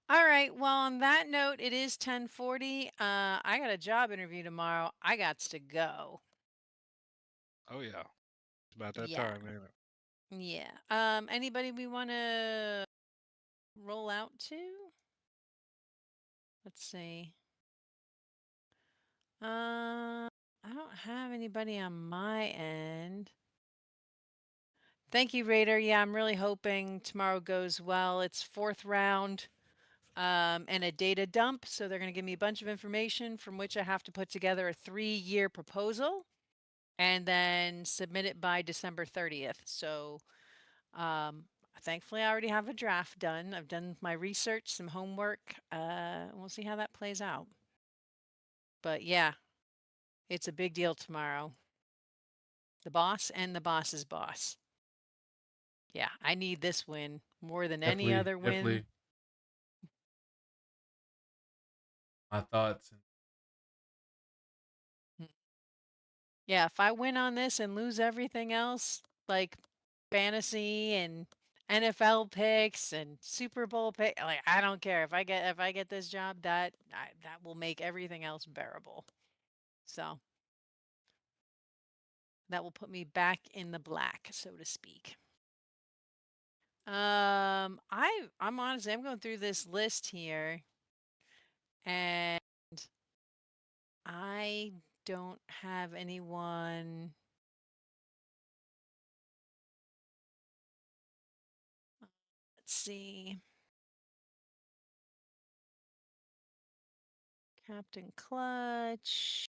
All right. Well, on that note, it is 10:40. I got a job interview tomorrow. I got to go. Oh yeah. It's about that Yeah. time, ain't it? Yeah. Anybody we want to roll out to? Let's see. I don't have anybody on my end. Thank you, Raider. Yeah, I'm really hoping tomorrow goes well. It's fourth round. And a data dump. So they're going to give me a bunch of information from which I have to put together a 3-year proposal and then submit it by December 30th. So thankfully, I already have a draft done. I've done my research, some homework. We'll see how that plays out. But yeah, it's a big deal tomorrow. The boss and the boss's boss. Yeah, I need this win more than any Definitely, other win. definitely. My thoughts. Mm. Yeah, if I win on this and lose everything else, like fantasy and NFL picks and Super Bowl pick, like I don't care. If I get this job, that will make everything else bearable. So that will put me back in the black, so to speak. I'm honestly I'm going through this list here and I don't have anyone. Let's see. Captain Clutch.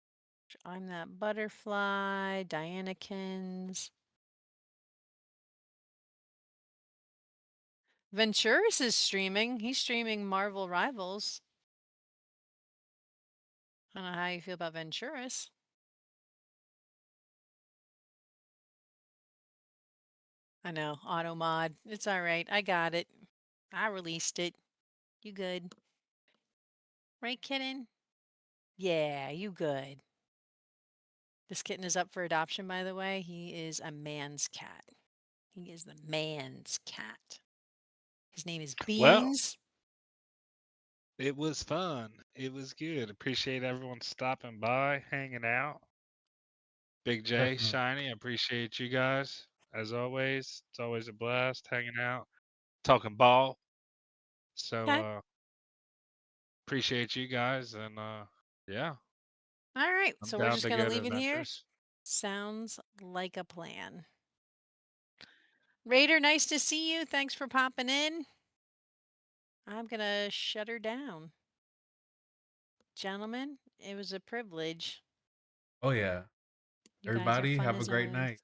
I'm that butterfly. Dianakins. Venturis is streaming. He's streaming Marvel Rivals. I don't know how you feel about Venturis. I know, auto mod. It's all right. I got it. I released it. You good? Right, kitten? Yeah, you good. This kitten is up for adoption, by the way. He is a man's cat. He is the man's cat. His name is Well, Beans. it was fun. It was good. Appreciate everyone stopping by, hanging out. Big J, Definitely. Shiny, I appreciate you guys. As always, it's always a blast hanging out, talking ball. So Okay. appreciate you guys and yeah, All right. I'm So we're down just to going to go to leave it here. adventures. Sounds like a plan. Raider, nice to see you. Thanks for popping in. I'm going to shut her down. Gentlemen, it was a privilege. Oh yeah. You guys are Everybody fun have a as great always. night.